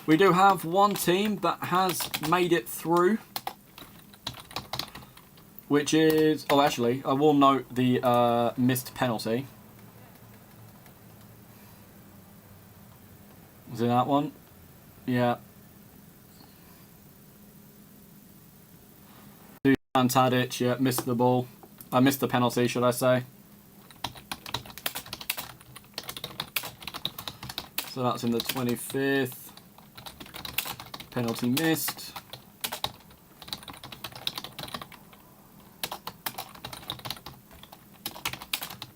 We do have one team that has made it through, which is... Oh, actually, I will note the missed penalty. Was it that one? Yeah. Dusan Tadic, yeah, missed the ball. I missed the penalty, should I say. So that's in the 25th. Penalty missed.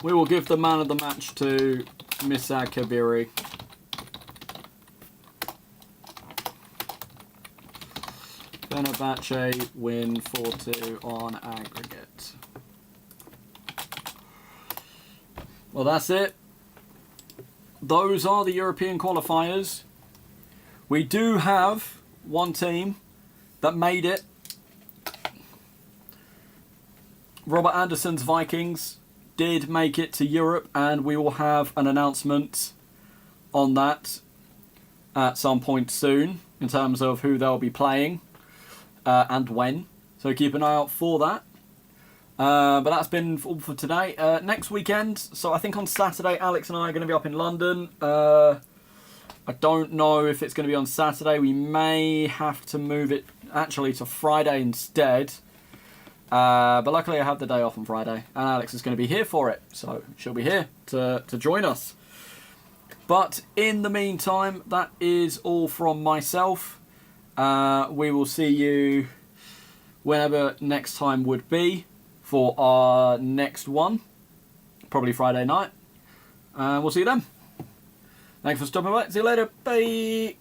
We will give the man of the match to Misa Kabiri. Fenerbahce win 4-2 on aggregate. Well, that's it. Those are the European qualifiers. We do have one team that made it. Robert Anderson's Vikings did make it to Europe, and we will have an announcement on that at some point soon in terms of who they'll be playing and when. So keep an eye out for that. But that's been all for today. Next weekend, so I think on Saturday, Alex and I are going to be up in London. I don't know if it's going to be on Saturday. We may have to move it actually to Friday instead. But luckily I have the day off on Friday, and Alex is going to be here for it, so she'll be here to join us. But in the meantime, that is all from myself. We will see you whenever next time would be for our next one, probably Friday night. We'll see you then. Thanks for stopping by. See you later. Bye.